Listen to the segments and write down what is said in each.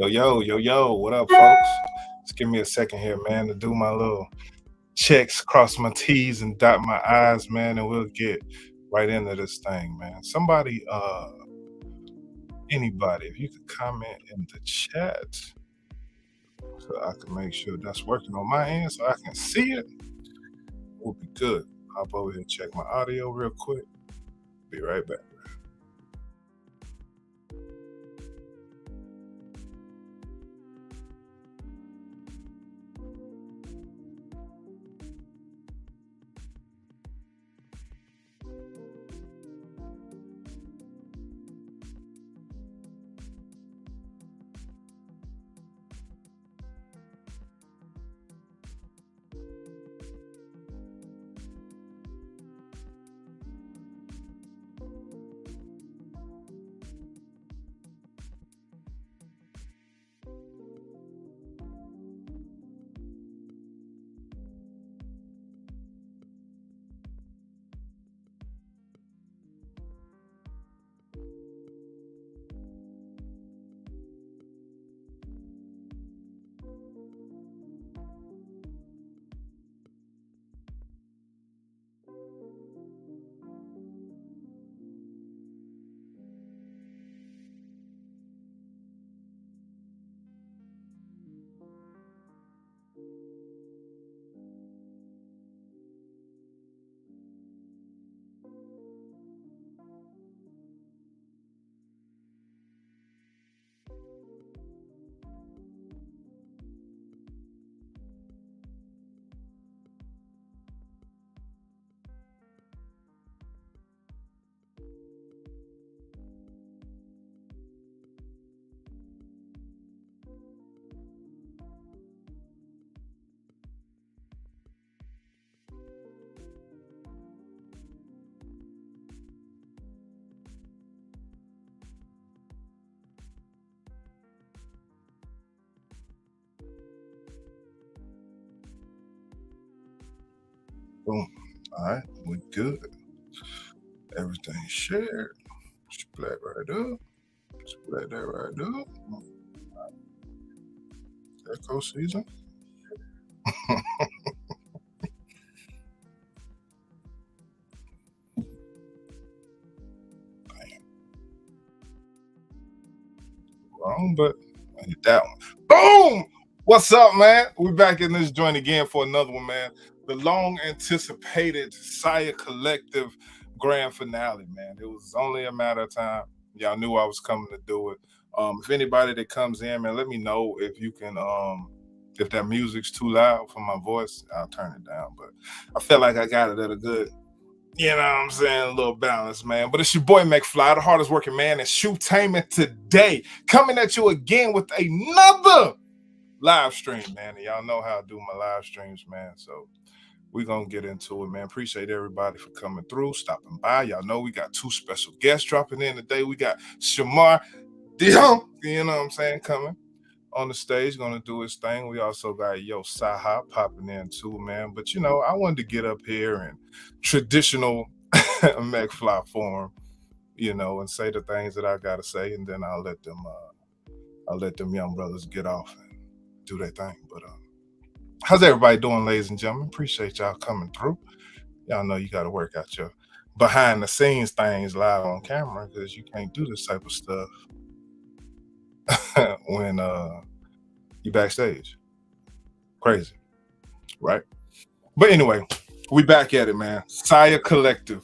Yo, what up, folks? Just give me a second here, man, to do my little checks, cross my T's and dot my I's, man, and we'll get right into this thing, man. Anybody, if you could comment in the chat so I can make sure that's working on my end so I can see it, we'll be good. Hop over here and check my audio real quick. Be right back. Boom. All right, we good. Everything shared. Splat right up. Splat that right up. Echo season. Wrong, but I hit that one. Boom! What's up, man? We back in this joint again for another one, man. The long anticipated Sia Collective grand finale, man. It was only a matter of time. Y'all knew I was coming to do it. If anybody that comes in, man, let me know if you can if that music's too loud for my voice, I'll turn it down. But I feel like I got it at a good, you know what I'm saying, a little balance, man. But it's your boy McFly, the hardest working man in shoetainment today, coming at you again with another live stream, man. And y'all know how I do my live streams, man. So we're going to get into it, man. Appreciate everybody for coming through, stopping by. Y'all know we got two special guests dropping in today. We got Shamar DiJohn, you know what I'm saying, coming on the stage, going to do his thing. We also got YoSaHop popping in too, man. But, you know, I wanted to get up here in traditional McFly form, you know, and say the things that I got to say, and then I'll let them young brothers get off and do their thing. But how's everybody doing, ladies and gentlemen? Appreciate y'all coming through. Y'all know you got to work out your behind the scenes things live on camera because you can't do this type of stuff when you backstage. Crazy, right? But anyway, we back at it, man. Sia Collective.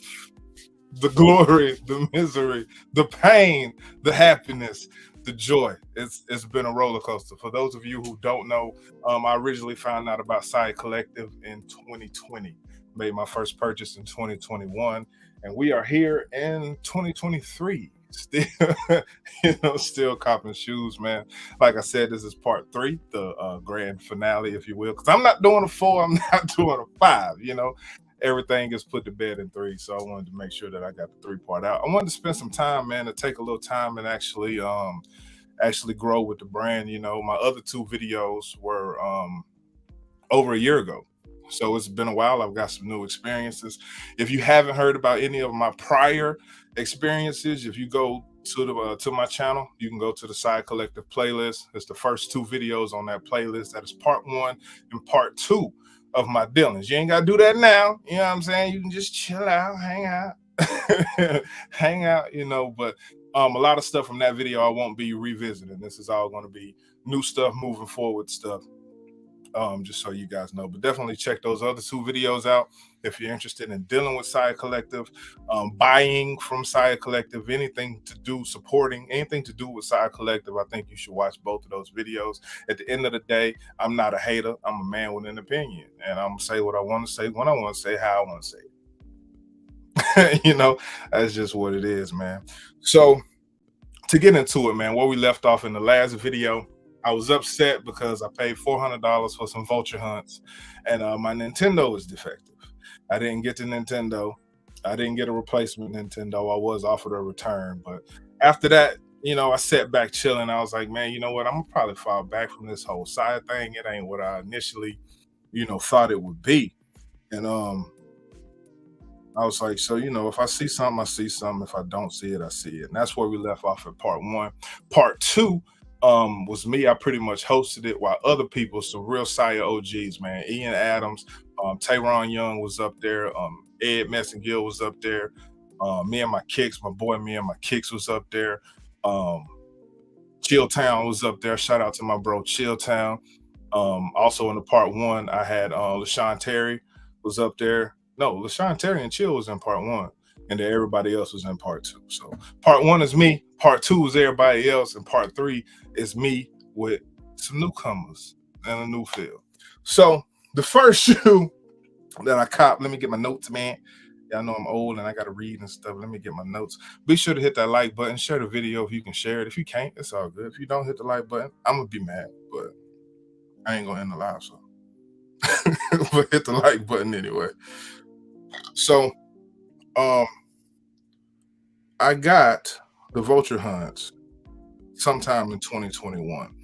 The glory, the misery, the pain, the happiness, the joy. It's been a roller coaster. For those of you who don't know, I originally found out about Sia Collective in 2020. Made my first purchase in 2021, and we are here in 2023. Still, still copping shoes, man. Like I said, this is part 3, the grand finale, if you will. Because I'm not doing a 4, I'm not doing a 5. You know, everything is put to bed in 3, so I wanted to make sure that I got the 3 part out. I wanted to spend some time, man, to take a little time and actually grow with the brand. You know, my other 2 videos were over a year ago. So it's been a while. I've got some new experiences. If you haven't heard about any of my prior experiences, if you go to my channel, you can go to the Sia Collective playlist. It's the first 2 videos on that playlist. That is part 1 and part 2 of my dealings. You ain't got to do that now. You know what I'm saying? You can just chill out, hang out, hang out, you know. But a lot of stuff from that video I won't be revisiting. This is all going to be new stuff, moving forward stuff. Just so you guys know, but definitely check those other 2 videos out if you're interested in dealing with Sia Collective, buying from Sia Collective, anything to do, supporting anything to do with Sia Collective. I think you should watch both of those videos. At the end of the day, I'm not a hater. I'm a man with an opinion, and I'm gonna say what I want to say when I want to say, how I want to say it. You know, that's just what it is, man. So to get into it, man, where we left off in the last video, I was upset because I paid $400 for some Vulture hunts, and my Nintendo was defective. I didn't get the Nintendo. I didn't get a replacement Nintendo. I was offered a return, but after that, you know, I sat back chilling. I was like, man, you know what? I'm gonna probably fall back from this whole side thing. It ain't what I initially, you know, thought it would be. And I was like, so, you know, if I see something, I see something. If I don't see it, I see it. And that's where we left off at part 1. Part 2 was me. I pretty much hosted it, while other people, some real Sia OGs, man. Ian Adams, Tayron Young was up there. Ed Messengill was up there. Me and my kicks, my boy, me and my kicks was up there. Chilltown was up there. Shout out to my bro Chilltown. Also in the part 1, I had LaShawn Terry was up there. No, LaShawn Terry and Chill was in part 1, and then everybody else was in part 2. So part 1 is me, part 2 is everybody else, and part 3 is me with some newcomers and a new feel. So the first shoe that I copped, let me get my notes, man. Y'all know I'm old and I got to read and stuff. Let me get my notes. Be sure to hit that like button, share the video if you can share it. If you can't, it's all good. If you don't hit the like button, I'm going to be mad, but I ain't going to end the live, so. But hit the like button anyway. So I got the Vulture hunts sometime in 2021,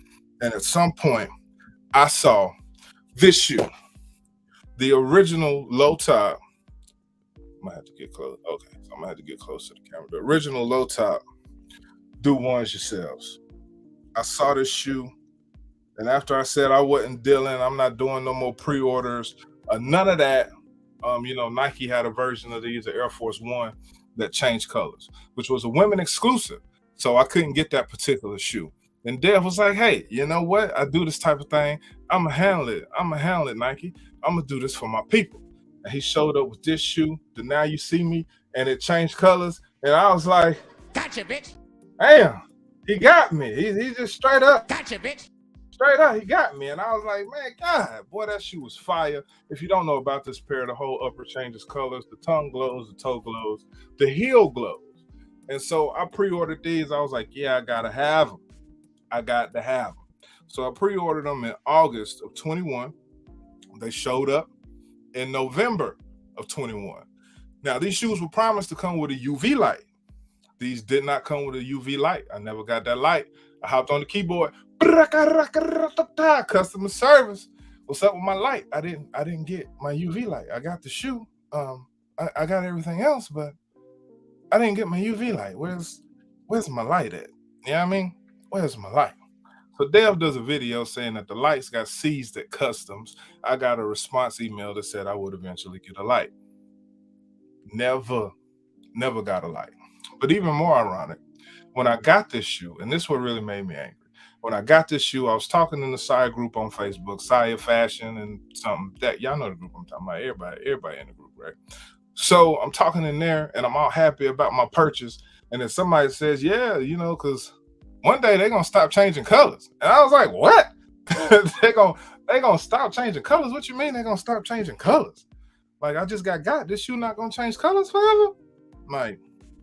and at some point I saw this shoe, the original low top. I'm gonna have to get close. Okay, so I'm gonna have to get close to the camera. The original low top, do ones yourselves. I saw this shoe, and after I said I wasn't dealing, I'm not doing no more pre-orders, none of that. You know, Nike had a version of these, the Air Force One, that changed colors, which was a women exclusive. So I couldn't get that particular shoe. And Dev was like, hey, you know what? I do this type of thing. I'm going to handle it. I'm going to handle it, Nike. I'm going to do this for my people. And he showed up with this shoe, the Now You See Me, and it changed colors. And I was like, gotcha, bitch. Damn, he got me. He just straight up. Gotcha, bitch. Straight up, he got me. And I was like, man, God, boy, that shoe was fire. If you don't know about this pair, the whole upper changes colors, the tongue glows, the toe glows, the heel glows. And so I pre-ordered these. I was like, yeah, I got to have them. I got to have them. So I pre-ordered them in August of 21. They showed up in November of 21. Now, these shoes were promised to come with a UV light. These did not come with a UV light. I never got that light. I hopped on the keyboard. Customer service. What's up with my light? I didn't get my UV light. I got the shoe. I got everything else, but I didn't get my UV light. Where's my light at? You know what I mean? Where's my light? So Dev does a video saying that the lights got seized at customs. I got a response email that said I would eventually get a light. Never got a light. But even more ironic, when I got this shoe, and this what really made me angry. When I got this shoe, I was talking in the Sia group on Facebook, Sia Fashion and something that y'all know the group I'm talking about. Everybody in the group, right? So I'm talking in there and I'm all happy about my purchase. And then somebody says, yeah, you know, because one day they're gonna stop changing colors. And I was like, what? they're gonna stop changing colors? What you mean they're gonna stop changing colors? Like, I just got this shoe not gonna change colors forever? I'm like,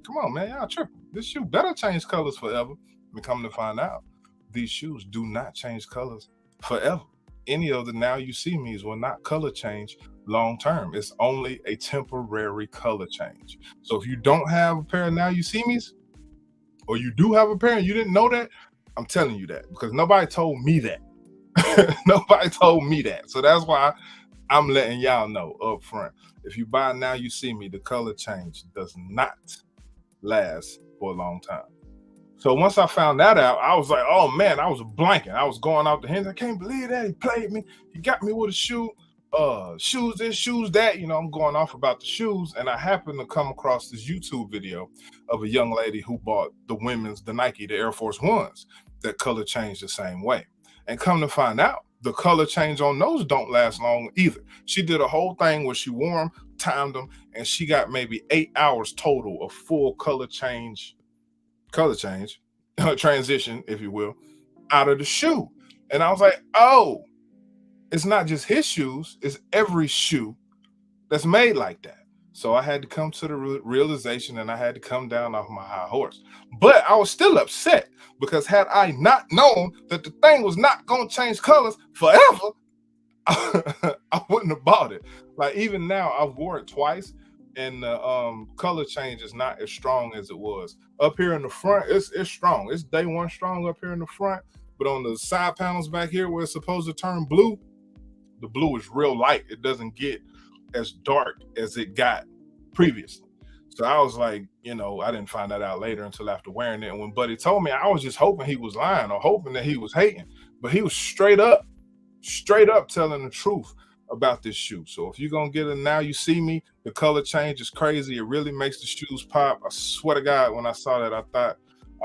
come on, man, y'all tripping. This shoe better change colors forever. And come to find out, these shoes do not change colors forever. Any of the Now You See Me's will not color change long term. It's only a temporary color change. So if you don't have a pair of Now You See Me's, or you do have a pair and you didn't know that, I'm telling you that because nobody told me that. Nobody told me that. So that's why I'm letting y'all know up front. If you buy Now You See Me, the color change does not last for a long time. So once I found that out, I was like, oh man, I was blanking. I was going off the hinges. I can't believe that he played me. He got me with a shoe, shoes this, shoes that. I'm going off about the shoes, and I happened to come across this YouTube video of a young lady who bought the Nike, the Air Force Ones, that color changed the same way. And come to find out, the color change on those don't last long either. She did a whole thing where she wore them, timed them, and she got maybe 8 hours total of full color change, transition, if you will, out of the shoe. And I was like, oh, it's not just his shoes, it's every shoe that's made like that. So I had to come to the realization, and I had to come down off my high horse. But I was still upset because had I not known that the thing was not going to change colors forever, I wouldn't have bought it. Like even now, I've wore it twice, and the color change is not as strong as it was. Up here in the front, it's strong. It's day one strong up here in the front, but on the side panels back here where it's supposed to turn blue, the blue is real light. It doesn't get as dark as it got previously. So I was like, I didn't find that out later until after wearing it. And when Buddy told me, I was just hoping he was lying or hoping that he was hating, but he was straight up telling the truth about this shoe. So if you're gonna get it now, you see me, the color change is crazy. It really makes the shoes pop. I swear to God, when I saw that, I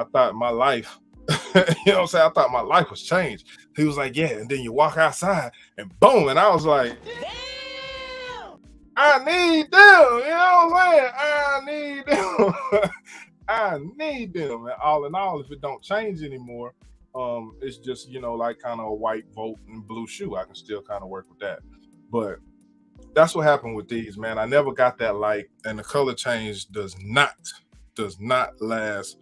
thought my life, I thought my life was changed. He was like, yeah, and then you walk outside and boom, and I was like, damn, I need them, I need them. I need them. And all in all, if it don't change anymore, it's just, like kind of a white Volt and blue shoe. I can still kind of work with that. But that's what happened with these, man. I never got that light, and the color change does not last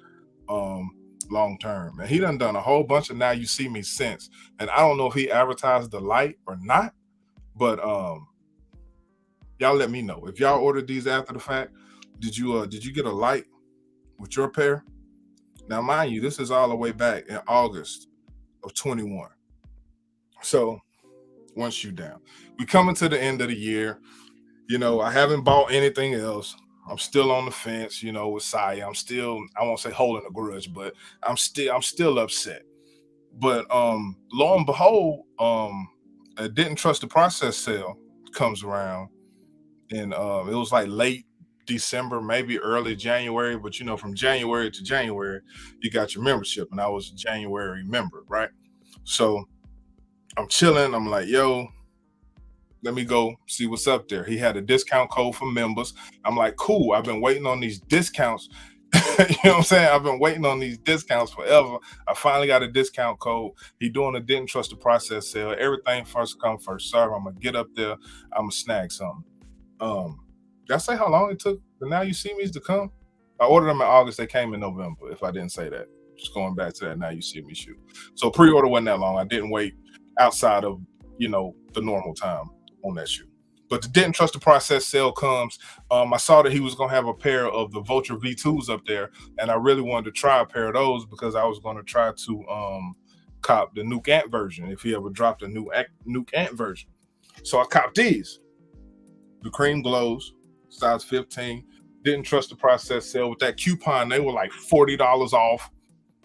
long term. And he done a whole bunch of Now You See Me since. And I don't know if he advertised the light or not, but y'all let me know. If y'all ordered these after the fact, did you get a light with your pair? Now, mind you, this is all the way back in August of 21. So one shoe down. We coming to the end of the year. I haven't bought anything else. I'm still on the fence, with Sia. I'm still, I won't say holding a grudge, but I'm still upset. But lo and behold, a Didn't Trust the Process sale comes around, and it was like late December, maybe early January, but from January to January, you got your membership, and I was a January member, right? So I'm chilling. I'm like, yo, let me go see what's up there. He had a discount code for members. I'm like, cool. I've been waiting on these discounts. You know what I'm saying? I've been waiting on these discounts forever. I finally got a discount code. He doing a Didn't Trust the Process sale. Everything first come, first serve. I'm gonna get up there. I'm gonna snag something. Did I say how long it took the Now You See Me's to come? I ordered them in August. They came in November, if I didn't say that. Just going back to that Now You See Me shoe. So pre-order wasn't that long. I didn't wait outside of, the normal time on that shoe. But the Didn't Trust the Process sale comes. I saw that he was going to have a pair of the Vulture V2s up there, and I really wanted to try a pair of those because I was going to try to cop the Nuke Ant version if he ever dropped a new Nuke Ant version. So I copped these. The cream glows, size 15. Didn't Trust the Process sale with that coupon. They were like $40 off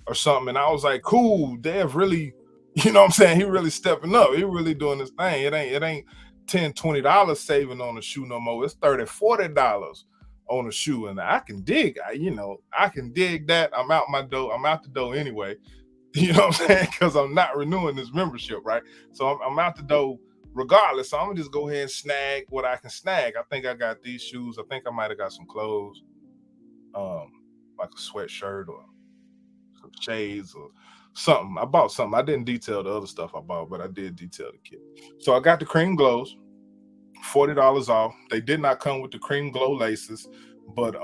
or something. And I was like, cool, Dev really, you know what I'm saying? He really stepping up. He really doing this thing. It ain't $10, $20 saving on a shoe no more. It's $30, $40 on a shoe. And I can dig, I can dig that. I'm out the door anyway. You know what I'm saying? Because I'm not renewing this membership, right? So I'm out the door regardless. So I'm gonna just go ahead and snag what I can snag. I think I got these shoes. I think I might have got some clothes, like a sweatshirt or some shades or something. I bought something. I didn't detail the other stuff I bought, but I did detail the kit. So I got the cream glows, $40 off. They did not come with the cream glow laces, but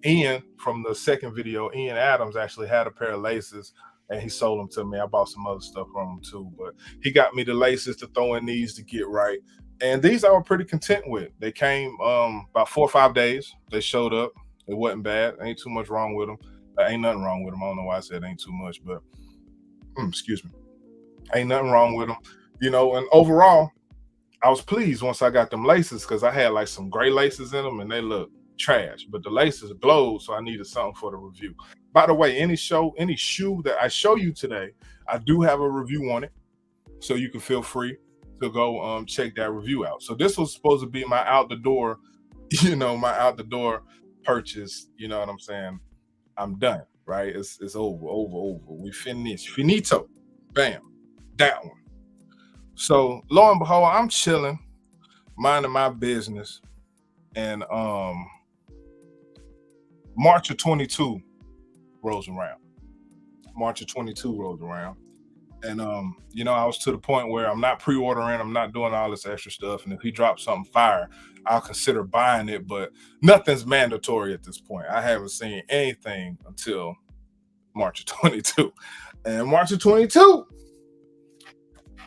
Ian from the second video, Ian Adams, actually had a pair of laces, and he sold them to me. I bought some other stuff from him too, but he got me the laces to throw in these to get right. And these I was pretty content with. They came about 4 or 5 days. They showed up. It wasn't bad. Ain't too much wrong with them. Ain't nothing wrong with them. I don't know why I said ain't too much, but excuse me. Ain't nothing wrong with them. And overall, I was pleased once I got them laces because I had like some gray laces in them and they look trash, but the laces glowed, so I needed something for the review. By the way, any shoe that I show you today, I do have a review on it, so you can feel free to go check that review out. So this was supposed to be my out the door, my out the door purchase. You know what I'm saying? I'm done, right? It's over. We finished. Finito. Bam. That one. So lo and behold, I'm chilling, minding my business, and March of 22 rolls around. And I was to the point where I'm not pre-ordering, I'm not doing all this extra stuff. And if he drops something fire, I'll consider buying it, but nothing's mandatory at this point. I haven't seen anything until March of 22. And March of 22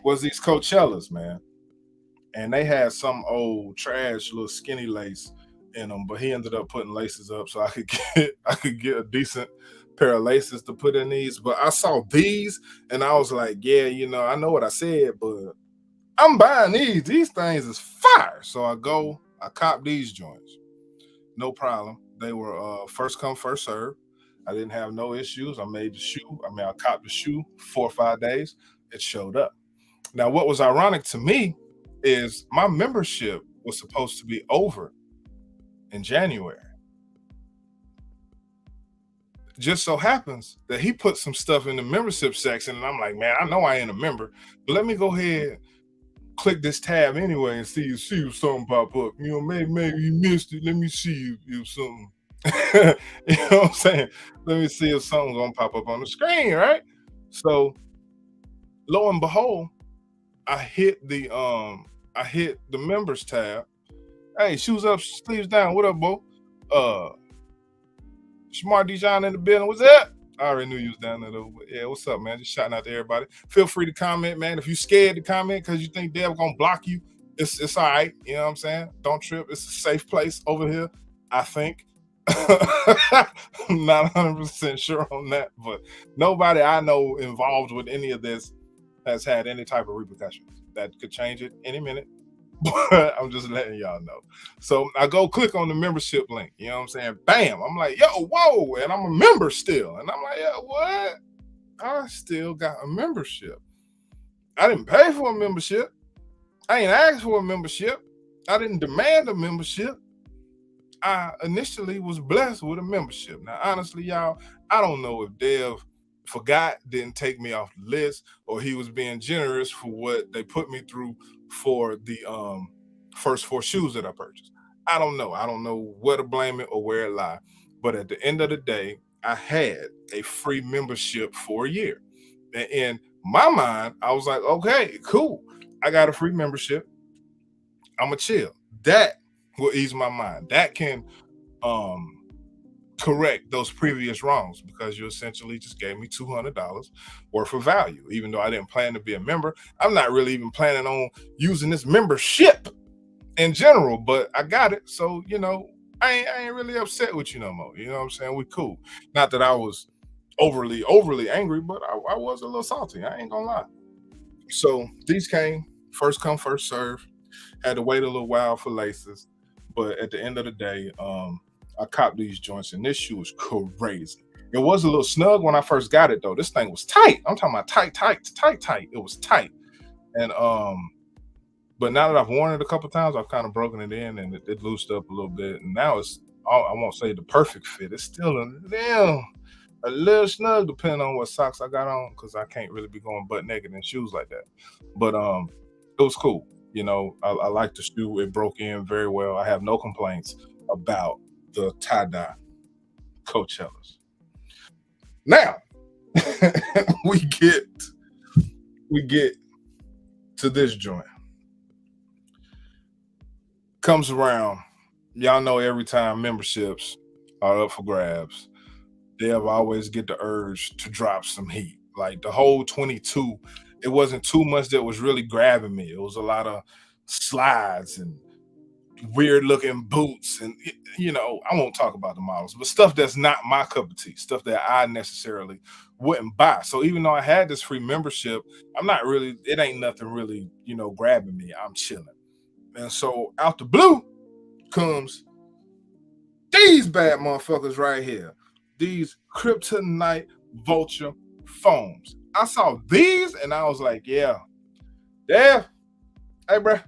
was these Coachellas, man. And they had some old trash little skinny lace in them, but he ended up putting laces up so I could get a decent pair of laces to put in these. But I saw these and I was like, yeah, I know what I said, but I'm buying these. These things is fire. So I cop these joints. No problem. They were first come, first serve. I didn't have no issues. I made the shoe. I copped the shoe 4 or 5 days. It showed up. Now, what was ironic to me is my membership was supposed to be over in January. Just so happens that he put some stuff in the membership section, and I'm like, man, I know I ain't a member, but let me go ahead, click this tab anyway, and see if something pop up. Maybe you missed it. Let me see if something. You know what I'm saying? Let me see if something's gonna pop up on the screen, right? So, lo and behold, I hit the members tab. Hey, shoes up, sleeves down. What up, Bo? Shamar DiJohn in the building. What's up? I already knew you was down there though. But yeah, what's up, man? Just shouting out to everybody. Feel free to comment, man. If you scared to comment because you think they're gonna block you, it's all right. You know what I'm saying? Don't trip. It's a safe place over here, I think. I'm not 100% sure on that, but nobody I know involved with any of this has had any type of repercussions. That could change it any minute, but I'm just letting y'all know. So I go click on the membership link, you know what I'm saying? Bam! I'm like, yo, whoa, and I'm a member still. And I'm like, yeah, what? I still got a membership. I didn't pay for a membership. I ain't asked for a membership. I didn't demand a membership. I initially was blessed with a membership. Now, honestly, y'all, I don't know if Dev forgot, didn't take me off the list, or he was being generous for what they put me through for the first 4 shoes that I purchased. I don't know. I don't know where to blame it or where it lie. But at the end of the day, I had a free membership for a year. And in my mind, I was like, okay, cool. I got a free membership. I'm going to chill. That will ease my mind. That can correct those previous wrongs, because you essentially just gave me $200 worth of value. Even though I didn't plan to be a member, I'm not really even planning on using this membership in general, but I got it. So, I ain't really upset with you no more. You know what I'm saying? We cool. Not that I was overly angry, but I was a little salty. I ain't gonna lie. So these came first come, first serve. Had to wait a little while for laces, but at the end of the day, I copped these joints, and this shoe was crazy. It was a little snug when I first got it, though. This thing was tight. I'm talking about tight. It was tight. And but now that I've worn it a couple times, I've kind of broken it in, and it loosened up a little bit. And now it's, I won't say the perfect fit. It's still a little snug, depending on what socks I got on, because I can't really be going butt naked in shoes like that. But it was cool. I like the shoe. It broke in very well. I have no complaints about the tie-dye Coachellas. Now we get to this joint. Comes around, y'all know every time memberships are up for grabs, they'll always get the urge to drop some heat. Like the whole 22, it wasn't too much that was really grabbing me. It was a lot of slides and weird looking boots, and I won't talk about the models, but stuff that's not my cup of tea, stuff that I necessarily wouldn't buy. So even though I had this free membership, it ain't nothing really grabbing me. I'm chilling. And so out the blue comes these bad motherfuckers right here. these Kryptonite Vulture Foams. I saw these and I was like, yeah, hey, bro,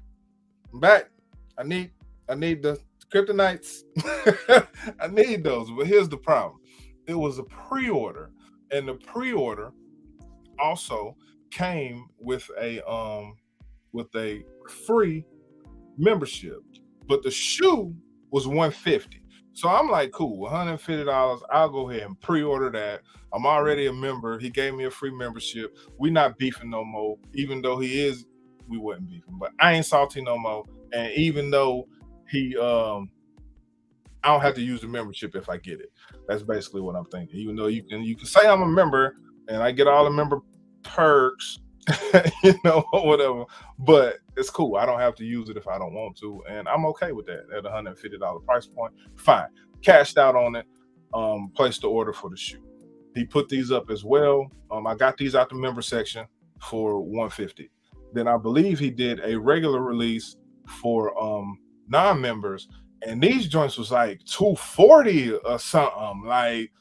I'm back. I need the Kryptonites. I need those. But here's the problem. It was a pre-order, and the pre-order also came with a free membership, but the shoe was $150. So I'm like, cool, $150. I'll go ahead and pre-order that. I'm already a member. He gave me a free membership. We not beefing no more, even though he is. We wasn't beefing, but I ain't salty no more. And even though he, I don't have to use the membership if I get it. That's basically what I'm thinking. Even though you can say I'm a member and I get all the member perks, or whatever. But it's cool. I don't have to use it if I don't want to, and I'm okay with that at $150 price point. Fine. Cashed out on it. Placed the order for the shoe. He put these up as well. I got these out the member section for $150. Then I believe he did a regular release for non-members, and these joints was like $240 or something, like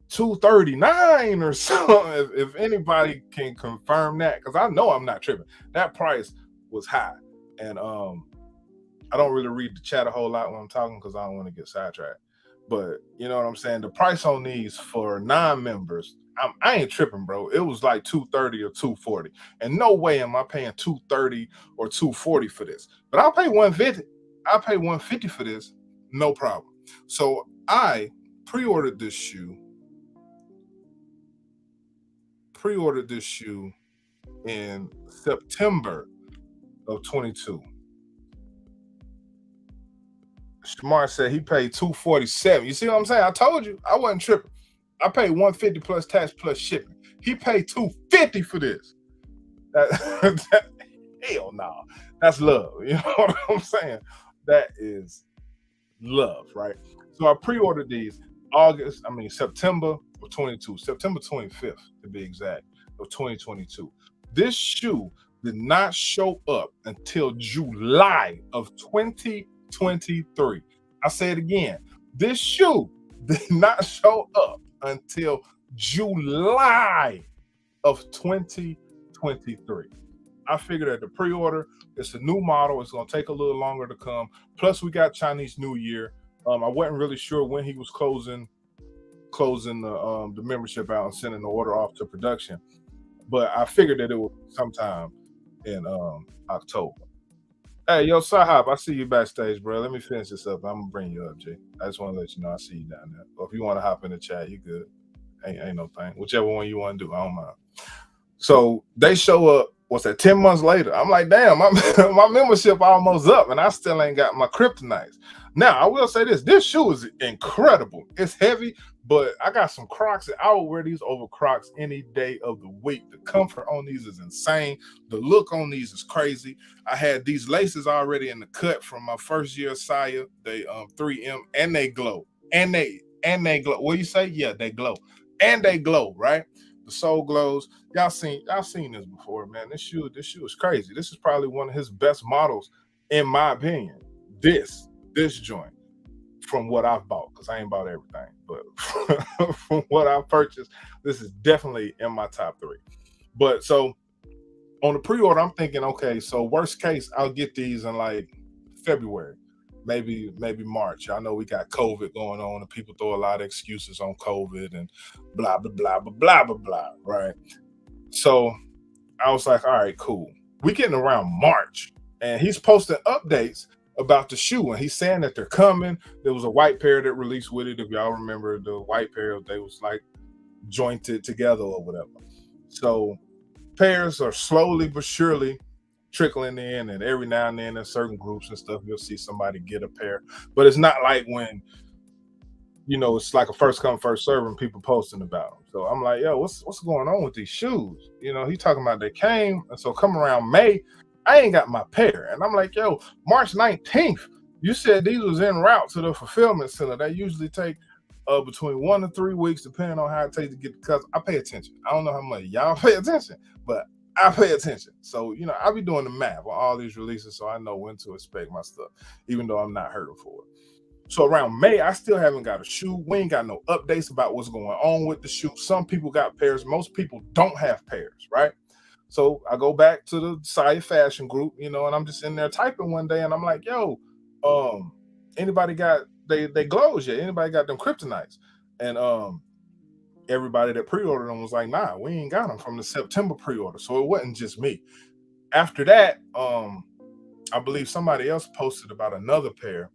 $239 or something. If anybody can confirm that, because I know I'm not tripping. That price was high, and I don't really read the chat a whole lot when I'm talking because I don't want to get sidetracked. But you know what I'm saying? The price on these for non-members, I ain't tripping, bro. It was like $230 or $240, and no way am I paying $230 or $240 for this. But I'll pay $150. I'll pay $150 for this, no problem. So I pre-ordered this shoe. In September of 22. Shamar said he paid $247. You see what I'm saying? I told you I wasn't tripping. I paid $150 plus tax plus shipping. He paid $250 for this. Hell no. That's love. You know what I'm saying? That is love, right? So I pre-ordered these September of 22, September 25th to be exact, of 2022. This shoe did not show up until July of 2023. I say it again. This shoe did not show up until July of 2023. I figured at the pre-order, it's a new model. It's going to take a little longer to come. Plus, we got Chinese New Year. I wasn't really sure when he was closing the membership out and sending the order off to production, but I figured that it was sometime in October. Hey, YoSaHop, I see you backstage, bro. Let me finish this up. I'm gonna bring you up, G. I just want to let you know I see you down there. Or if you want to hop in the chat, you good. Ain't no thing. Whichever one you want to do, I don't mind. So they show up. What's that? 10 months later, I'm like, damn, my membership almost up, and I still ain't got my Kryptonites. Now, I will say this: this shoe is incredible. It's heavy, but I got some Crocs, and I will wear these over Crocs any day of the week. The comfort on these is insane. The look on these is crazy. I had these laces already in the cut from my first year of Sia. They 3M, and they glow. And they glow. What do you say? Yeah, they glow. And they glow, right? The sole glows. Y'all seen this before, man. This shoe is crazy. This is probably one of his best models, in my opinion. This joint, from what I've bought, because I ain't bought everything, but from what I've purchased, this is definitely in my top 3. But so on the pre-order, I'm thinking, okay, so worst case, I'll get these in like February, maybe March. I know we got COVID going on, and people throw a lot of excuses on COVID and blah blah blah blah blah blah blah, right? So I was like, all right, cool. We getting around March, and he's posting updates about the shoe, and he's saying that they're coming. There was a white pair that released with it. If y'all remember the white pair, they was like jointed together or whatever. So pairs are slowly but surely trickling in, and every now and then in certain groups and stuff, you'll see somebody get a pair. But it's not like when, it's like a first come, first serve and people posting about them. So I'm like, yo, what's going on with these shoes? He talking about they came, and so come around May, I ain't got my pair. And I'm like, yo, March 19th, you said these was en route to the fulfillment center. They usually take between 1 to 3 weeks, depending on how it takes to get the customs. I pay attention. I don't know how much y'all pay attention, but I pay attention. So, I'll be doing the math on all these releases, so I know when to expect my stuff, even though I'm not hurting for it. So around May, I still haven't got a shoe. We ain't got no updates about what's going on with the shoe. Some people got pairs. Most people don't have pairs, right? So I go back to the Sia fashion group, and I'm just in there typing one day, and I'm like, yo, anybody got they glows yet? Anybody got them kryptonites? And everybody that pre-ordered them was like, nah, we ain't got them from the September pre-order. So it wasn't just me. After that, I believe somebody else posted about another pair.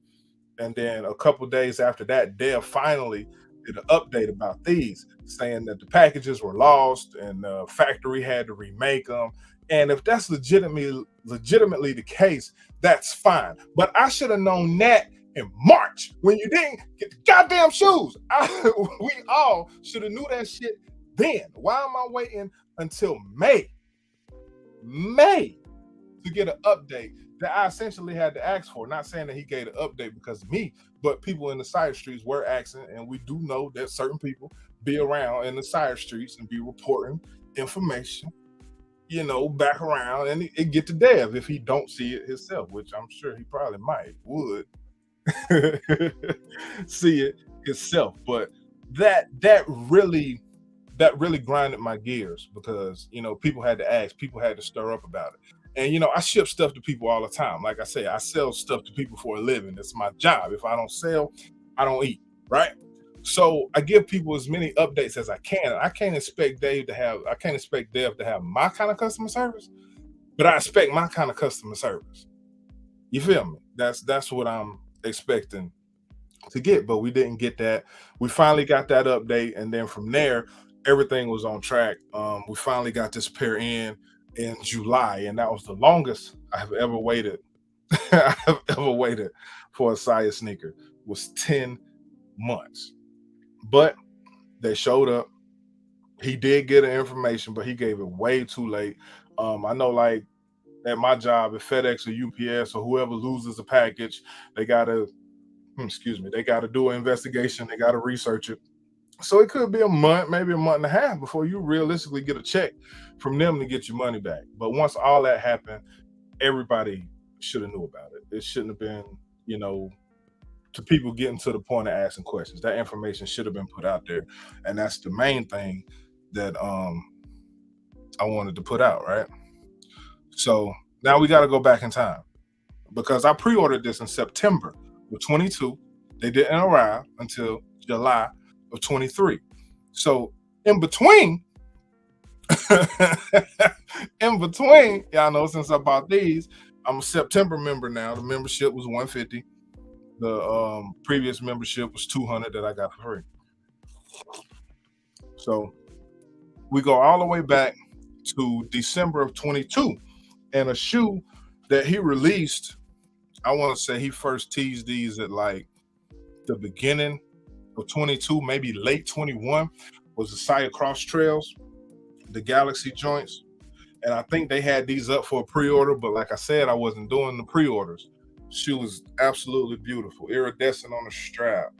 And then a couple days after that, Dell finally did an update about these, saying that the packages were lost and the factory had to remake them. And if that's legitimately the case, that's fine. But I should have known that in March when you didn't get the goddamn shoes. We all should have knew that shit then. Why am I waiting until May to get an update that I essentially had to ask for? Not saying that he gave an update because of me, but people in the side streets were asking, and we do know that certain people be around in the side streets and be reporting information, back around, and it get to Dev if he don't see it himself, which I'm sure he probably would see it himself. But that really grinded my gears because people had to ask, people had to stir up about it. And I ship stuff to people all the time. Like I say, I sell stuff to people for a living. It's my job. If I don't sell, I don't eat, right? So I give people as many updates as I can. I can't expect Dev to have my kind of customer service, but I expect my kind of customer service. You feel me? That's what I'm expecting to get, but we didn't get that. We finally got that update, and then from there, everything was on track. We finally got this pair in July, and that was the longest I have ever waited. I have ever waited for a Sia sneaker. Was 10 months, but they showed up. He did get the information, but he gave it way too late. I know, like at my job at FedEx or UPS or whoever loses a package, they gotta do an investigation. They gotta research it. So it could be a month, maybe a month and a half before you realistically get a check from them to get your money back. But once all that happened, everybody should have knew about it. It shouldn't have been, to people getting to the point of asking questions. That information should have been put out there. And that's the main thing that I wanted to put out, right? So now we got to go back in time because I pre-ordered this in September of 22. They didn't arrive until July of 23. So in between, y'all know, since I bought these, I'm a September member now. The membership was $150. The previous membership was $200 that I got for free. So we go all the way back to December of 22, and a shoe that he released, I want to say he first teased these at like the beginning of 22, maybe late 21, was the Sia Cross Trails, the Galaxy joints. And I think they had these up for a pre-order, but like I said, I wasn't doing the pre-orders. Shoe was absolutely beautiful, iridescent on the strap,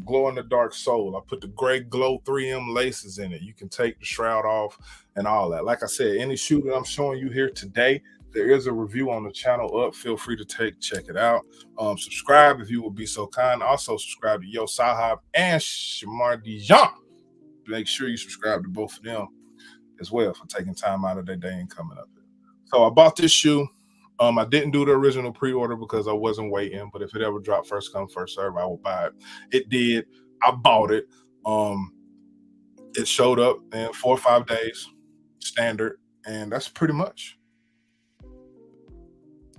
glow in the dark sole. I put the gray glow 3M laces in it. You can take the shroud off and all that. Like I said, any shoe that I'm showing you here today, there is a review on the channel up. Feel free to check it out. Subscribe if you would be so kind. Also subscribe to YoSaHop and Shamar DiJohn. Make sure you subscribe to both of them as well for taking time out of their day and coming up here. So I bought this shoe. I didn't do the original pre-order because I wasn't waiting, but if it ever dropped first come, first serve, I will buy it. It did. I bought it. It showed up in 4 or 5 days, standard, and that's pretty much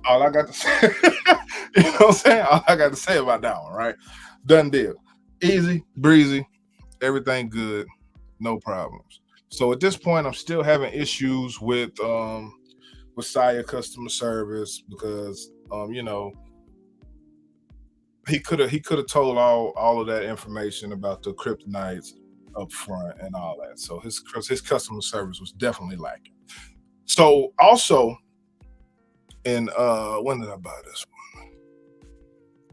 all I got to say. You know what I'm saying? All I got to say about that one, right? Done deal. Easy, breezy, everything good, no problems. So at this point, I'm still having issues with Sia customer service because he could have told all of that information about the kryptonites up front and all that. So his customer service was definitely lacking. So also in when did I buy this one?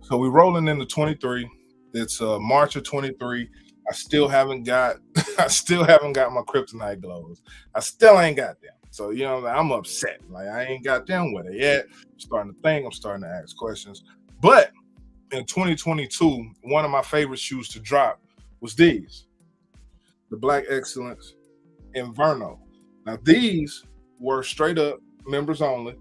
So we're rolling into 23. It's March of 23. I still haven't got my kryptonite glows. I still ain't got them. So I'm upset. Like I ain't got them where they at. I'm starting to think. I'm starting to ask questions. But in 2022, one of my favorite shoes to drop was these, the Black Excellence Inverno. Now these were straight up members only.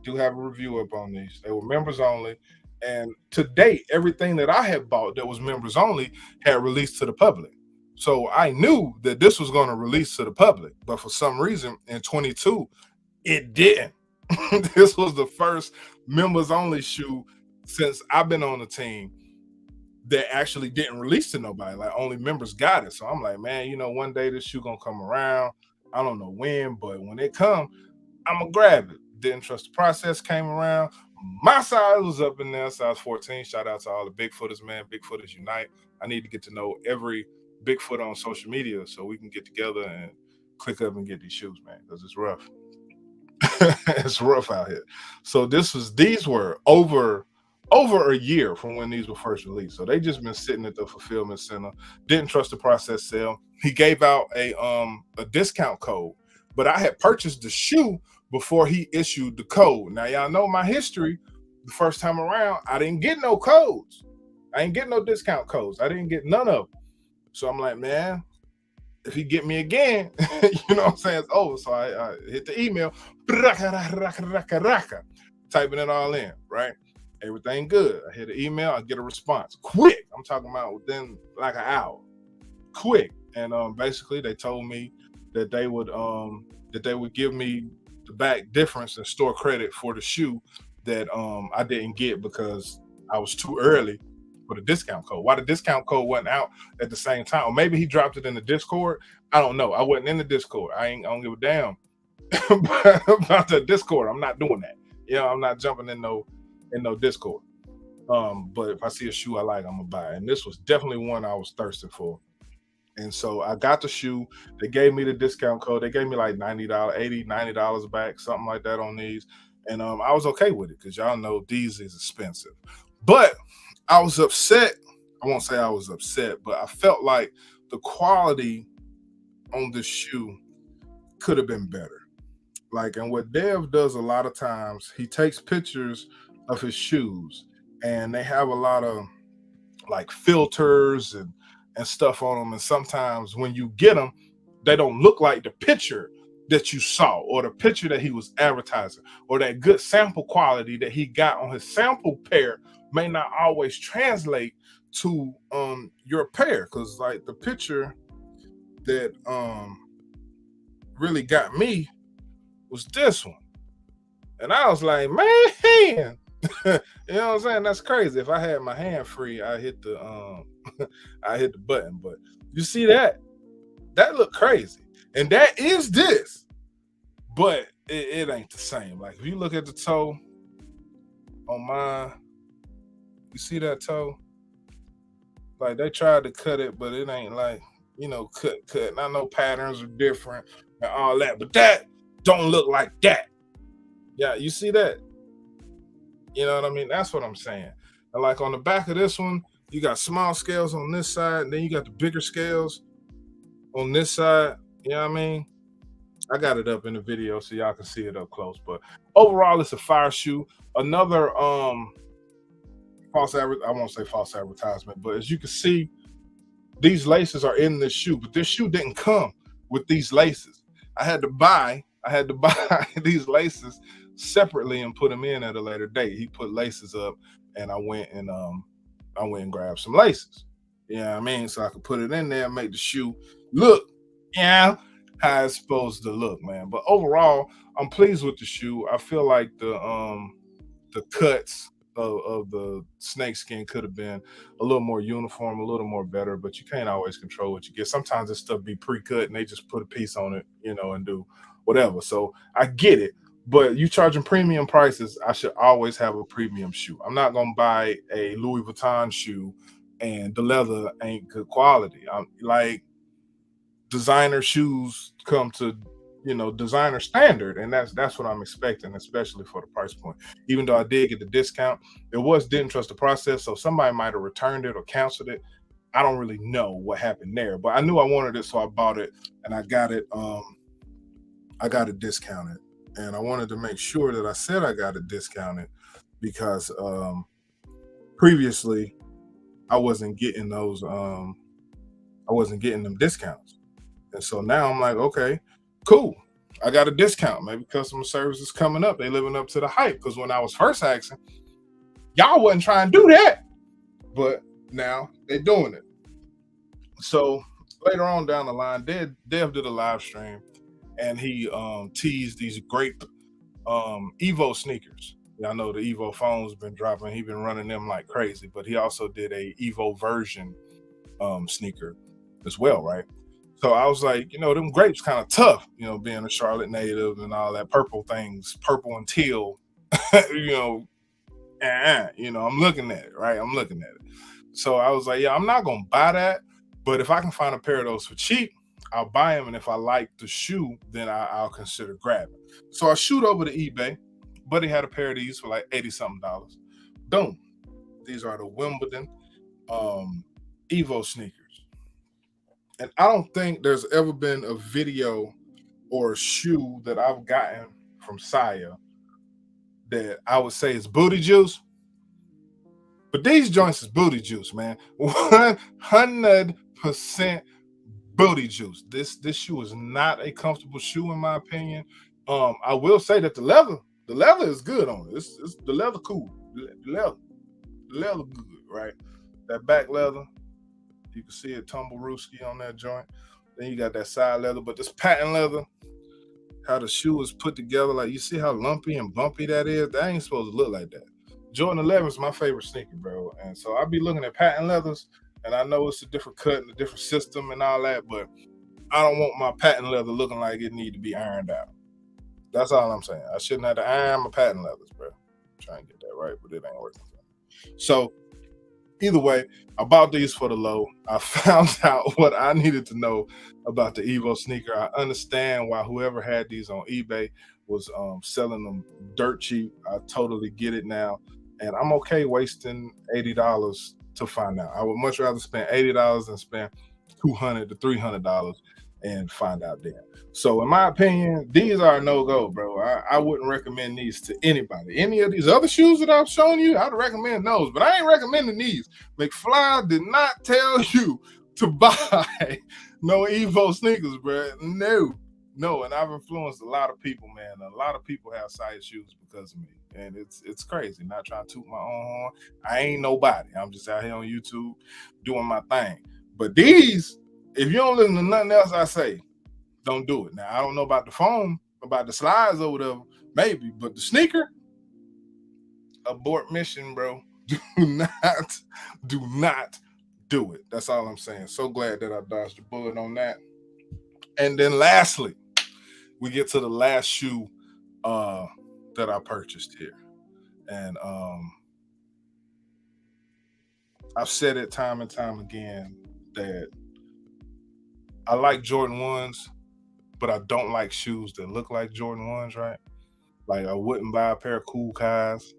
Do have a review up on these. They were members only. And to date, everything that I had bought that was members only had released to the public. So I knew that this was going to release to the public, but for some reason in 22, it didn't. This was the first members only shoe since I've been on the team that actually didn't release to nobody. Like only members got it. So I'm like, man, you know, one day this shoe gonna come around. I don't know when, but when it come, I'm gonna grab it. Didn't trust the process, came around. My size was up in there, size 14. Shout out to all the Bigfooters, man. Bigfooters unite. I need to get to know every Bigfoot on social media so we can get together and click up and get these shoes, man, because it's rough. It's rough out here. So these were over a year from when these were first released. So they just been sitting at the fulfillment center. Didn't trust the process sale. He gave out a discount code, but I had purchased the shoe before he issued the code. Now y'all know my history. The first time around, I didn't get no codes. I didn't get no discount codes. I didn't get none of them. So I'm like, man, if he get me again, you know what I'm saying, it's over. So I hit the email, typing it all in, right? Everything good. I hit the email, I get a response. Quick. I'm talking about within like an hour. Quick. And basically they told me that they would give me the back difference and store credit for the shoe that I didn't get because I was too early for the discount code. Why the discount code wasn't out at the same time? Or maybe he dropped it in the Discord. I don't know. I wasn't in the Discord. I don't give a damn about the Discord. I'm not doing that. You know, I'm not jumping in no Discord. But if I see a shoe I like, I'm gonna buy it. And this was definitely one I was thirsting for. And so I got the shoe. They gave me the discount code. They gave me like $90, $80, $90 back, something like that on these. And I was okay with it because y'all know these is expensive. But I was upset. I won't say I was upset, but I felt like the quality on this shoe could have been better. Like, and what Dev does a lot of times, he takes pictures of his shoes and they have a lot of like filters and stuff on them. And sometimes when you get them, they don't look like the picture that you saw or the picture that he was advertising, or that good sample quality that he got on his sample pair may not always translate to your pair. Because like the picture that really got me was this one. And I was like, man, you know what I'm saying? That's crazy. If I had my hand free, I hit the I hit the button. But you see that? That looked crazy. And that is this. But it ain't the same. Like if you look at the toe on mine, you see that toe? Like they tried to cut it, but it ain't like, you know, cut. And I know patterns are different and all that, but that don't look like that. Yeah, you see that? You know what I mean? That's what I'm saying. And like on the back of this one, you got small scales on this side, and then you got the bigger scales on this side. You know what I mean? I got it up in the video so y'all can see it up close. But overall, it's a fire shoe. Another I won't say false advertisement, but as you can see, these laces are in this shoe, but this shoe didn't come with these laces. I had to buy these laces separately and put them in at a later date. He put laces up and I went and grabbed some laces. You know what I mean? So I could put it in there and make the shoe look, yeah, how it's supposed to look, man. But overall, I'm pleased with the shoe. I feel like the cuts of the snakeskin could have been a little more uniform, a little more better, but you can't always control what you get. Sometimes this stuff be pre-cut and they just put a piece on it, you know, and do whatever. So I get it, but you charging premium prices, I should always have a premium shoe. I'm not gonna buy a Louis Vuitton shoe and the leather ain't good quality. I'm like, designer shoes come to, you know, designer standard, and that's what I'm expecting, especially for the price point. Even though I did get the discount, didn't trust the process, so somebody might have returned it or canceled it. I don't really know what happened there, but I knew I wanted it, so I bought it, and I got it discounted. And I wanted to make sure that I said I got it discounted because previously I wasn't getting those I wasn't getting them discounts. And so now I'm like, okay, cool. I got a discount. Maybe customer service is coming up. They living up to the hype. Because when I was first asking, y'all wasn't trying to do that. But now they're doing it. So later on down the line, Dev did a live stream and he teased these great Evo sneakers. Y'all know the Evo phone's been dropping. He been running them like crazy, but he also did a Evo version sneaker as well, right? So I was like, them grapes kind of tough, being a Charlotte native and all that purple things, purple and teal, you know, I'm looking at it, right? I'm looking at it. So I was like, yeah, I'm not gonna buy that, but if I can find a pair of those for cheap, I'll buy them. And if I like the shoe, then I'll consider grabbing. So I shoot over to eBay. Buddy had a pair of these for like 80 something dollars. Boom. These are the Wimbledon Evo sneakers. And I don't think there's ever been a video or a shoe that I've gotten from Sia that I would say is booty juice. But these joints is booty juice, man. 100% booty juice. This shoe is not a comfortable shoe in my opinion. I will say that the leather is good on it. It's the leather cool. The leather good, right? That back leather, you can see it tumble rooski on that joint. Then you got that side leather, but this patent leather, how the shoe is put together, like you see how lumpy and bumpy that is. That ain't supposed to look like that. Jordan 11 is my favorite sneaker, bro. And so I'll be looking at patent leathers, and I know it's a different cut and a different system and all that, but I don't want my patent leather looking like it need to be ironed out. That's all I'm saying. I shouldn't have to iron my patent leathers, bro. I'm trying to get that right, but it ain't working. So either way, I bought these for the low. I found out what I needed to know about the Evo sneaker. I understand why whoever had these on eBay was selling them dirt cheap. I totally get it now. And I'm okay wasting $80 to find out. I would much rather spend $80 than spend $200 to $300 and find out there. So in my opinion, these are a no-go, bro. I wouldn't recommend these to anybody. Any of these other shoes that I've shown you, I'd recommend those, but I ain't recommending these. McFly did not tell you to buy no Evo sneakers, bro. No, and I've influenced a lot of people, man. A lot of people have size shoes because of me, and it's crazy. Not trying to toot my own horn. I ain't nobody. I'm just out here on YouTube doing my thing. But these, if you don't listen to nothing else I say, don't do it. Now, I don't know about the foam, about the slides or whatever, maybe, but the sneaker, abort mission, bro. Do not do it. That's all I'm saying. So glad that I dodged a bullet on that. And then lastly, we get to the last shoe that I purchased here. And I've said it time and time again that I like Jordan 1s, but I don't like shoes that look like Jordan 1s, right? Like I wouldn't buy a pair of Cool Kais.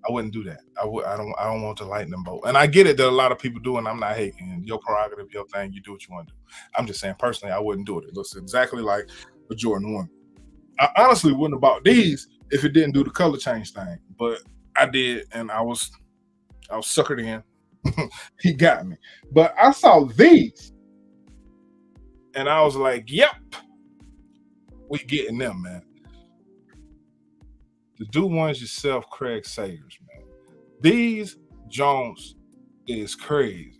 I wouldn't do that. I don't want to lighten them both. And I get it that a lot of people do, and I'm not hating. Your prerogative, your thing, you do what you want to do. I'm just saying personally, I wouldn't do it. It looks exactly like a Jordan 1. I honestly wouldn't have bought these if it didn't do the color change thing. But I did, and I was suckered in. He got me. But I saw these, and I was like, yep, we getting them, man. The do ones yourself, Craig Sagers, man. These Jones is crazy.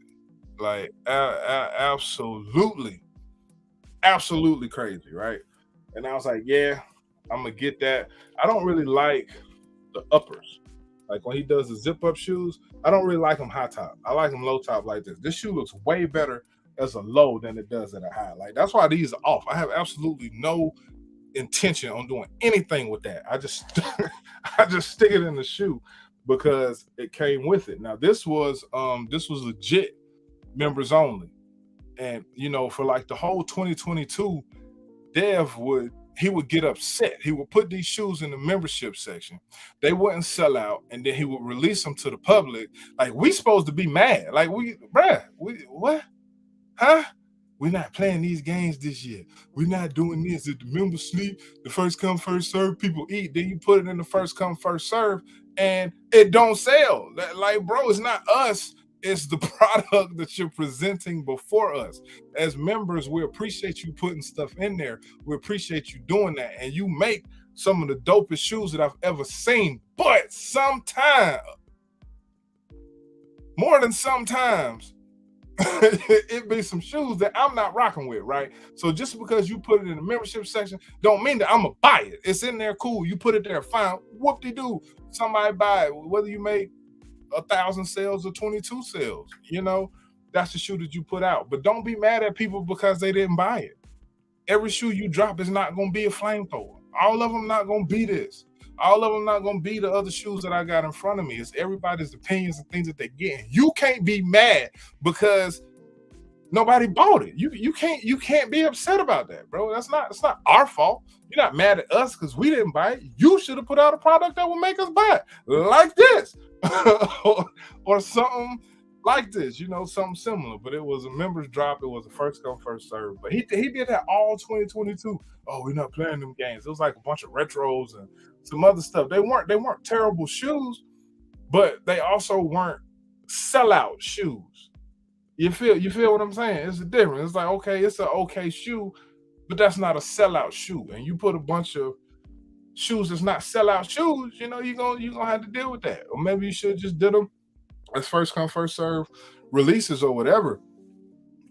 Like absolutely crazy, right? And I was like, yeah, I'm gonna get that. I don't really like the uppers. Like when he does the zip up shoes, I don't really like them high top. I like them low top like this. This shoe looks way better as a low than it does at a high. Like that's why these are off. I have absolutely no intention on doing anything with that. I just stick it in the shoe because it came with it. Now this was legit members only. And for like the whole 2022, Dev would get upset. He would put these shoes in the membership section. They wouldn't sell out, and then he would release them to the public. Like we supposed to be mad. Like what? Huh? we're not playing these games this year. We're not doing this. If the members sleep, the first come, first serve, people eat. Then you put it in the first come, first serve, and it don't sell. Like, bro, it's not us. It's the product that you're presenting before us. As members, we appreciate you putting stuff in there. We appreciate you doing that. And you make some of the dopest shoes that I've ever seen. But sometimes, more than sometimes, it be some shoes that I'm not rocking with, right? So just because you put it in the membership section don't mean that I'm gonna buy it. It's in there, cool. You put it there, fine. Whoop-de-doo. Somebody buy it. Whether you make 1,000 sales or 22 sales, that's the shoe that you put out. But don't be mad at people because they didn't buy it. Every shoe you drop is not gonna be a flamethrower. All of them not gonna be this. All of them not gonna be the other shoes that I got in front of me. It's everybody's opinions and things that they get. You can't be mad because nobody bought it. You can't be upset about that, bro. It's not our fault. You're not mad at us because we didn't buy it. You should have put out a product that would make us buy it, like this, or something like this, something similar. But it was a members drop. It was a first come, first serve. But he did that all 2022. Oh, we're not playing them games. It was like a bunch of retros and some other stuff. They weren't terrible shoes, but they also weren't sellout shoes. You feel what I'm saying? It's a difference. It's like, okay, it's an okay shoe, but that's not a sellout shoe. And you put a bunch of shoes that's not sellout shoes, you're gonna have to deal with that. Or maybe you should just did them as first come, first serve releases or whatever.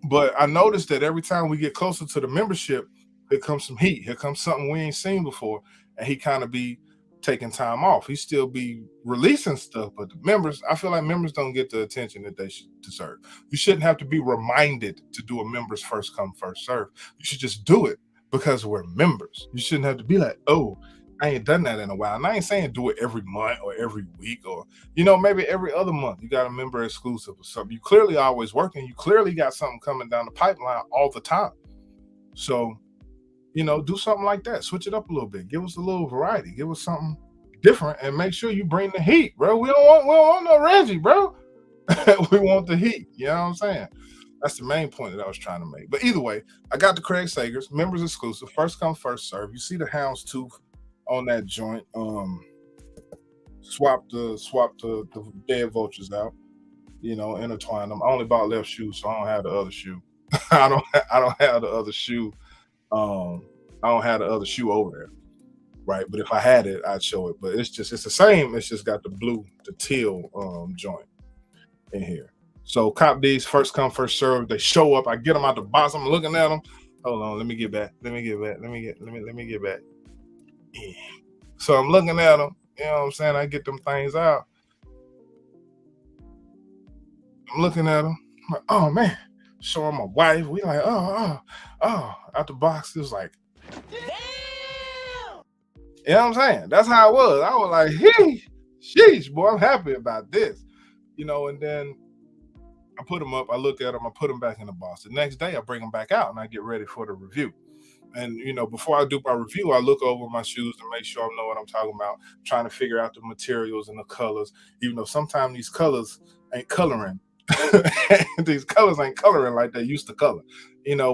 But I noticed that every time we get closer to the membership, here comes some heat. Here comes something we ain't seen before. And he kind of be taking time off. He still be releasing stuff, but the members, I feel like members don't get the attention that they should deserve. You shouldn't have to be reminded to do a members first come, first serve. You should just do it because we're members. You shouldn't have to be like, oh, I ain't done that in a while. And I ain't saying do it every month or every week or, maybe every other month. You got a member exclusive or something. You clearly always working. You clearly got something coming down the pipeline all the time. So, do something like that. Switch it up a little bit. Give us a little variety. Give us something different and make sure you bring the heat, bro. We don't want no Reggie, bro. We want the heat. You know what I'm saying? That's the main point that I was trying to make. But either way, I got the Craig Sagers, members exclusive, first come, first serve. You see the houndstooth on that joint. Swap the dead vultures out, intertwine them. I only bought left shoe, so I don't have the other shoe. I don't have the other shoe. I don't have the other shoe over there, right? But if I had it, I'd show it. But it's the same. It's just got the teal joint in here. So cop these, first come, first serve. They show up. I get them out the box. I'm looking at them. Hold on, let me get back. Let me get back. Yeah. So I'm looking at them. You know what I'm saying? I get them things out. I'm looking at them. I'm like, oh man. Showing my wife. We like, oh. Out the box, it was like, damn. You know what I'm saying? That's how it was. I was like, hey, sheesh, boy, I'm happy about this. And then I put them up. I look at them. I put them back in the box. The next day, I bring them back out and I get ready for the review. And, before I do my review, I look over my shoes to make sure I know what I'm talking about, trying to figure out the materials and the colors, even though sometimes these colors ain't coloring. These colors ain't coloring like they used to color,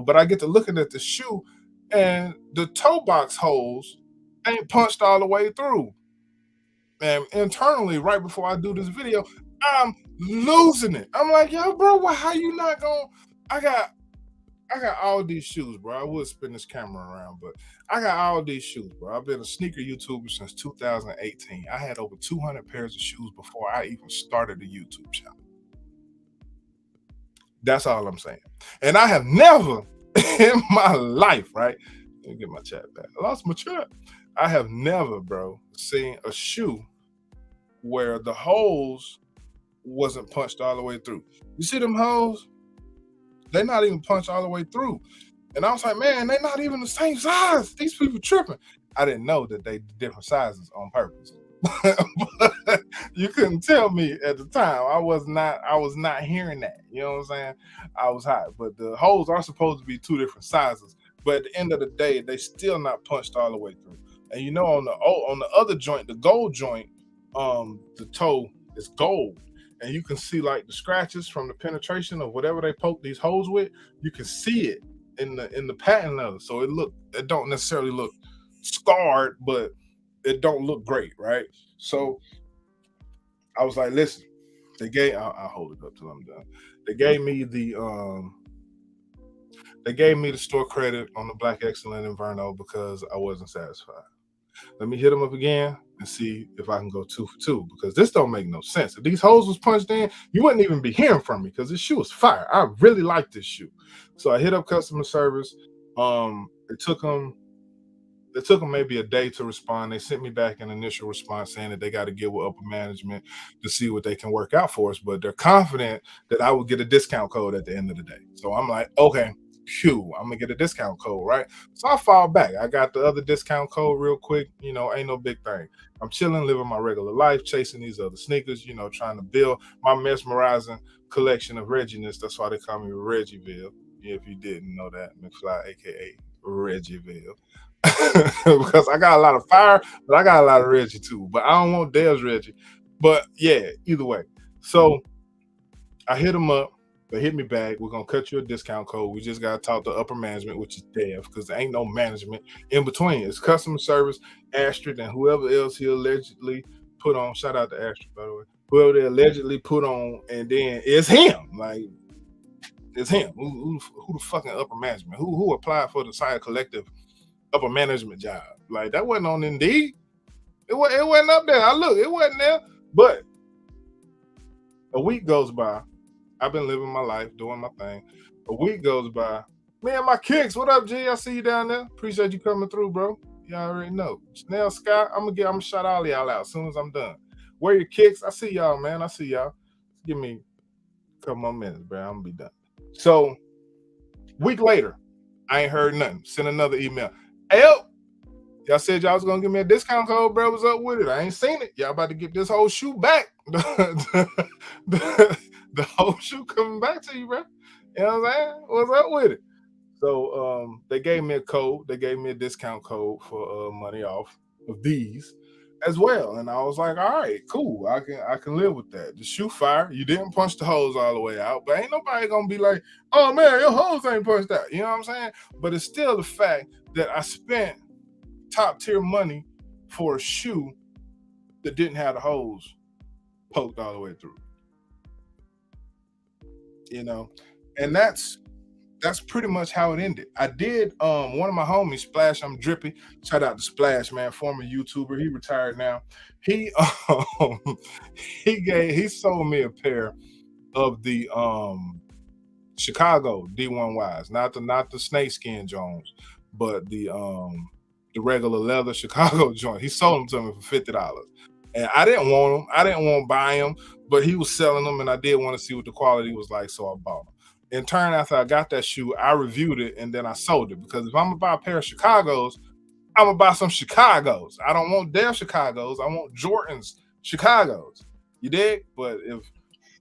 but I get to looking at the shoe and the toe box holes ain't punched all the way through. And internally, right before I do this video, I'm losing it. I'm like, yo, bro, how you not going? I got all these shoes, bro. I would spin this camera around, but I got all these shoes, bro. I've been a sneaker YouTuber since 2018. I had over 200 pairs of shoes before I even started a YouTube channel. That's all I'm saying. And I have never in my life, right? Let me get my chat back. I lost my chat. I have never, bro, seen a shoe where the holes wasn't punched all the way through. You see them holes? They're not even punched all the way through. And I was like, man, they're not even the same size. These people tripping. I didn't know that they different sizes on purpose. But you couldn't tell me at the time. I was not hearing that. You know what I'm saying? I was hot. But the holes are supposed to be two different sizes. But at the end of the day, they still not punched all the way through. And on the other joint, the gold joint, the toe is gold. and you can see like the scratches from the penetration of whatever they poke these holes with. You can see it in the patent leather. So it don't necessarily look scarred, but it don't look great, right? So I was like, listen, I'll hold it up till I'm done. They gave me the store credit on the Black Excellent Inverno because I wasn't satisfied. Let me hit them up again and see if I can go 2 for 2, because this don't make no sense. If these holes was punched in, you wouldn't even be hearing from me, because this shoe is fire. I really like this shoe. So I hit up customer service. It took them maybe a day to respond. They sent me back an initial response saying that they got to get with upper management to see what they can work out for us, but they're confident that I will get a discount code at the end of the day. So I'm like, okay, cool, I'm gonna get a discount code, right? So I fall back. I got the other discount code real quick, ain't no big thing. I'm chilling, living my regular life, chasing these other sneakers, trying to build my mesmerizing collection of Regginess. That's why they call me Reggieville. If you didn't know that, McFly, aka Reggieville. Because I got a lot of fire, but I got a lot of Reggie too. But I don't want Dale's Reggie. But yeah, either way. So I hit them up. They hit me back. We're gonna cut you a discount code. We just gotta talk to upper management, which is Dev, because there ain't no management in between. It's customer service, Astrid, and whoever else he allegedly put on. Shout out to Astrid, by the way. Whoever they allegedly put on, and then it's him. Like, it's him. Who the fucking upper management? Who applied for the Sia Collective upper management job? Like, that wasn't on Indeed. It wasn't up there. I look, it wasn't there. But a week goes by. I've been living my life, doing my thing. A week goes by. Man, my kicks. What up, G? I see you down there. Appreciate you coming through, bro. Y'all already know. Chanel Scott, I'm gonna shout all y'all out as soon as I'm done. Where your kicks? I see y'all, man. I see y'all. Give me a couple more minutes, bro. I'm gonna be done. So, week later, I ain't heard nothing. Send another email. Hey, y'all said y'all was gonna give me a discount code, bro. What's up with it? I ain't seen it. Y'all about to get this whole shoe back. The whole shoe coming back to you, bro. You know what I'm saying? What's up with it? So they gave me a code. They gave me a discount code for money off of these as well. And I was like, all right, cool. I can live with that. The shoe fire. You didn't punch the holes all the way out, but ain't nobody gonna be like, oh man, your holes ain't punched out. You know what I'm saying? But it's still the fact that I spent top tier money for a shoe that didn't have the holes poked all the way through. And that's pretty much how it ended. I did one of my homies, Splash, I'm Drippy. Shout out to Splash, man, former YouTuber. He retired now. He he sold me a pair of the Chicago D1Ys, not the snakeskin Jones, but the regular leather Chicago joint. He sold them to me for $50. And I didn't want them. I didn't want to buy them, but he was selling them, and I did want to see what the quality was like, so I bought them. In turn, after I got that shoe, I reviewed it, and then I sold it, because if I'm gonna buy a pair of Chicagos, I'm gonna buy some Chicagos. I don't want their Chicagos. I want Jordan's Chicagos. You dig? But if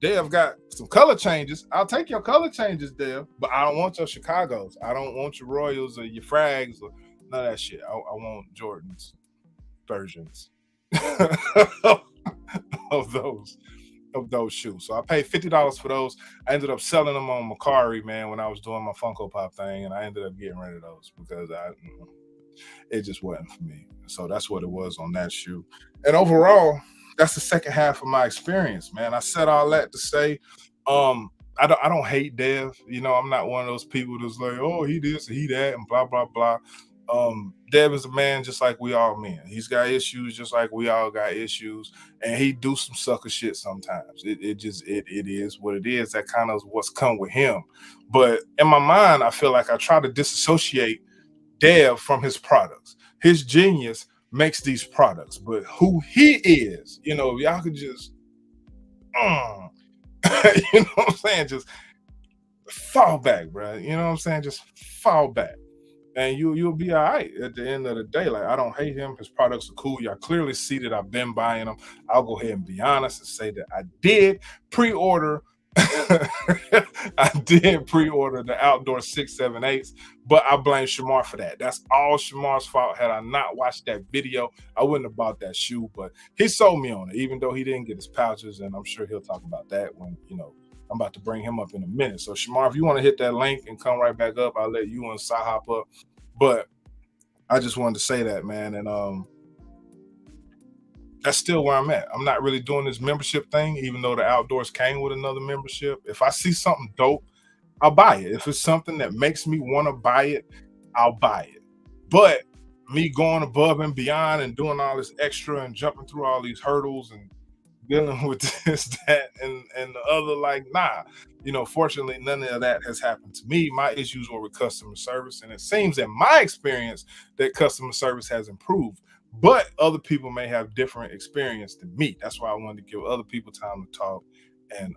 Dev got some color changes, I'll take your color changes, Dev, but I don't want your Chicagos. I don't want your Royals or your Frags or none of that shit. I want Jordan's versions of those shoes. So I paid $50 for those. I ended up selling them on Macari, man, when I was doing my Funko Pop thing, and I ended up getting rid of those because it just wasn't for me. So that's what it was on that shoe. And overall, that's the second half of my experience, man. I said all that to say, I don't hate Dev. I'm not one of those people that's like, oh, he this, he that, and blah blah blah. Dev is a man just like we all men. He's got issues just like we all got issues, and he do some sucker shit sometimes. It is what it is. That kind of what's come with him. But in my mind, I feel like I try to disassociate Dev from his products. His genius makes these products, but who he is, y'all could just you know what I'm saying, just fall back, bro. You know what I'm saying? Just fall back. And you'll be all right at the end of the day. Like, I don't hate him. His products are cool. Y'all clearly see that I've been buying them. I'll go ahead and be honest and say that I did pre-order I did pre-order the outdoor 678s, but I blame Shamar for that. That's all Shamar's fault. Had I not watched that video, I wouldn't have bought that shoe, but he sold me on it, even though he didn't get his pouches, and I'm sure he'll talk about that when, I'm about to bring him up in a minute. So Shamar, if you want to hit that link and come right back up, I'll let you and YoSaHop up. But I just wanted to say that, man, and that's still where I'm at. I'm not really doing this membership thing, even though the outdoors came with another membership. If I see something dope, I'll buy it. If it's something that makes me want to buy it, I'll buy it. But me going above and beyond and doing all this extra and jumping through all these hurdles and dealing with this, that, and the other, like, nah. Fortunately, none of that has happened to me. My issues were with customer service, and it seems in my experience that customer service has improved. But other people may have different experience than me. That's why I wanted to give other people time to talk and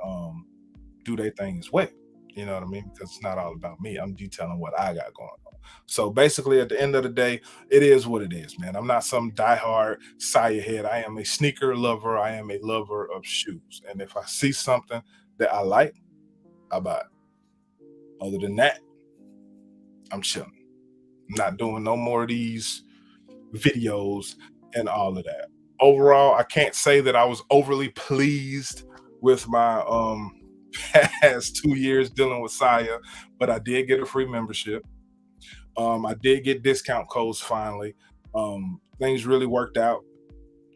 do their thing as well. You know what I mean? Because it's not all about me. I'm detailing what I got going on. So basically, at the end of the day, it is what it is, man. I'm not some diehard Sia head. I am a sneaker lover. I am a lover of shoes. And if I see something that I like, I buy it. Other than that, I'm chilling. I'm not doing no more of these videos and all of that. Overall, I can't say that I was overly pleased with my past 2 years dealing with Sia, but I did get a free membership. I did get discount codes finally. Things really worked out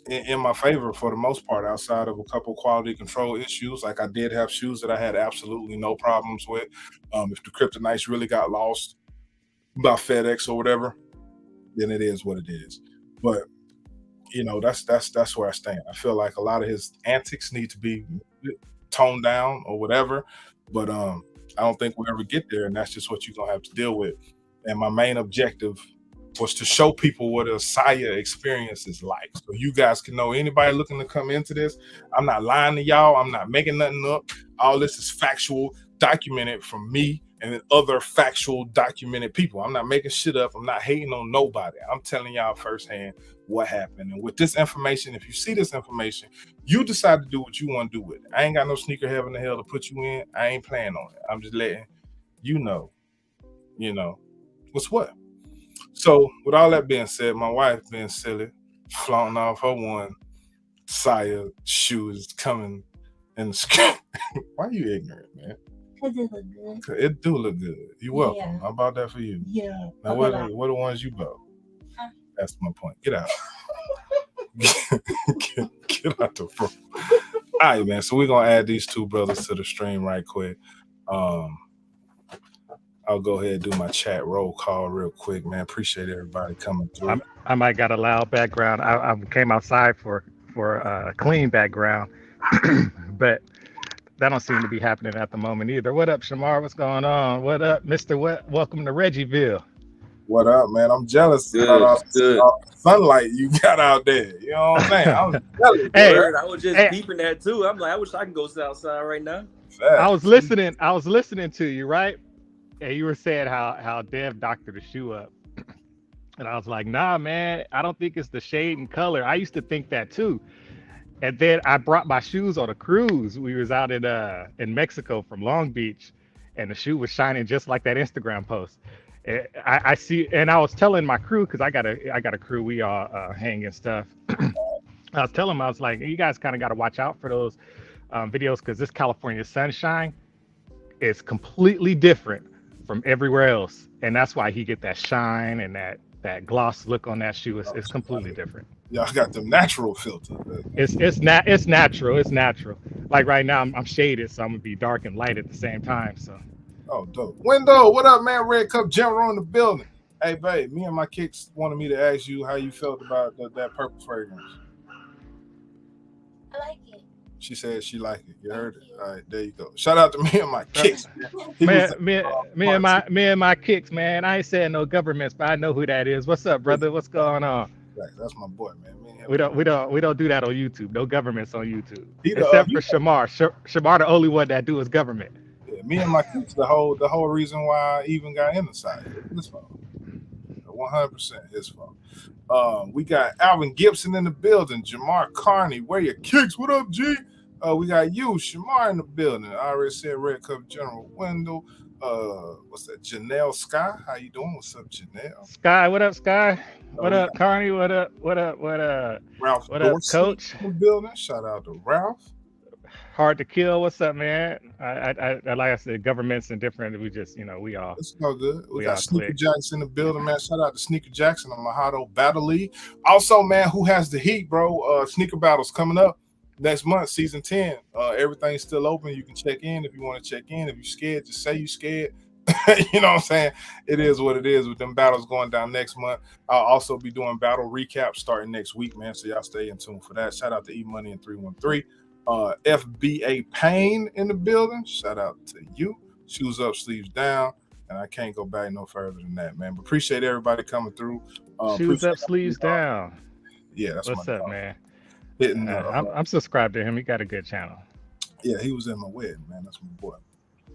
in my favor for the most part, outside of a couple quality control issues. Like, I did have shoes that I had absolutely no problems with. If the kryptonites really got lost by FedEx or whatever, then it is what it is. But that's where I stand. I feel like a lot of his antics need to be toned down or whatever, but I don't think we'll ever get there, and that's just what you're gonna have to deal with. And my main objective was to show people what a Sia experience is like, so you guys can know. Anybody looking to come into this, I'm not lying to y'all. I'm not making nothing up. All this is factual, documented from me and other factual documented people. I'm not making shit up. I'm not hating on nobody. I'm telling y'all firsthand what happened. And with this information, if you see this information, you decide to do what you want to do with it. I ain't got no sneaker heaven to hell to put you in. I ain't planning on it. I'm just letting you know what's what. So with all that being said, my wife being silly, flaunting off her one Sia shoes coming in the sky. Why are you ignorant, man? Because it look good. It do look good. You welcome. Yeah. How about that for you? Yeah. Now, what are the ones you bought? Huh? That's my point. Get out. get out the front. All right, man. So we're gonna add these two brothers to the stream right quick. I'll go ahead and do my chat roll call real quick, man. Appreciate everybody coming through. I might got a loud background. I came outside for a clean background, but that don't seem to be happening at the moment either. What up, Shamar? What's going on? What up, Mr. Welcome to Reggie'ville. What up, man? I'm jealous about all the sunlight you got out there. You know what I'm saying? I was jealous. Hey, I was just peeping that too. I'm like, I wish I can go outside right now. I was listening to you, right? And you were saying how Dev doctored the shoe up. And I was like, nah, man, I don't think it's the shade and color. I used to think that too. And then I brought my shoes on a cruise. We was out in Mexico from Long Beach, and the shoe was shining just like that Instagram post. I see, and I was telling my crew, because I got a crew, we all hang and stuff. I was telling them, I was like, you guys kind of got to watch out for those videos, because this California sunshine is completely different from everywhere else, and that's why he get that shine and that gloss look on that shoe. It's completely different. Y'all got the natural filter. It's natural. It's natural. Like right now, I'm shaded, so I'm gonna be dark and light at the same time. So. Oh, dope. Window, what up, man? Red Cup General in the building. Hey, babe, me and my kicks wanted me to ask you how you felt about that purple fragrance. I like it. She said she liked it. You heard it. All right, there you go. Shout out to me and my kicks. Me and my kicks, man. I ain't saying no governments, but I know who that is. What's up, brother? What's going on? That's my boy, man. We don't do that on YouTube. No governments on YouTube. Except for Shamar. Shamar, the only one that do is government. Yeah, me and my kicks, the whole reason why I even got in the side. His fault. 100% his fault. We got Alvin Gibson in the building. Jamar Carney, where your kicks? What up, G? We got you, Shamar, in the building. I already said Red Cup General Wendell. What's that? Janelle Sky. How you doing? What's up, Janelle? Sky, what up, Sky? What we up, Carney? What up? What up? What up? Ralph What up, Dorsey Coach? in the building. Shout out to Ralph. Hard to kill. What's up, man? I like I said, governments and different. We just, we all. It's all good. We got all Sneaker click. Jackson in the building, man. Shout out to Sneaker Jackson on Mojado Battle League. Also, man, who has the heat, bro? Sneaker Battles coming up next month, season 10. Everything's still open. You can check in if you want to check in. If you're scared, just say you're scared. You know what I'm saying? It is what it is with them battles going down next month. I'll also be doing battle recaps starting next week, man. So y'all stay in tune for that. Shout out to E Money and 313. FBA Payne in the building. Shout out to you. Shoes up, sleeves down. And I can't go back no further than that, man. But appreciate everybody coming through. Shoes up, sleeves down. Yeah, that's what's up, man. Hitting, I'm subscribed to him. He got a good channel. Yeah, he was in my wedding, man. That's my boy.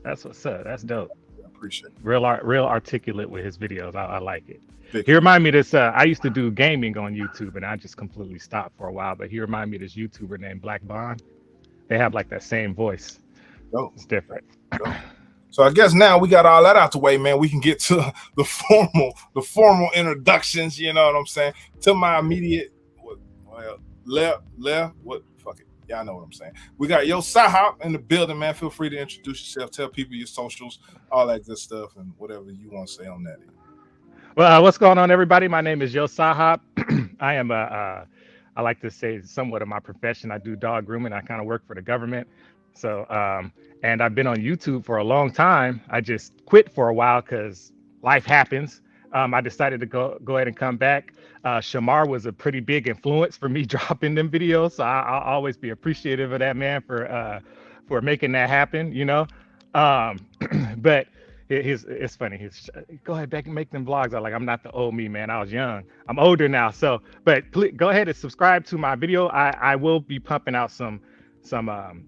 That's what's up. That's dope. I appreciate it. Real articulate with his videos. I like it. He remind me of this. I used to do gaming on YouTube, and I just completely stopped for a while. But he remind me of this YouTuber named Black Bond. They have like that same voice. Dope. It's different. Dope. So I guess now we got all that out the way, man. We can get to the formal introductions. You know what I'm saying? To my immediate, left. What? Fuck it. Y'all know what I'm saying. We got YoSaHop in the building, man. Feel free to introduce yourself. Tell people your socials, all that good stuff, and whatever you want to say on that. Well, what's going on, everybody? My name is YoSaHop. I am I like to say somewhat of my profession. I do dog grooming. I kind of work for the government. So, and I've been on YouTube for a long time. I just quit for a while because life happens. I decided to go ahead and come back. Shamar was a pretty big influence for me dropping them videos. So I'll always be appreciative of that man for making that happen, but it's funny. Go ahead back and make them vlogs. I'm not the old me, man. I was young. I'm older now. So, but please go ahead and subscribe to my video. I will be pumping out some. I'm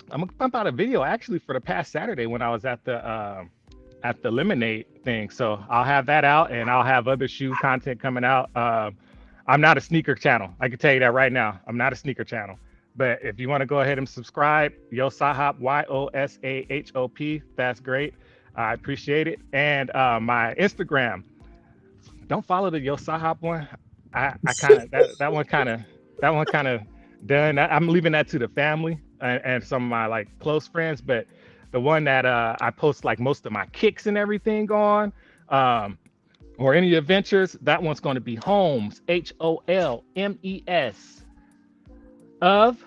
gonna pump out a video actually for the past Saturday when I was at the Lemonade thing. So I'll have that out, and I'll have other shoe content coming out. I'm not a sneaker channel. I can tell you that right now. I'm not a sneaker channel. But if you want to go ahead and subscribe, YoSaHop, YoSaHop. That's great. I appreciate it. And my Instagram, don't follow the YoSaHop one. I kind of that one kind of done. I'm leaving that to the family and some of my like close friends. But the one that I post like most of my kicks and everything on, or any adventures, that one's going to be Holmes, HOLMES, of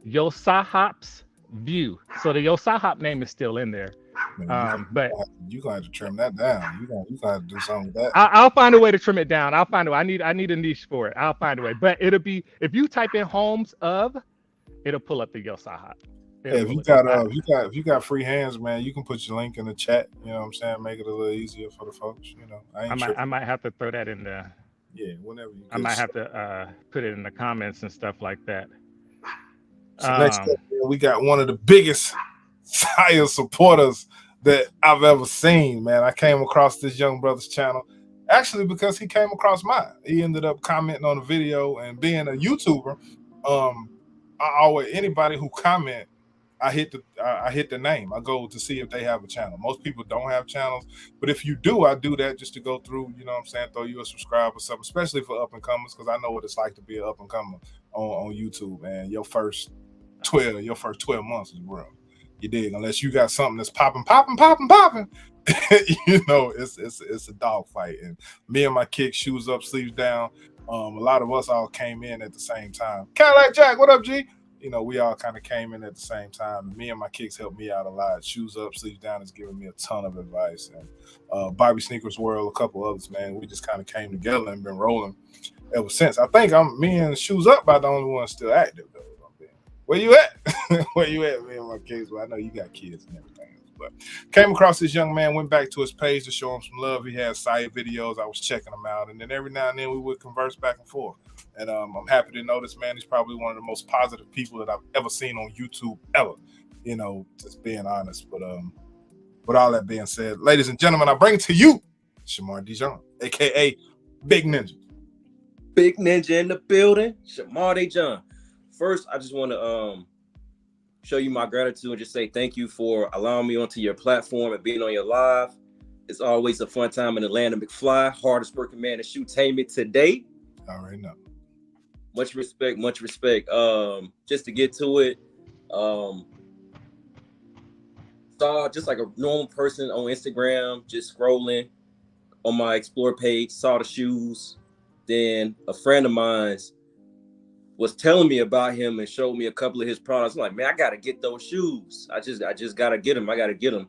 YoSaHop's View. So the YoSaHop name is still in there. But you're gonna have to trim that down. You're gonna have to do something with that. I'll find a way to trim it down. I'll find a way. I need a niche for it. I'll find a way. But it'll be, if you type in Holmes of, it'll pull up the YoSaHop. Yeah, if you got free hands, man, you can put your link in the chat. You know what I'm saying? Make it a little easier for the folks. I might have to throw that in the. Yeah, whenever you. I might have to put it in the comments and stuff like that. So next up, we got one of the biggest Sia supporters that I've ever seen, man. I came across this young brother's channel actually because he came across mine. He ended up commenting on the video, and being a YouTuber, anybody who comment, I hit the name. I go to see if they have a channel. Most people don't have channels, but if you do, I do that just to go through, you know what I'm saying, throw you a subscribe or something, especially for up and comers, because I know what it's like to be an up and comer on YouTube, man. Your first 12 months is real. You dig? Unless you got something that's popping. It's a dog fight. And me and my kick, shoes up, sleeves down. A lot of us all came in at the same time. Cadillac Jack, what up, G? We all kind of came in at the same time. Me and my kicks helped me out a lot. Shoes up, sleeves down is giving me a ton of advice. And Bobby Sneakers World, a couple others, man. We just kind of came together and been rolling ever since. I think me and Shoes Up about the only one still active, though. Where you at? Where you at, me and my kids? Well, I know you got kids and everything. But came across this young man, went back to his page to show him some love. He had side videos. I was checking them out. And then every now and then we would converse back and forth. And I'm happy to know this man. He's probably one of the most positive people that I've ever seen on YouTube ever. Just being honest. But with all that being said, ladies and gentlemen, I bring to you Shamar DiJohn, a.k.a. Big Ninja. Big Ninja in the building. Shamar DiJohn. First, I just want to show you my gratitude and just say thank you for allowing me onto your platform and being on your live. It's always a fun time in Atlanta. McFly, hardest working man in shoetainment today. I already know. Much respect, much respect. Just to get to it, saw just like a normal person on Instagram, just scrolling on my explore page, saw the shoes. Then a friend of mine's was telling me about him and showed me a couple of his products. I'm like, man, I gotta get those shoes. I just gotta get them. I gotta get them.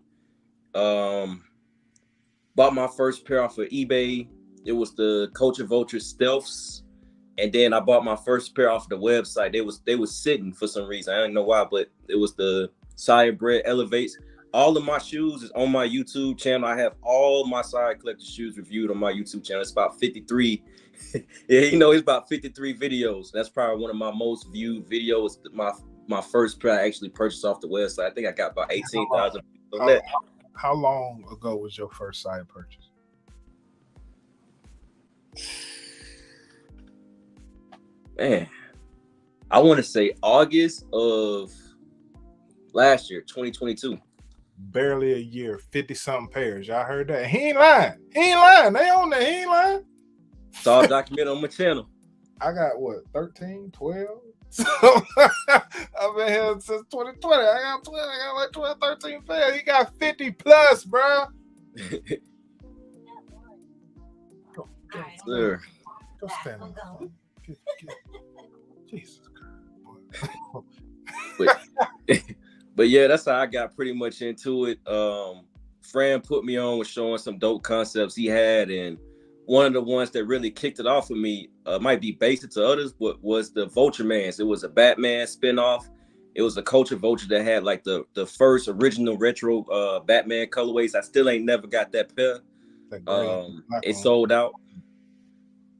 Bought my first pair off of eBay. It was the Culture Vulture Stealths. And then I bought my first pair off the website. They was sitting for some reason. I don't know why, but it was the Sia Bread Elevates. All of my shoes is on my YouTube channel. I have all my Sia Collector shoes reviewed on my YouTube channel. It's about 53. Yeah, it's about 53 videos. That's probably one of my most viewed videos. My first pair I actually purchased off the website. I think I got about 18,000 on that. How long ago was your first Sia purchase? Man, I want to say August of last year, 2022. Barely a year, 50-something pairs. Y'all heard that? He ain't lying. They on there. He ain't lying. It's all documented on my channel. I got what, 13, 12? So I've been here since 2020. I got 12. I got like 12, 13 pairs. He got 50 plus, bro. Go, sir. Go stand on the phone. Jesus Christ. But yeah, that's how I got pretty much into it. Fran put me on with showing some dope concepts he had, and one of the ones that really kicked it off for me, might be basic to others, but was the Vulture Mans. It was a Batman spinoff. It was a Culture Vulture that had like the first original retro Batman colorways. I still ain't never got that pair. It sold out.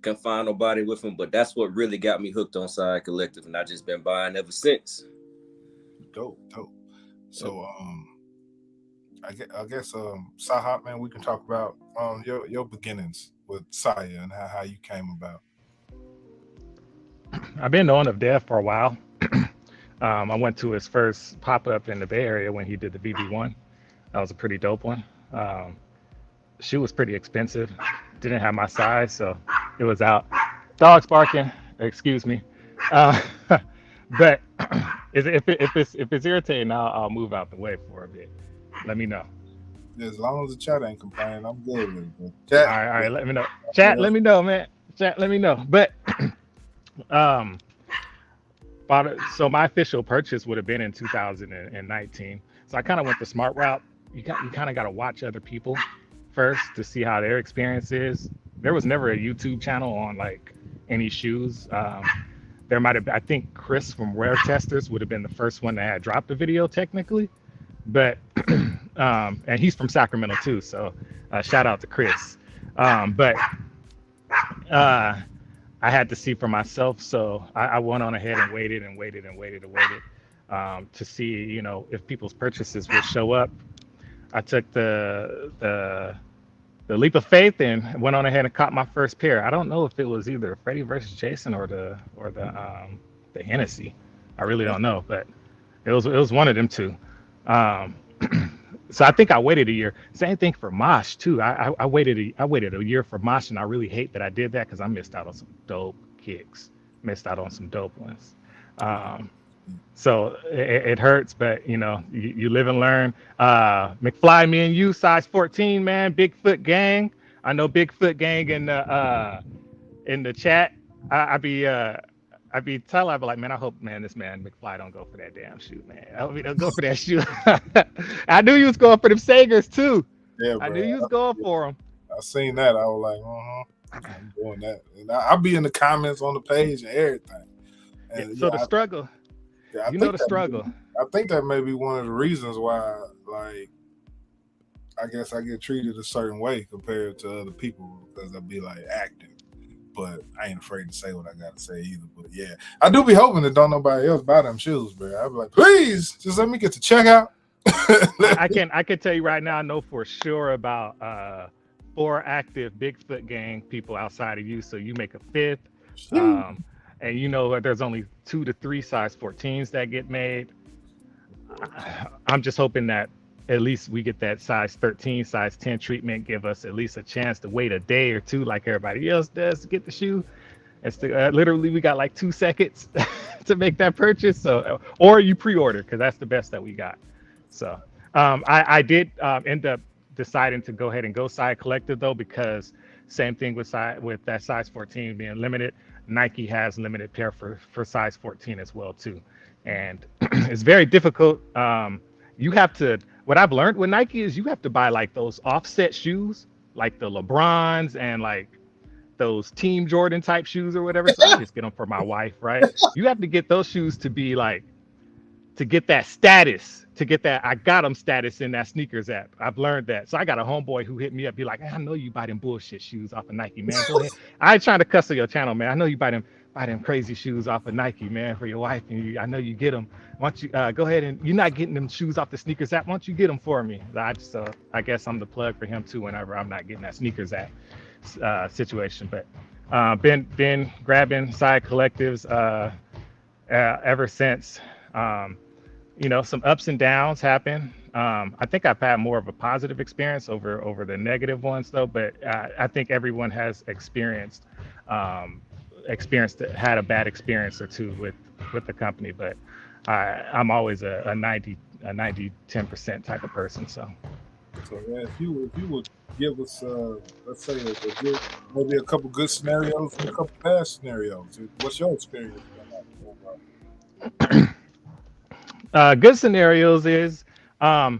Couldn't find nobody with them, but that's what really got me hooked on Sia Collective, and I just been buying ever since. Dope. So I guess YoSaHop, man, we can talk about your beginnings with Sia and how you came about. I've been knowing of Dev for a while. I went to his first pop-up in the Bay Area when he did the VB1. That was a pretty dope one. Shoe was pretty expensive. Didn't have my size, so it was out. Dogs barking, excuse me. But if it's irritating, I'll move out the way for a bit. Let me know. As long as the chat ain't complaining, I'm good with it. Chat, all right, let me know. Chat, let me know, man. Chat, let me know. But so my official purchase would have been in 2019. So I kind of went the smart route. You kind of got to watch other people first to see how their experience is. There was never a YouTube channel on like any shoes. There might have been, I think Chris from Rare Testers would have been the first one that had dropped a video technically, but and he's from Sacramento too, so shout out to Chris. But I had to see for myself, so I went on ahead and waited to see, if people's purchases would show up. I took the leap of faith and went on ahead and caught my first pair. I don't know if it was either Freddie versus Jason or the Hennessy. I really don't know, but it was one of them two. So I think I waited a year. Same thing for Mosh too. I waited a year for Mosh, and I really hate that I did that because I missed out on some dope kicks, missed out on some dope ones. So it hurts, but you live and learn. McFly, me and you, size 14, man, Bigfoot gang. I know Bigfoot gang in the chat. I be telling, I be like, man, I hope, man, this man McFly don't go for that damn shoe, man. I hope he don't go for that shoe. I knew you was going for them Sagers too. Yeah, bro. I knew you was going for them. I seen that. I was like, I'm doing that. And I'll be in the comments on the page and everything. And, so the struggle. Yeah, the struggle. I think that may be one of the reasons why, like, I guess I get treated a certain way compared to other people because I be like active. But I ain't afraid to say what I gotta say either. But yeah, I do be hoping that don't nobody else buy them shoes, bro. I be like, please, just let me get the checkout. I can tell you right now, I know for sure about 4 active Bigfoot gang people outside of you. So you make a 5th. And there's only 2 to 3 size 14s that get made. I'm just hoping that at least we get that size 13, size 10 treatment, give us at least a chance to wait a day or two like everybody else does to get the shoe. It's literally we got like 2 seconds to make that purchase. So, or you pre-order because that's the best that we got. So, I did end up deciding to go ahead and go side collective though, because same thing with that size 14 being limited. Nike has limited pair for size 14 as well too, and it's very difficult. You have to. What I've learned with Nike is you have to buy like those offset shoes, like the LeBrons and like those Team Jordan type shoes or whatever. So I just get them for my wife, right? You have to get those shoes to be like to get that status, to get that I got them status in that sneakers app. I've learned that. So I got a homeboy who hit me up, be like, I know you buy them bullshit shoes off of Nike, man. Go ahead. I ain't trying to cuss on your channel, man. I know you buy them crazy shoes off of Nike, man, for your wife, and I know you get them. Why don't you go ahead and you're not getting them shoes off the sneakers app? Why don't you get them for me? I guess I'm the plug for him too whenever I'm not getting that sneakers app situation. But been grabbing side collectives ever since. Some ups and downs happen. I think I've had more of a positive experience over the negative ones though, but I think everyone has had a bad experience or two with the company, but I'm always a 90 10% type of person. So man, if you would give us let's say maybe a couple good scenarios and a couple bad scenarios, what's your experience been like? Good scenarios is I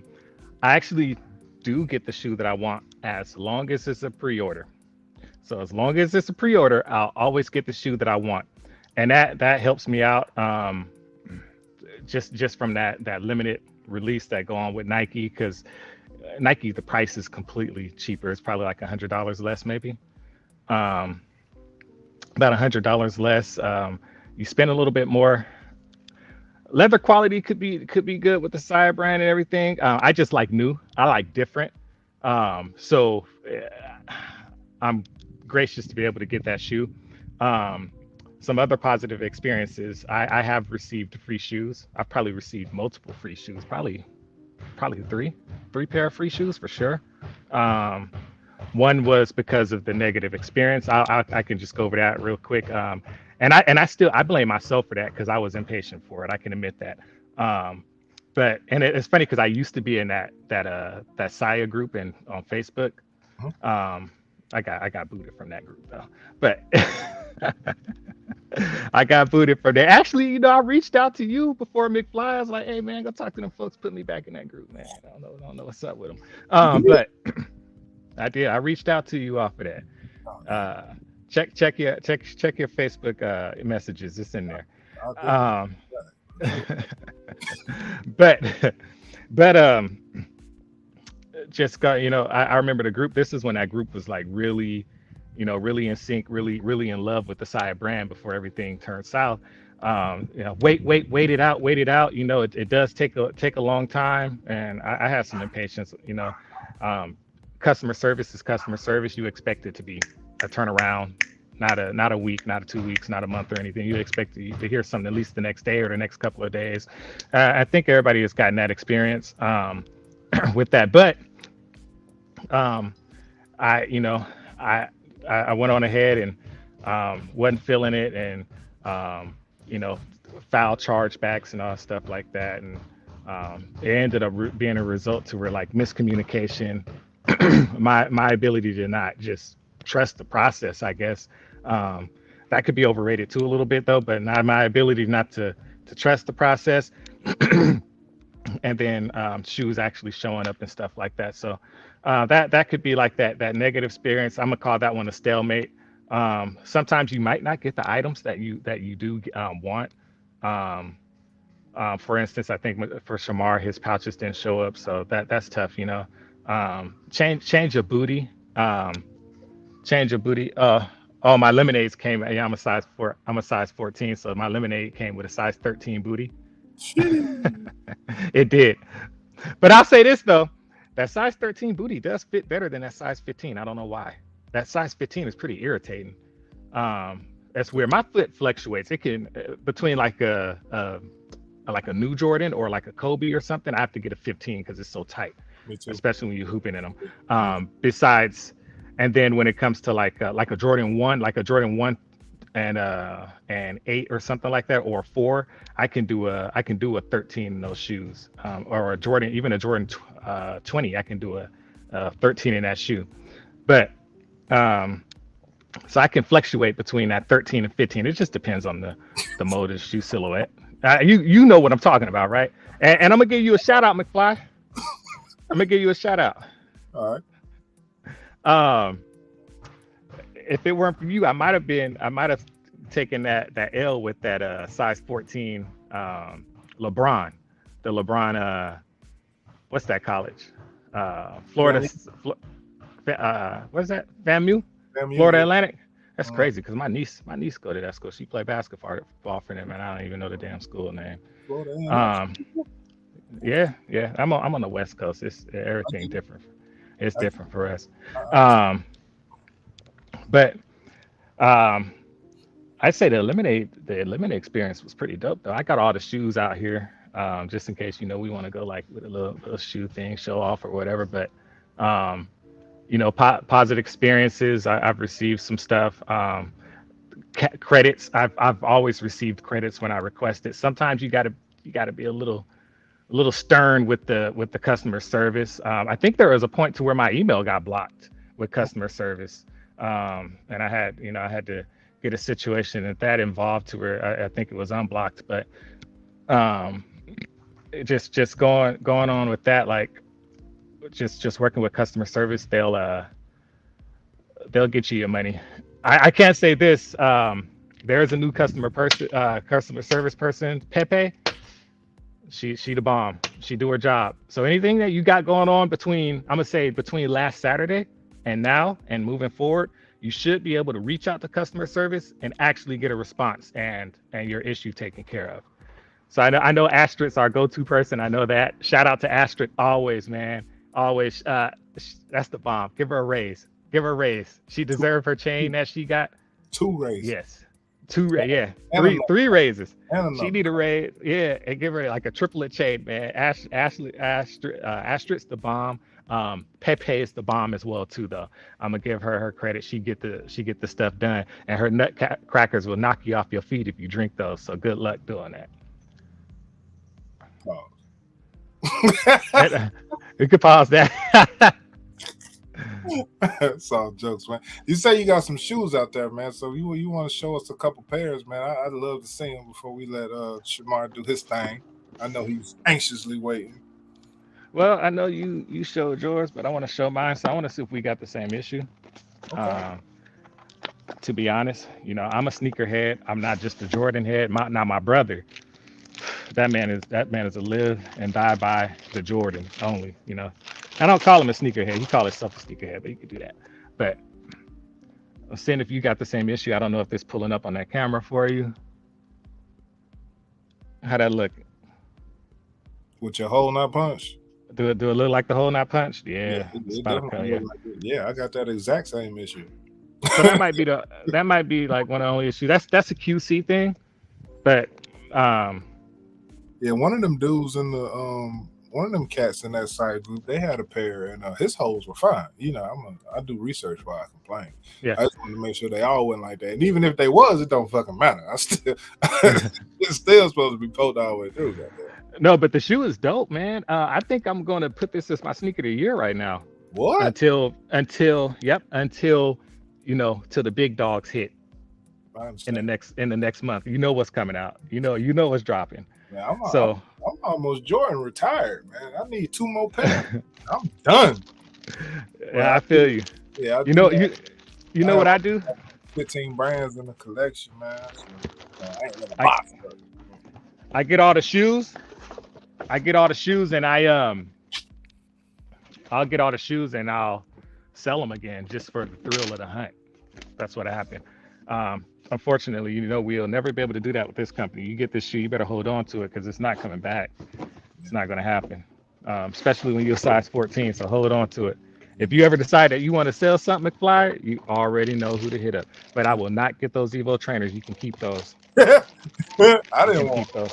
actually do get the shoe that I want as long as it's a pre-order. So as long as it's a pre-order, I'll always get the shoe that I want, and that helps me out. Just from that limited release that go on with Nike, because Nike the price is completely cheaper. It's probably like $100 less, maybe. About $100 less. You spend a little bit more. Leather quality could be good with the Sia brand and everything. I just like new. I like different. So I'm gracious to be able to get that shoe. Some other positive experiences. I have received free shoes. I've probably received multiple free shoes. Probably three pair of free shoes for sure. One was because of the negative experience. I can just go over that real quick. And I blame myself for that because I was impatient for it. I can admit that. But it's funny because I used to be in that Sia group on Facebook. I got booted from that group though. But I got booted from there. Actually, I reached out to you before McFly. I was like, hey man, go talk to them folks, put me back in that group, man. I don't know what's up with them. But I did. I reached out to you off of that. Check your Facebook messages. It's in there. But just got I remember the group. This is when that group was like really, really in sync, really in love with the Sia brand before everything turned south. Wait it out. It does take a long time, and I have some impatience. Customer service is customer service. You expect it to be a turnaround, not a week, not 2 weeks, not a month or anything. You expect to hear something at least the next day or the next couple of days. I think everybody has gotten that experience with that, but I went on ahead and wasn't feeling it, and foul chargebacks and all stuff like that, and it ended up being a result to where like miscommunication, my ability to not just trust the process, I guess. That could be overrated too a little bit though, but not my ability not to trust the process. And then shoes actually showing up and stuff like that. So that could be like that negative experience. I'm gonna call that one a stalemate. Sometimes you might not get the items that you do want. For instance, I think for Shamar, his pouches didn't show up, so that's tough. Change your booty. Oh, my lemonades came. Yeah, I'm a size 14, so my lemonade came with a size 13 booty. It did. But I'll say this though, that size 13 booty does fit better than that size 15. I don't know why. That size 15 is pretty irritating. That's weird. My foot fluctuates. It can between like a like a new Jordan or like a Kobe or something, I have to get a 15 because it's so tight, Me too. especially when you're hooping in them. Besides, and then when it comes to like a Jordan 1, like a Jordan 1 and 8 or something like that, or 4, I can do a 13 in those shoes, or a Jordan, even a Jordan 20, I can do a 13 in that shoe. But so I can fluctuate between that 13 and 15. It just depends on the mode of the shoe silhouette. You know what I'm talking about, right? And I'm gonna give you a shout out, McFly. I'm gonna give you a shout out. All right. If it weren't for you, I might have taken that L with that size 14 LeBron, the LeBron what's that college? Florida, what's that? FAMU? Florida Atlantic. That's crazy because my niece go to that school. She played basketball for them, and I don't even know the damn school name. Yeah. I'm on the West Coast. It's everything different. It's different for us. But I'd say the eliminate experience was pretty dope though. I got all the shoes out here, just in case we want to go like with a little shoe thing, show off or whatever. But positive experiences. I've received some stuff. Credits. I've always received credits when I request it. Sometimes you gotta be a little stern with the customer service. I think there was a point to where my email got blocked with customer service, and I had to get a situation that involved to where I think it was unblocked. But just going on with that, like just working with customer service, they'll get you your money. I can't say this. There's a new customer service person, Pepe. She the bomb. She do her job. So anything that you got going on between last Saturday and now and moving forward, you should be able to reach out to customer service and actually get a response and your issue taken care of. So I know Astrid's our go-to person. I know that. Shout out to Astrid always, man. Always. That's the bomb. Give her a raise. She deserved her chain that she got. 2 raises. Yes. 2 yeah. Three raises. She need a raise. Yeah, and give her like a triplet chain, man. Astrid's the bomb. Pepe is the bomb as well too, though. I'm gonna give her credit. She get the stuff done, and her crackers will knock you off your feet if you drink those. So good luck doing that. We could pause that. It's all jokes, man. You say you got some shoes out there, man. So you want to show us a couple pairs, man? I'd love to see them before we let Shamar do his thing. I know he's anxiously waiting. Well, I know you showed yours, but I want to show mine. So I want to see if we got the same issue. Okay. To be honest, I'm a sneakerhead. I'm not just a Jordan head. My brother, that man is a live and die by the Jordan only. I don't call him a sneakerhead. He calls himself a sneakerhead, but you could do that. But I'm saying if you got the same issue, I don't know if it's pulling up on that camera for you. How that look? With your hole not punch? Do it look like the hole not punched? Yeah. Yeah, I got that exact same issue. So that might be like one of the only issues. That's a QC thing, but yeah, one of them dudes in the one of them cats in that side group, they had a pair and his holes were fine. I do research while I complain. Yeah, I just want to make sure they all went like that. And even if they was, it don't fucking matter. It's still supposed to be poked all the way through. No, but the shoe is dope, man. I think I'm going to put this as my sneaker of the year right now. What? Until till the big dogs hit in the next month. You know what's coming out. You know what's dropping. Man, I'm almost Jordan retired, man. I need 2 more pairs. I'm done. Yeah, I feel you. Yeah, you know what I do? 15 brands in the collection, man. I get all the shoes. And I'll get all the shoes and I'll sell them again just for the thrill of the hunt. That's what happened. Unfortunately, we'll never be able to do that with this company. You get this shoe, you better hold on to it because it's not coming back. It's not going to happen, especially when you're size 14. So hold on to it. If you ever decide that you want to sell something, McFly, you already know who to hit up. But I will not get those Evo trainers. You can keep those. I didn't want one.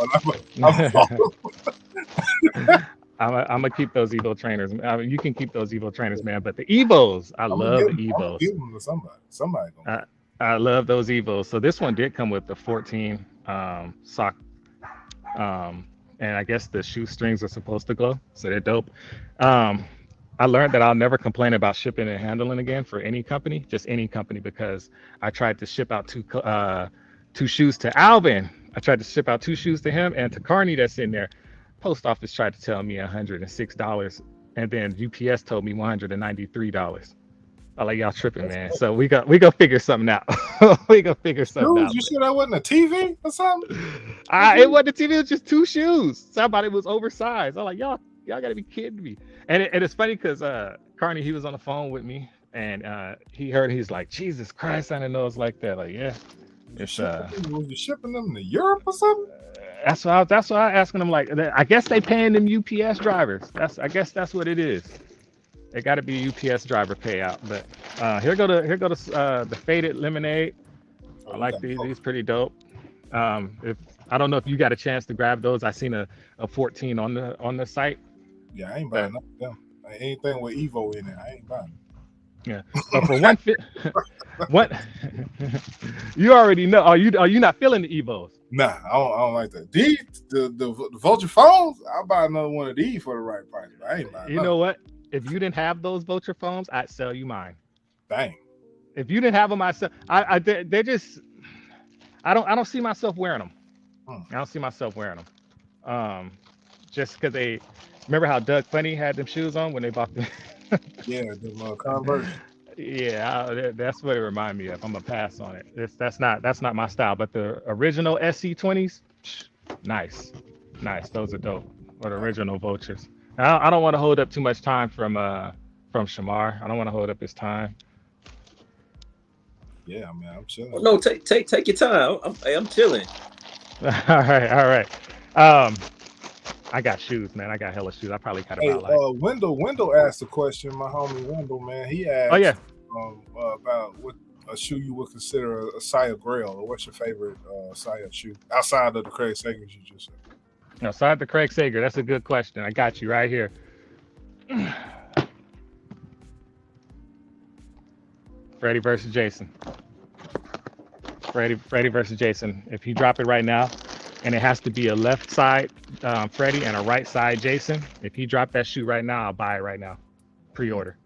I'm gonna keep those Evo trainers. I mean, you can keep those Evo trainers, man. But the Evos, I love the I'm gonna Evos. give them to somebody. Somebody gonna. I love those Evos. So this one did come with the 14 sock, and I guess the shoestrings are supposed to glow, so they're dope. I learned that I'll never complain about shipping and handling again for any company, just any company, because I tried to ship out two shoes to Alvin. I tried to ship out 2 shoes to him and to Carney that's in there. Post office tried to tell me $106, and then UPS told me $193. I like y'all tripping, man. So we go figure something out. we go figure something out. You sure that wasn't a TV or something? It wasn't a TV. It was just 2 shoes. Somebody was oversized. I'm like, y'all gotta be kidding me. And it's funny because Carney, he was on the phone with me, and he heard. He's like, Jesus Christ, I didn't know it's like that. Like, yeah, it's was you shipping them to Europe or something? That's why I asking them. Like, I guess they paying them UPS drivers. I guess that's what it is. It got to be a UPS driver payout. But here go the faded lemonade. I like these pretty dope. If I don't know if you got a chance to grab those. I seen a 14 on the site. Yeah, I ain't buying none of them. Anything with Evo in it, I ain't buying. Yeah, but for what you already know. Are you not feeling the Evos? Nah, I don't like that. The Vulture Foams, I'll buy another one of these for the right price. But I ain't buying. You know what? If you didn't have those Vulture Foams, I'd sell you mine. Dang. If you didn't have them, they're just. I don't see myself wearing them. I don't see myself wearing them. Just because they. Remember how Doug Funny had them shoes on when they bought them? Yeah, the Converse. Yeah, that's what it reminded me of. I'm gonna pass on it. That's not my style. But the original SC20s, nice. Those are dope. Or the original Vultures. I don't want to hold up too much time from Shamar. I don't want to hold up his time. Yeah, man, I'm chilling. No, take your time. I'm chilling. All right. I got shoes, man. I got hella shoes. I probably got about Wendell asked a question. My homie Wendell, man, he asked. Oh yeah. About what a shoe you would consider a Sia Grail, or what's your favorite Sia shoe outside of the Craig Sagers you just said? Outside the Craig Sager, that's a good question. I got you right here. Freddie versus Jason. Freddie versus Jason. If you drop it right now, and it has to be a left side Freddie and a right side Jason. If he dropped that shoe right now, I'll buy it right now. Pre-order.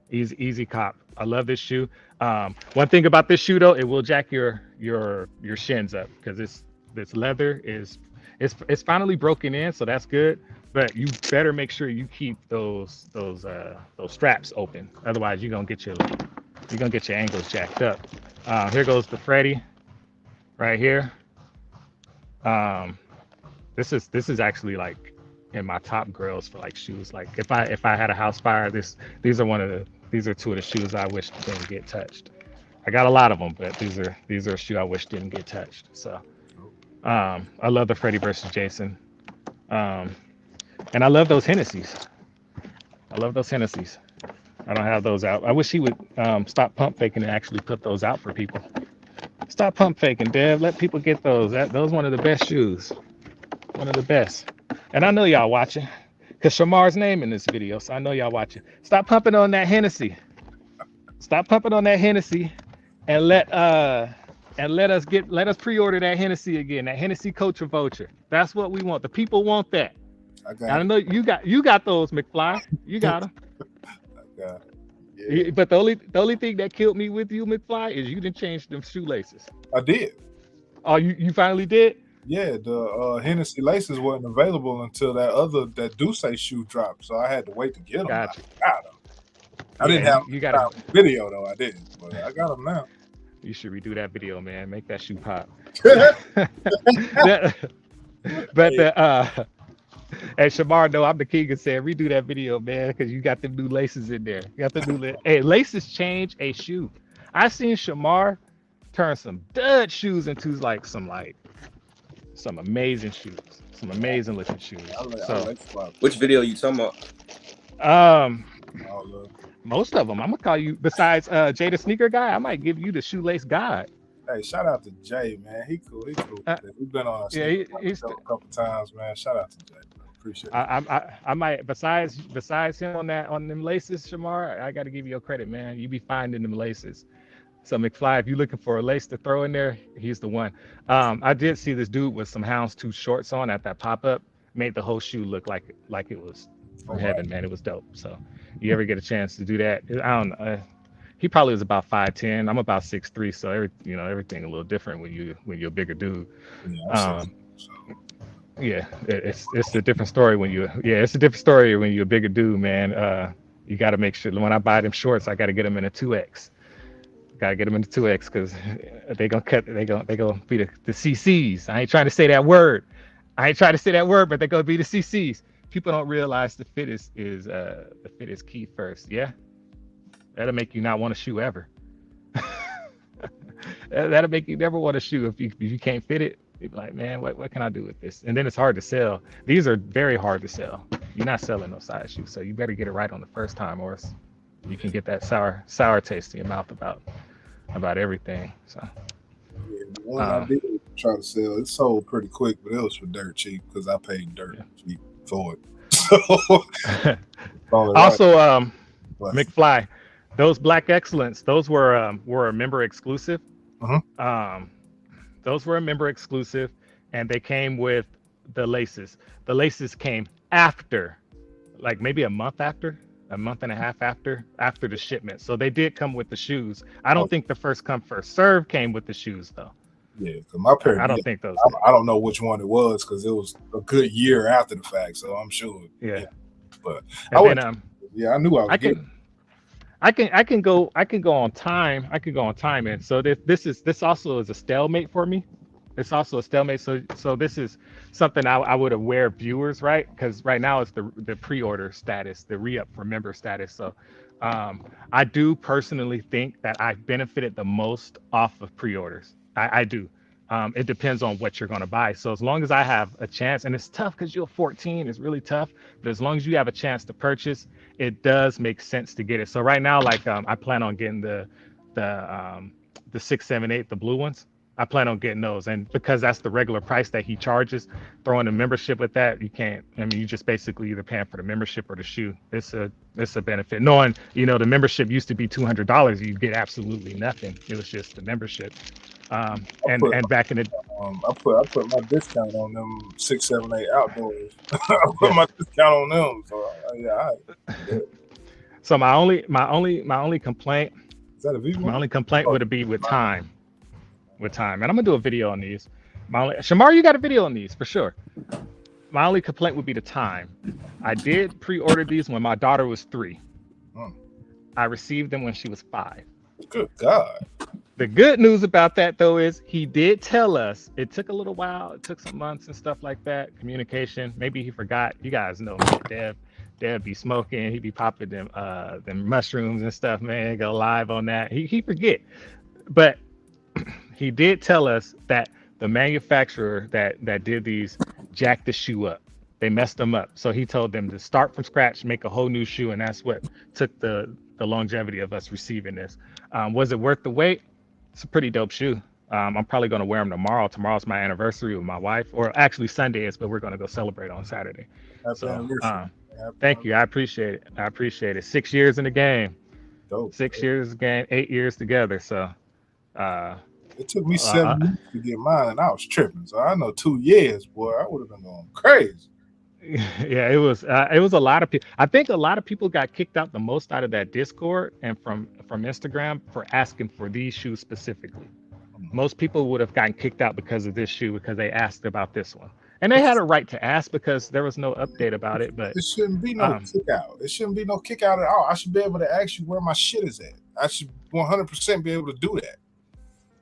Easy cop. I love this shoe. One thing about this shoe though, it will jack your shins up because this leather it's finally broken in, so that's good. But you better make sure you keep those straps open. Otherwise, you're gonna get your ankles jacked up. Here goes the Freddie, right here. This is actually like in my top grails for like shoes. Like if I had a house fire, these are 2 of the shoes I wish didn't get touched. I got a lot of them, but these are a shoe I wish didn't get touched. So I love the Freddie versus Jason. And I love those Hennessy's. I don't have those out. I wish he would stop pump faking and actually put those out for people. Stop pump faking, Dev. Let people get those. Those one of the best shoes. One of the best. And I know y'all watching, because Shamar's name in this video, so I know y'all watching. Stop pumping on that Hennessy. And let us pre-order that Hennessy again. That Hennessy Culture Vulture. That's what we want. The people want that. I know you got those, McFly. You got them. I got it. Yeah. But the only thing that killed me with you, McFly, is you didn't change them shoelaces. I did. Oh, you finally did? Yeah, the Hennessy laces wasn't available until that Duce shoe dropped, so I had to wait to get them. Gotcha. I didn't have you got a video though. I didn't, but I got them now. You should redo that video, man. Make that shoe pop. Hey, Shamar, no, I'm the king and said redo that video, man, because you got them new laces in there. Hey, laces change a shoe. I seen Shamar turn some dud shoes into some amazing shoes, some amazing looking shoes. Which video you talking about? Most of them. I'm gonna call you. Besides Jada Sneaker Guy, I might give you the shoelace guide. Hey, shout out to Jay, man. He cool. We've been on our Yeah, show a couple times, man. Shout out to Jay, bro. Appreciate it. I might besides him on them laces, Shamar, I got to give you your credit, man. You be finding them laces. So McFly, if you're looking for a lace to throw in there, he's the one. I did see this dude with some Houndstooth shorts on at that pop up. Made the whole shoe look like it was from heaven, man. It was dope. So you ever get a chance to do that? I don't know. He probably was about 5'10". I'm about 6'3", so everything a little different when you're a bigger dude. Yeah, it's a different story when it's a different story when you're a bigger dude, man. You got to make sure when I buy them shorts, I got to get them in a 2X. Gotta get them into 2X because they gonna be the CCs. I ain't trying to say that word, but they're gonna be the CCs. People don't realize the fit is key first. Yeah, that'll make you not want a shoe ever. That'll make you never want a shoe if you can't fit it. You're like, man, what can I do with this? And then it's hard to sell. These are very hard to sell. You're not selling no size shoes, so you better get it right on the first time, or else you can get that sour taste in your mouth about everything. So yeah, the one I did try to sell, it sold pretty quick, but it was for dirt cheap because I paid dirt cheap for it. Also, McFly, those Black Excellence, those were a member exclusive. Those were a member exclusive, and they came with the laces. The laces came after, like maybe a month and a half after the shipment. So they did come with the shoes. I don't think the first come first serve came with the shoes though. Yeah, because my pair. I don't think those. I don't know which one it was because it was a good year after the fact. So I'm sure. Yeah. But I knew I was getting. I can go on time. And so this also is a stalemate for me. It's also a stalemate. So this is something I would aware viewers, right? Because right now it's the pre-order status, the re-up for member status. So I do personally think that I benefited the most off of pre-orders. I do. It depends on what you're going to buy. So as long as I have a chance, and it's tough because you're 14, it's really tough. But as long as you have a chance to purchase, it does make sense to get it. So right now, like I plan on getting the 6, 7, 8, the blue ones. I plan on getting those, and because that's the regular price that he charges, throwing a membership with that, you can't. I mean, you just basically either paying for the membership or the shoe. It's a benefit. Knowing, the membership used to be $200, you get absolutely nothing. It was just the membership. And back in the I put my discount on them 6, 7, 8 outdoors. I put my discount on them. So yeah. So my only complaint. Is that a video? My only complaint would be with time. And I'm gonna do a video on these. Shamar, you got a video on these for sure. My only complaint would be the time. I did pre-order these when my daughter was 3. I received them when she was 5. Good God. The good news about that though is he did tell us it took a little while. It took some months and stuff like that. Communication. Maybe he forgot. You guys know me, Dev be smoking. He be popping them mushrooms and stuff. Man, go live on that. He forget, but he did tell us that the manufacturer that did these jacked the shoe up. They messed them up. So he told them to start from scratch, make a whole new shoe, and that's what took the longevity of us receiving this. Was it worth the wait? It's a pretty dope shoe. I'm probably going to wear them tomorrow. Tomorrow's my anniversary with my wife, or actually Sunday is, but we're going to go celebrate on Saturday. Thank you. I appreciate it. 6 years in the game. Dope. 6 years in the game, 8 years together. So it took me 7 years to get mine, and I was tripping. So I know 2 years, boy, I would have been going crazy. Yeah, it was a lot of people. I think a lot of people got kicked out the most out of that Discord and from Instagram for asking for these shoes specifically. Most people would have gotten kicked out because of this shoe because they asked about this one. And they had a right to ask because there was no update about it. But it shouldn't be no kick out. It shouldn't be no kick out at all. I should be able to ask you where my shit is at. I should 100% be able to do that.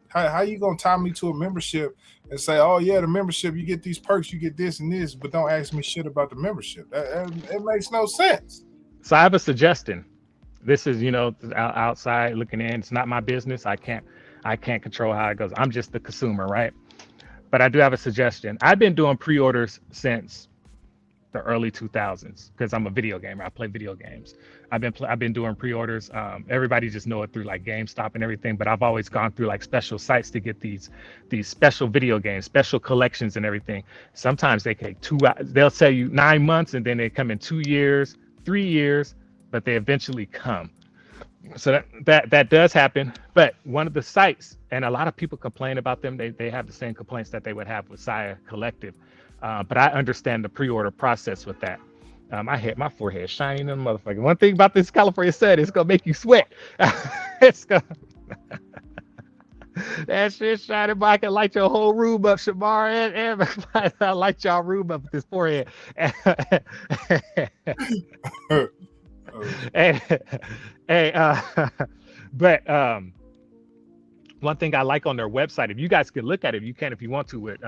How you gonna tie me to a membership and say, oh yeah, the membership, you get these perks, you get this and this, but don't ask me shit about the membership? It makes no sense. So I have a suggestion. This is, outside looking in. It's not my business. I can't control how it goes. I'm just the consumer, right? But I do have a suggestion. I've been doing pre-orders since the early 2000s because I'm a video gamer. I play video games. I've been doing pre-orders. Everybody just know it through like GameStop and everything, but I've always gone through like special sites to get these special video games, special collections and everything. Sometimes they take they'll tell you 9 months and then they come in 2 years, 3 years, but they eventually come. So that does happen. But one of the sites, and a lot of people complain about them, they have the same complaints that they would have with Sia Collective. But I understand the pre-order process with that. I hit my forehead shining in the motherfucker. One thing about this California sun, it's gonna make you sweat. It's gonna that shit shining, but I can light your whole room up, Shamar, and everybody. I light y'all room up with this forehead. But one thing I like on their website, if you guys can look at it, you can if you want to, with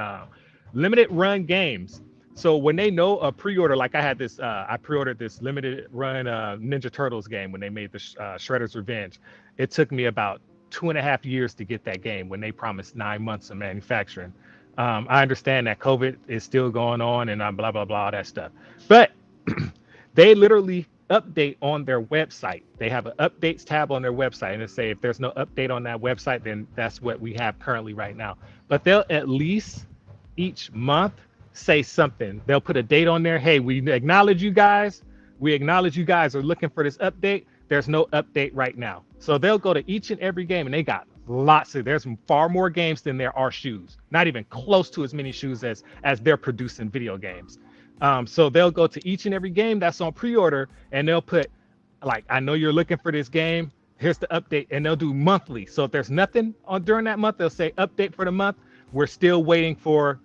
limited run games. So when they know a pre-order, like I had this, I pre-ordered this limited run Ninja Turtles game when they made the Shredder's Revenge. It took me about 2.5 years to get that game when they promised 9 months of manufacturing. I understand that COVID is still going on and blah, blah, blah, all that stuff. But they literally update on their website. They have an updates tab on their website, and they say if there's no update on that website, then that's what we have currently right now. But they'll at least each month say something. They'll put a date on there. Hey, we acknowledge you guys. We acknowledge you guys are looking for this update. There's no update right now. So they'll go to each and every game, and they got there's far more games than there are shoes. Not even close to as many shoes as they're producing video games. So they'll go to each and every game that's on pre-order, and they'll put, like, I know you're looking for this game. Here's the update, and they'll do monthly. So if there's nothing on during that month, they'll say update for the month. We're still waiting for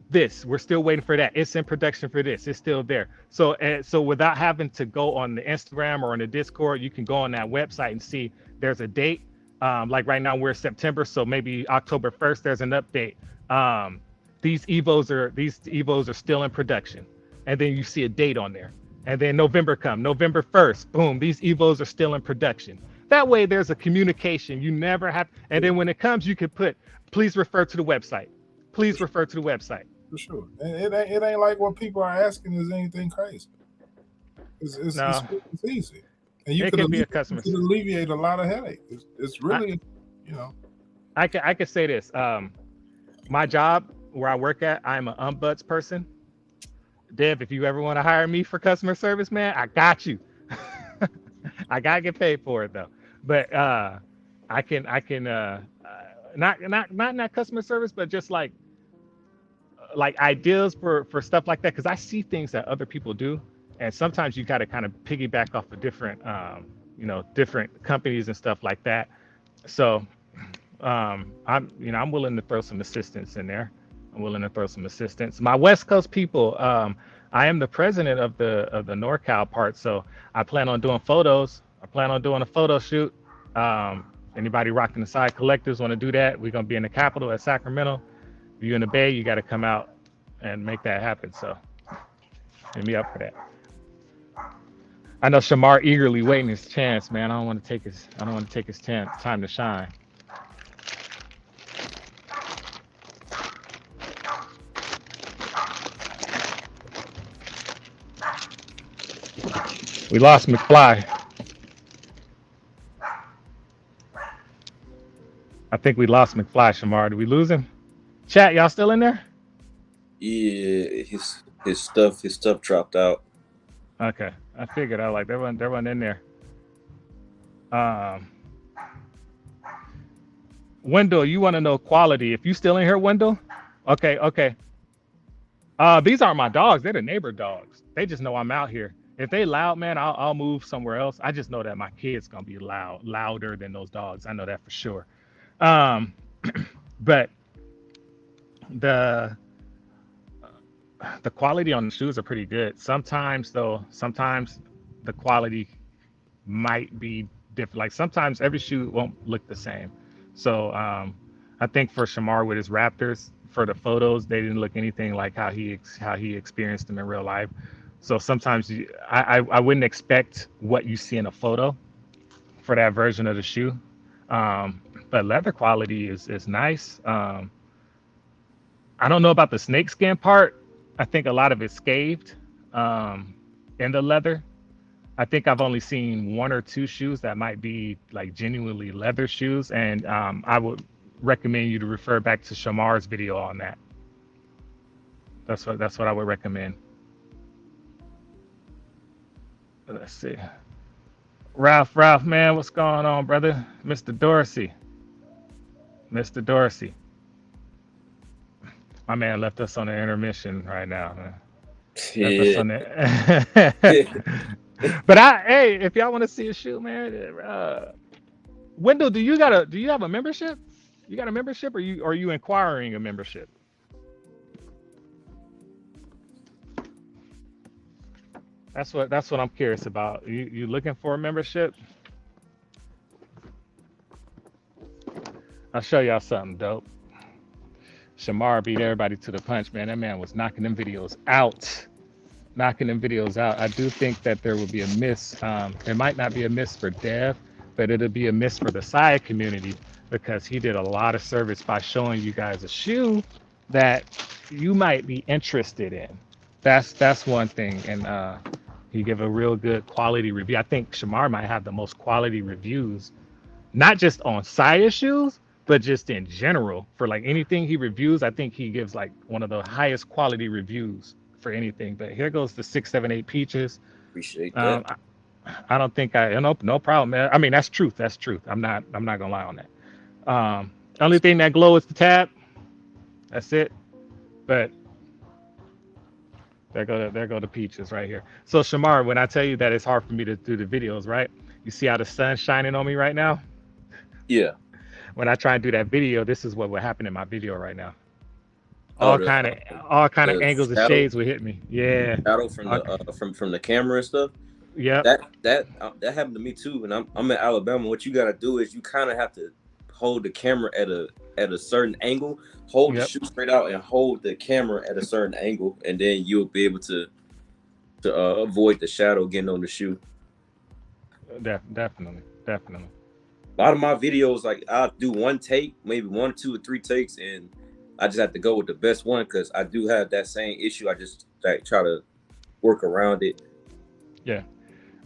this. We're still waiting for that. It's in production for this. It's still there. So without having to go on the Instagram or on the Discord, you can go on that website and see there's a date. Like right now we're September, so maybe October 1st there's an update. These Evos are still in production. And then you see a date on there. And then November 1st, boom, these Evos are still in production. That way there's a communication. You never have, and then when it comes, you can put, please refer to the website. Please refer to the website. For sure. And it ain't like what people are asking is anything crazy. It's easy. And you can be a customer. You can alleviate a lot of headache. It's really, I could say this. My job where I work at, I'm an ombuds person. Dev, if you ever want to hire me for customer service, man, I got you. I gotta get paid for it though. But I can not customer service, but just like ideas for stuff like that, because I see things that other people do, and sometimes you got to kind of piggyback off of different different companies and stuff like that. So I'm willing to throw some assistance in there. My West Coast people, I am the president of the NorCal part, so I plan on doing photos. I plan on doing a photo shoot. Anybody rocking the Sia Collectives want to do that? We're gonna be in the capital at Sacramento. If you're in the Bay, you got to come out and make that happen. So hit me up for that. I know Shamar eagerly waiting his chance, man. I don't want to take his time to shine. We lost McFly. I think we lost McFly, Shamar. Did we lose him? Chat, y'all still in there? Yeah, his stuff dropped out. Okay, I figured out like there wasn't in there. Wendell, you want to know quality? If you still in here, Wendell? Okay. These aren't my dogs. They're the neighbor dogs. They just know I'm out here. If they loud, man, I'll move somewhere else. I just know that my kid's gonna be louder than those dogs. I know that for sure. But the quality on the shoes are pretty good. Sometimes the quality might be different. Like sometimes every shoe won't look the same. So I think for Shamar with his Raptors, for the photos, they didn't look anything like how he experienced them in real life. So sometimes I wouldn't expect what you see in a photo for that version of the shoe. But leather quality is nice. I don't know about the snakeskin part. I think a lot of it's scathed. in the leather. I think I've only seen one or two shoes that might be like genuinely leather shoes, and I would recommend you to refer back to Shamar's video on that. That's what I would recommend. Let's see. Ralph, man, what's going on, brother? Mr. Dorsey. My man left us on the intermission right now, man. Left us Yeah. on the But hey, if y'all want to see a shoe, man, Wendell, do you have a membership? You got a membership, or are you inquiring a membership? That's what I'm curious about. You looking for a membership? I'll show y'all something dope. Shamar beat everybody to the punch, man. That man was knocking them videos out. I do think that there will be a miss. It might not be a miss for Dev, but it'll be a miss for the Sia community, because he did a lot of service by showing you guys a shoe that you might be interested in. That's one thing. And he gave a real good quality review. I think Shamar might have the most quality reviews, not just on Sia shoes, but just in general. For like anything he reviews, I think he gives like one of the highest quality reviews for anything. But here goes the 678 Peaches. Appreciate that. I don't think no problem, man. I mean, that's truth. I'm not gonna lie on that. Only thing that glow is the tab. That's it. But there go the Peaches right here. So Shamar, when I tell you that it's hard for me to do the videos, right? You see how the sun's shining on me right now? Yeah. When I try and do that video, this is what would happen in my video right now. All kind of angles and shades would hit me. Yeah. Shadow from the from the camera and stuff. Yeah. That happened to me too. And I'm in Alabama. What you gotta do is you kind of have to hold the camera at a certain angle, hold the shoe straight out, and hold the camera at a certain angle, and then you'll be able to avoid the shadow getting on the shoe. Definitely. A lot of my videos, like I'll do one take, maybe 1, 2, or 3 takes, and I just have to go with the best one because I do have that same issue. I just like try to work around it. Yeah.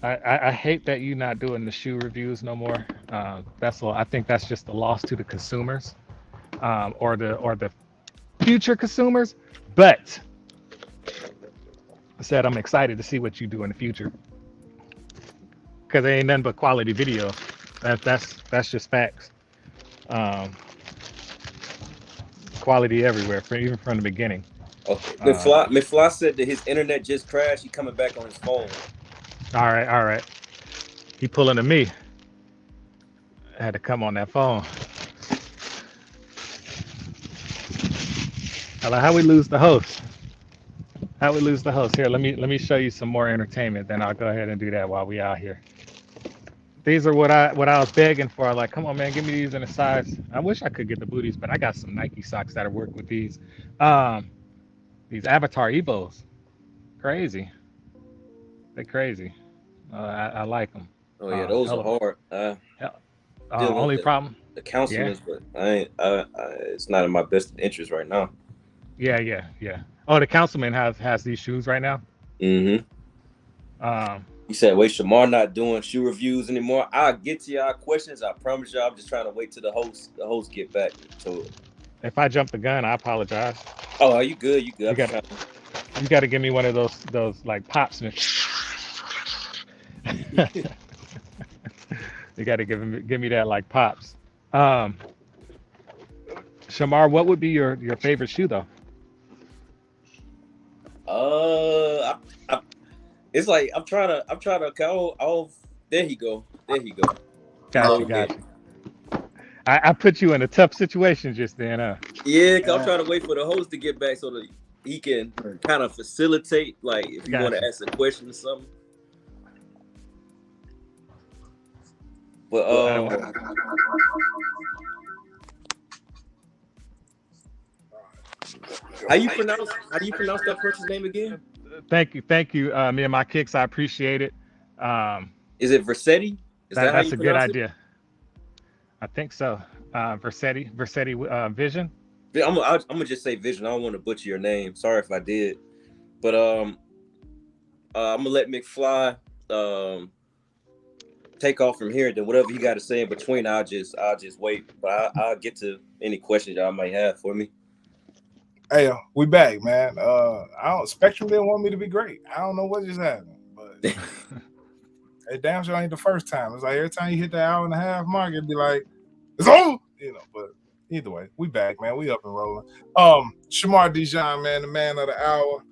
I hate that you're not doing the shoe reviews no more. I think that's just a loss to the consumers, or the future consumers. But I said I'm excited to see what you do in the future, because there ain't nothing but quality video. That's just facts. Quality everywhere, even from the beginning. Okay. McFly said that his internet just crashed. He coming back on his phone. All right. He pulling to me. I had to come on that phone. How we lose the host? Here, let me show you some more entertainment. Then I'll go ahead and do that while we out here. These are what I was begging for. Like, come on, man, give me these in the size. I wish I could get the booties, but I got some Nike socks that'll work with these. These Avatar Evos, crazy. They're crazy. I like them. Oh yeah, those are hard. Only problem. The counselors, but it's not in my best interest right now. Yeah. Oh, the councilman has these shoes right now. Mm-hmm. He said, "Wait, Shamar not doing shoe reviews anymore." I'll get to y'all questions. I promise y'all. I'm just trying to wait till the host get back to it. If I jump the gun, I apologize. Oh, are you good? You good? You got to give me one of those like pops. You got to give me that like pops. Shamar, what would be your favorite shoe though? It's like I'm trying to. Oh, there he go. Got you. I put you in a tough situation just then, huh? Yeah, cause I'm trying to wait for the host to get back so that he can kind of facilitate, like if you want to ask a question or something. But how do you pronounce that person's name again? Thank you. Me and my kicks, I appreciate it. Is it Versetti? That's a good idea. I think so. Versetti Vision. I'm gonna just say Vision. I don't want to butcher your name. Sorry if I did. But I'm gonna let McFly take off from here. Then whatever he got to say in between, I'll just wait. But I'll get to any questions y'all might have for me. Hey, we back, man. Spectrum didn't want me to be great. I don't know what just happened, but it damn sure ain't the first time. It's like every time you hit the hour and a half mark, it'd be like, it's on, but either way, we back, man. We up and rolling. Shamar DiJohn, man, the man of the hour.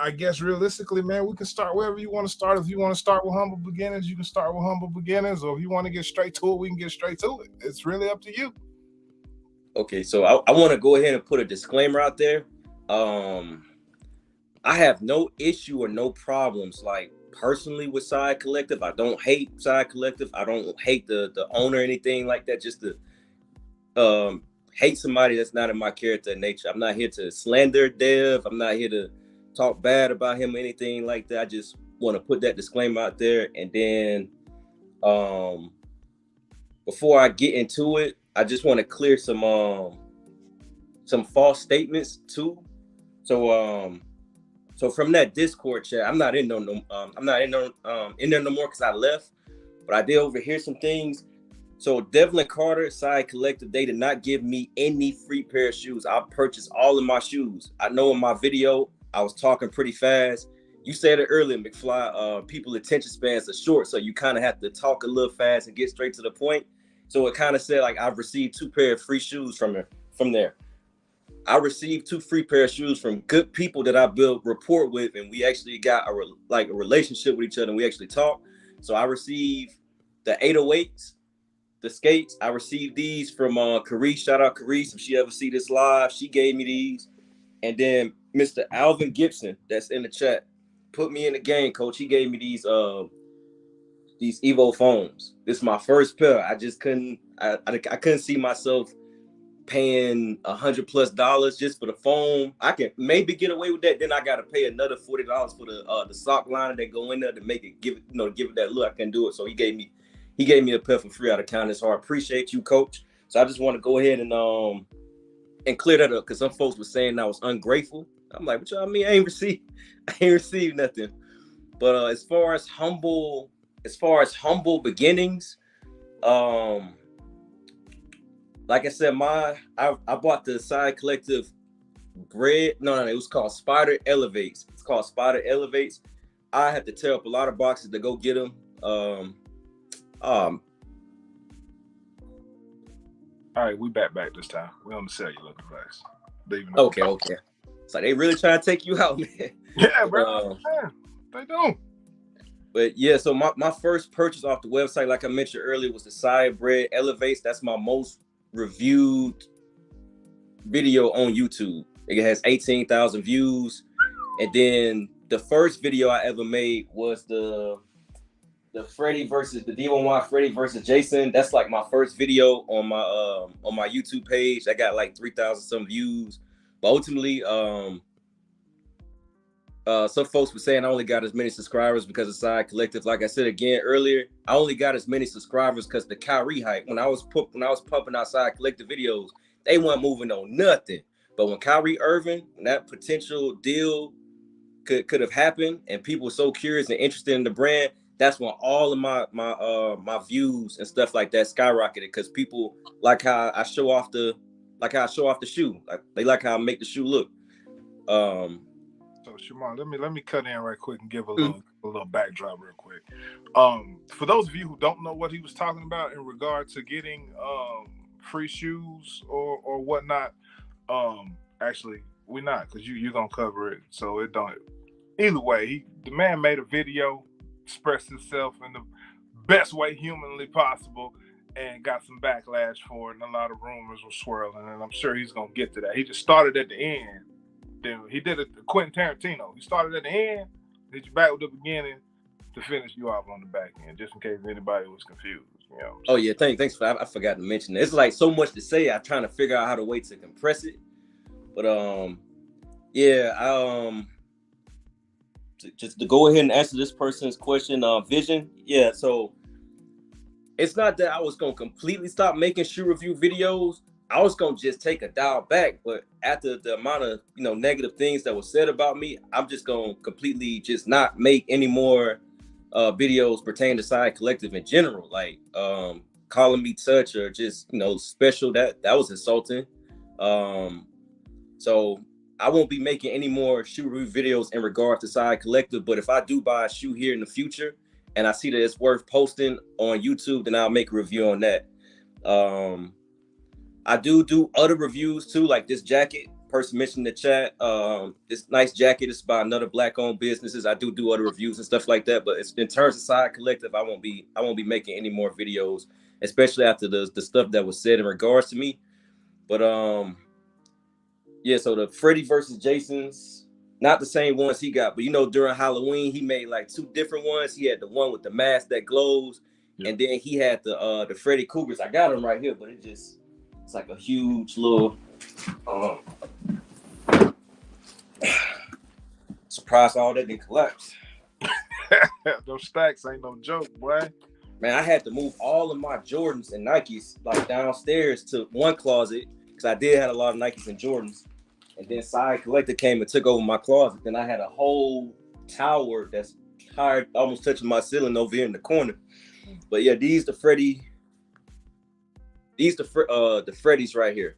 I guess realistically, man, we can start wherever you want to start. If you want to start with humble beginnings, you can start with humble beginnings, or if you want to get straight to it, we can get straight to it. It's really up to you. Okay, so I want to go ahead and put a disclaimer out there. I have no issue or no problems, like personally, with Sia Collective. I don't hate Sia Collective. I don't hate the owner or anything like that. Just to hate somebody that's not in my character and nature. I'm not here to slander Dev. I'm not here to talk bad about him or anything like that. I just want to put that disclaimer out there. And then before I get into it, I just want to clear some false statements too. So from that Discord chat, I'm not in there no more because I left. But I did overhear some things. So Devlin Carter, Sia Collective, they did not give me any free pair of shoes. I purchased all of my shoes. I know in my video I was talking pretty fast. You said it earlier, McFly. People's attention spans are short, so you kind of have to talk a little fast and get straight to the point. So it kind of said like I've received 2 pair of free shoes from there. I received 2 free pair of shoes from good people that I built rapport with, and we actually got a relationship with each other, and we actually talk. So I received the 808s, the skates. I received these from Carice. Shout out Carice. If she ever see this live, she gave me these. And then Mr. Alvin Gibson, that's in the chat, put me in the game, coach. He gave me these Evo foams. This is my first pair. I just couldn't. I couldn't see myself paying $100+ just for the foam. I can maybe get away with that. Then I got to pay another $40 for the sock liner that go in there to make it give it that look. I can do it. So he gave me a pair for free out of kindness. So I appreciate you, coach. So I just want to go ahead and clear that up because some folks were saying I was ungrateful. I'm like, what y'all mean? I ain't received nothing. But as far as humble beginnings, like I said, I bought the Sia Collective bread. No, it was called Spider Elevates. It's called Spider Elevates. I had to tear up a lot of boxes to go get them. All right, we back this time. We on the cellular device. Okay. So they really trying to take you out, man. Yeah, bro. They do. But yeah, so my first purchase off the website, like I mentioned earlier, was the Sia Bread Elevates. That's my most reviewed video on YouTube. It has 18,000 views. And then the first video I ever made was the D1Y Freddy versus Jason. That's like my first video on my YouTube page. I got like 3,000 some views. But ultimately, some folks were saying I only got as many subscribers because of Sia Collective. Like I said again earlier, I only got as many subscribers because the Kyrie hype. When I was pumping out Sia Collective videos, they weren't moving on nothing. But when Kyrie Irving, when that potential deal could have happened, and people were so curious and interested in the brand, that's when all of my views and stuff like that skyrocketed because people like how I show off the shoe. Like they like how I make the shoe look. So Shamar, let me cut in right quick and give a little backdrop real quick. For those of you who don't know what he was talking about in regard to getting free shoes or whatnot, actually we're not, because you're gonna cover it, so it don't. Either way, the man made a video, expressed himself in the best way humanly possible, and got some backlash for it, and a lot of rumors were swirling, and I'm sure he's gonna get to that. He just started at the end. Then he did it to Quentin Tarantino. He started at the end, hit you back with the beginning to finish you off on the back end, just in case anybody was confused. You know. Oh yeah, thanks for that. I forgot to mention that. It's like so much to say. I'm trying to figure out how to wait to compress it. But just to go ahead and answer this person's question, vision. Yeah, so it's not that I was gonna completely stop making shoe review videos, I was gonna just take a dial back, but after the amount of negative things that were said about me, I'm just gonna completely just not make any more videos pertaining to Sia Collective in general. Like calling me touch or just special, that was insulting. So I won't be making any more shoe review videos in regard to Sia Collective. But if I do buy a shoe here in the future and I see that it's worth posting on YouTube, then I'll make a review on that. I do other reviews too, like this jacket. Person mentioned in the chat. This nice jacket is by another black-owned businesses. I do other reviews and stuff like that. But in terms of Sia Collective, I won't be making any more videos, especially after the stuff that was said in regards to me. But yeah. So the Freddy versus Jason's, not the same ones he got, but during Halloween he made like 2 different ones. He had the one with the mask that glows, and then he had the Freddy Cougars. I got them right here, but it's like a huge little surprise. All that didn't collapse. Those stacks ain't no joke, boy. Man, I had to move all of my Jordans and Nikes like downstairs to one closet because I did have a lot of Nikes and Jordans. And then Sia Collector came and took over my closet. Then I had a whole tower that's high, almost touching my ceiling over here in the corner. But yeah, the Freddy's right here.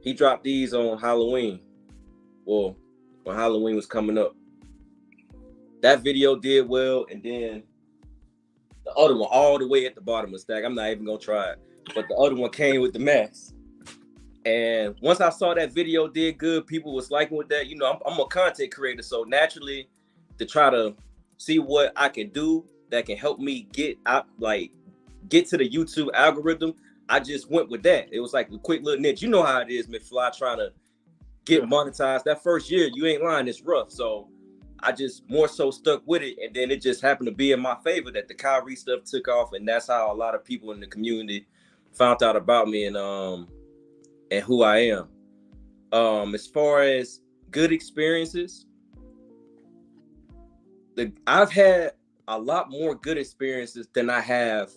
He dropped these on Halloween. Well, when Halloween was coming up. That video did well, and then the other one all the way at the bottom of the stack. I'm not even gonna try it. But the other one came with the mask. And once I saw that video did good, people was liking with that. I'm a content creator, so naturally to try to see what I can do that can help me get to the YouTube algorithm, I just went with that. It was like a quick little niche. You know how it is, McFly, trying to get monetized. That first year, you ain't lying, it's rough. So I just more so stuck with it, and then it just happened to be in my favor that the Kyrie stuff took off, and that's how a lot of people in the community found out about me and who I am. As far as good experiences, I've had a lot more good experiences than I have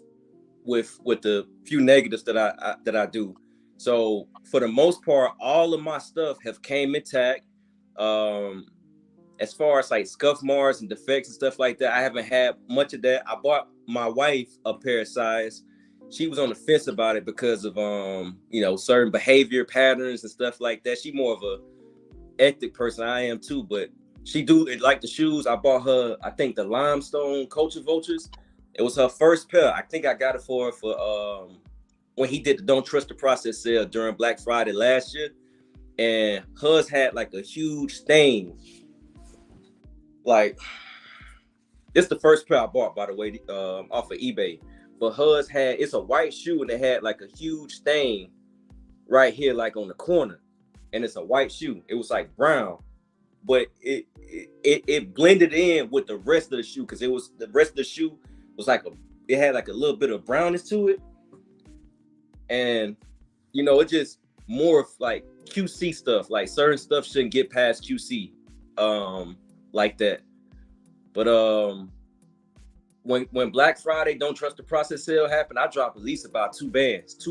with the few negatives that I do. So for the most part, all of my stuff have came intact. As far as like scuff marks and defects and stuff like that, I haven't had much of that. I bought my wife a pair of Sias. She was on the fence about it because of certain behavior patterns and stuff like that. She more of a ethic person. I am too, but she do like the shoes. I bought her, I think, the limestone Culture Vultures. It was her first pair. I think I got it for her for when he did the Don't Trust the Process sale during Black Friday last year. And hers had like a huge stain. Like, it's the first pair I bought, by the way, off of eBay. But hers it's a white shoe and it had like a huge stain right here, like on the corner. And it's a white shoe. It was like brown, but it blended in with the rest of the shoe because the rest of the shoe was it had like a little bit of brownness to it. And, it just more of like QC stuff. Like certain stuff shouldn't get past QC like that. But when Black Friday Don't Trust the Process sale happened, I dropped at least about 2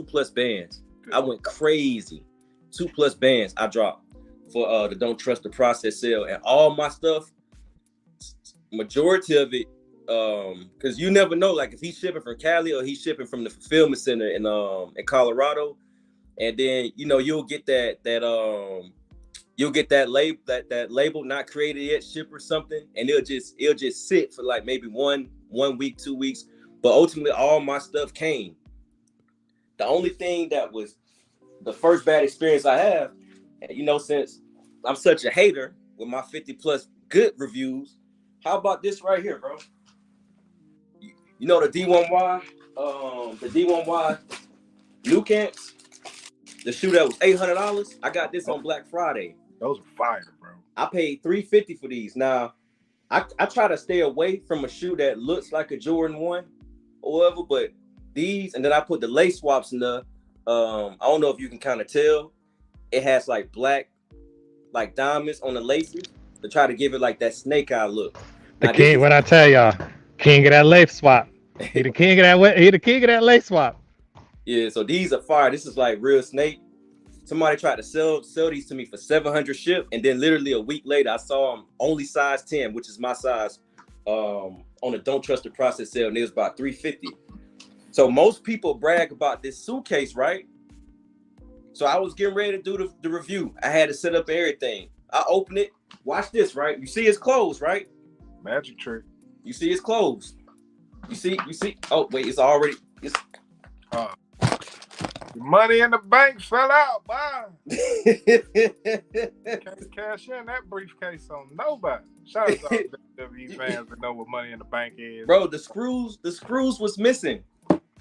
plus bands. I went crazy. 2 plus bands I dropped for the Don't Trust the Process sale. And all my stuff, majority of it, because you never know, like if he's shipping from Cali or he's shipping from the fulfillment center in Colorado, and then you'll get that label that label not created yet, ship or something, and it'll just sit for like maybe one week, 2 weeks. But ultimately all my stuff came. The only thing that was the first bad experience I have, and since I'm such a hater with my 50 plus good reviews, how about this right here, bro? The D1Y, the D1Y New Camps, the shoe that was $800. I got this on Black Friday. Those are fire, bro. I paid $350 for these. Now, I try to stay away from a shoe that looks like a Jordan 1 or whatever, but these, and then I put the lace swaps in the, I don't know if you can kind of tell, it has like black, like diamonds on the laces to try to give it like that snake eye look. The king, when I tell y'all, king of that lace swap. He the king of that lace swap. Yeah, so these are fire. This is like real snake. somebody tried to sell these to me for $700 ship, and then literally a week later, I saw them only size 10, which is my size, on a Don't Trust the Process sale, and it was about $350. So most people brag about this suitcase, right? So I was getting ready to do the review. I had to set up everything. I open it. Watch this, right? You see it's closed, right? Magic trick. You see it's closed. You see. Oh wait, it's already. The money in the bank fell out. Bye. Can't cash in that briefcase on nobody. Shout out to all the WWE fans that know what money in the bank is. Bro, the screws was missing.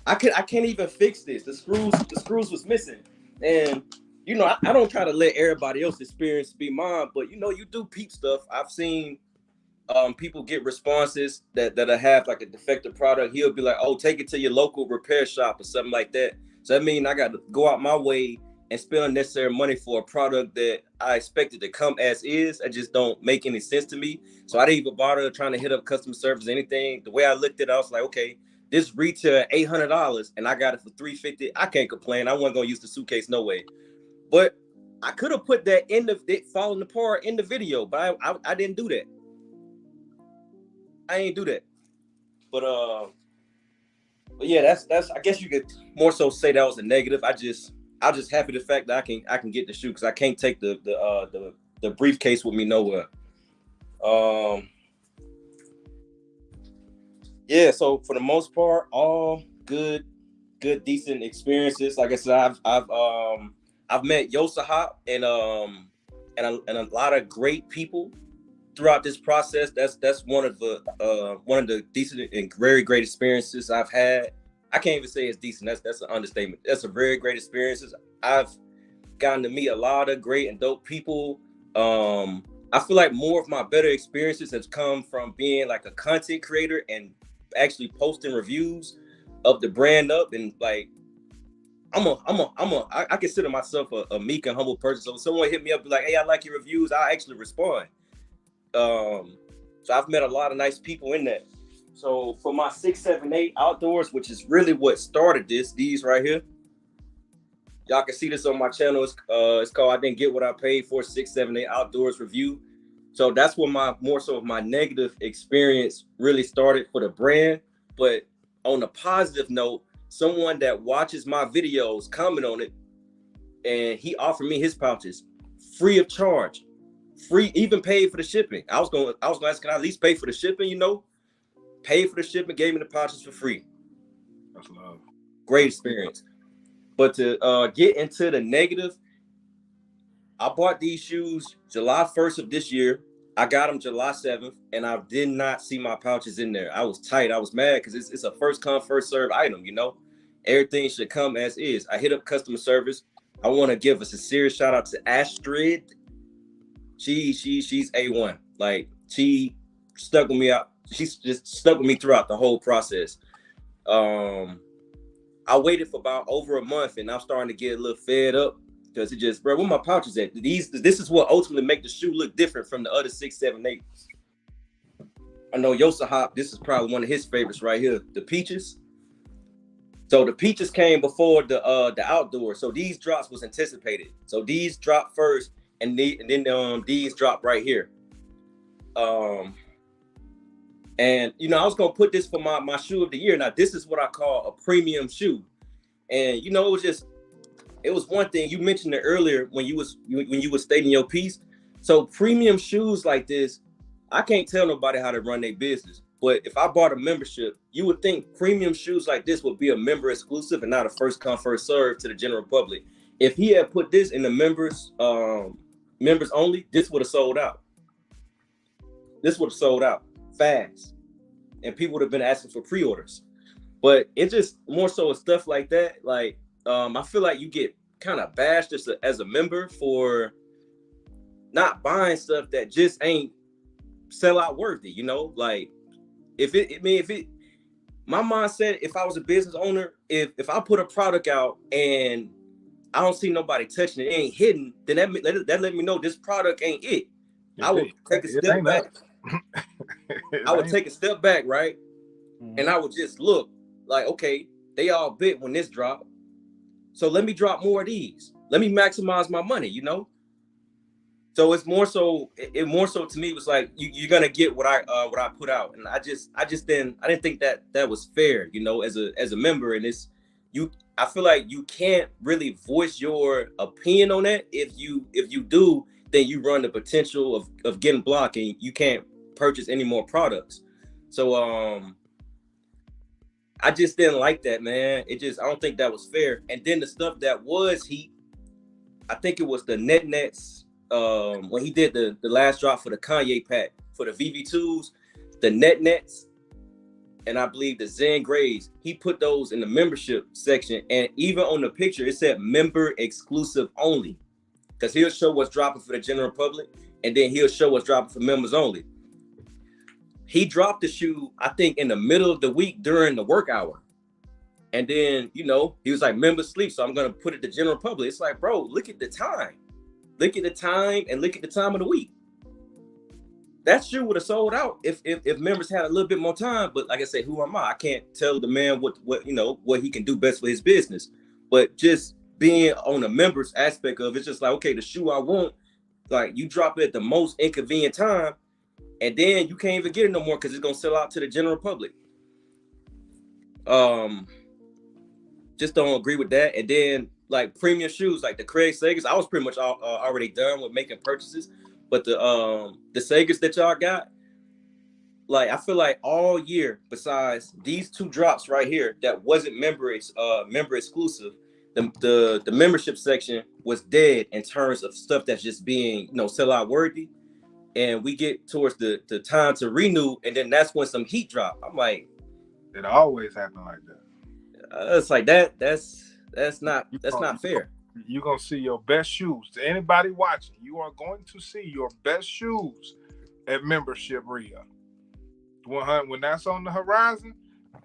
I can't even fix this. The screws was missing. And you know, I don't try to let everybody else's experience be mine, but you know, you do peep stuff. I've seen people get responses that have like a defective product. He'll be like, oh, take it to your local repair shop or something like that. So that means I got to go out my way and spend unnecessary money for a product that I expected to come as is. That just don't make any sense to me. So I didn't even bother trying to hit up customer service or anything. The way I looked at it, I was like, okay, this retail at $800 and I got it for $350. I can't complain. I wasn't gonna use the suitcase no way. But I could have put that in it falling apart in the video, but I didn't do that. I ain't do that. But yeah, that's I guess you could more so say that was a negative. I'm just happy the fact that I can get the shoe because I can't take the briefcase with me nowhere. Yeah, so for the most part, all good, decent experiences. Like I said, I've met YoSaHop and a lot of great people throughout this process. That's one of the decent and very great experiences I've had. I can't even say it's decent. That's an understatement. That's a very great experiences. I've gotten to meet a lot of great and dope people. I feel like more of my better experiences has come from being like a content creator and actually posting reviews of the brand up, and like I consider myself a meek and humble person. So if someone hit me up, be like, hey, I like your reviews, I actually respond. So I've met a lot of nice people in that. So for my 6, 7, 8 outdoors, which is really what started these right here. Y'all can see this on my channel. It's called I Didn't Get What I Paid For 6, 7, 8 Outdoors Review. So that's where more so of my negative experience really started for the brand. But on a positive note, someone that watches my videos comment on it, and he offered me his pouches free of charge, free, even paid for the shipping. I was going to ask, can I at least pay for the shipping? You know, paid for the shipping, gave me the pouches for free. That's love. Great experience. But to get into the negative, I bought these shoes July 1st of this year. I got them July 7th, and I did not see my pouches in there. I was tight. I was mad because it's a first come, first serve item, you know? Everything should come as is. I hit up customer service. I want to give a sincere shout out to Astrid. She's A1. Like, she stuck with me out. She's just stuck with me throughout the whole process. I waited for about over a month, and I'm starting to get a little fed up because it just, bro, where my pouches at? This is what ultimately make the shoe look different from the other 6, 7, 8. I know YoSaHop, this is probably one of his favorites right here, the peaches. So the peaches came before the outdoor. So these drops was anticipated. So these dropped first, and then these dropped right here. And you know, I was gonna put this for my shoe of the year. Now this is what I call a premium shoe, and you know, it was one thing you mentioned it earlier when you was stating your piece. So premium shoes like this, I can't tell nobody how to run their business. But if I bought a membership, you would think premium shoes like this would be a member exclusive and not a first come first serve to the general public. If he had put this in the members only, this would have sold out. This would have sold out fast, and people would have been asking for pre-orders. But it just more so stuff like that. Like I feel like you get kind of bashed as a member for not buying stuff that just ain't sell out worthy, you know? Like my mindset, if I was a business owner, if I put a product out and I don't see nobody touching it, ain't hidden, then that let me know this product ain't it. I would take a step back. I would take a step back, right? Mm-hmm. And I would just look like, okay, they all bit when this dropped. So let me drop more of these. let me maximize my money, you know. So it's more so, it more so to me was like you're gonna get what I put out, and I didn't think that was fair, you know, as a member. And it's I feel like you can't really voice your opinion on that. If you do, then you run the potential of getting blocked, and you can't purchase any more products. So I just didn't like that, man. I don't think that was fair. And then the stuff that was heat, I think it was the nets. When he did the last drop for the Kanye pack for the VV2s, the nets, and I believe the Zen Grays, he put those in the membership section, and even on the picture it said member exclusive only, because he'll show what's dropping for the general public, and then he'll show what's dropping for members only. He dropped the shoe, I think, in the middle of the week during the work hour, and then, you know, he was like, members sleep, so I'm gonna put it to general public. It's like, bro, look at the time. Look at the time, and look at the time of the week. That shoe would have sold out if members had a little bit more time. But like I said, who am I? I can't tell the man what you know, what he can do best for his business. But just being on the members aspect of it's just like, okay, the shoe I want, like you drop it at the most inconvenient time, and then you can't even get it no more because it's gonna sell out to the general public. Just don't agree with that. And then like premium shoes, like the Craig Sagers, I was pretty much already done with making purchases. But the Sagers that y'all got, like I feel like all year, besides these two drops right here that wasn't member exclusive, the membership section was dead in terms of stuff that's just being, you know, sellout worthy. And we get towards the time to renew, and then that's when some heat drop. I'm like, it always happen like that. It's like that's not fair. You're gonna see your best shoes. To anybody watching, you are going to see your best shoes at membership Rio. When that's on the horizon,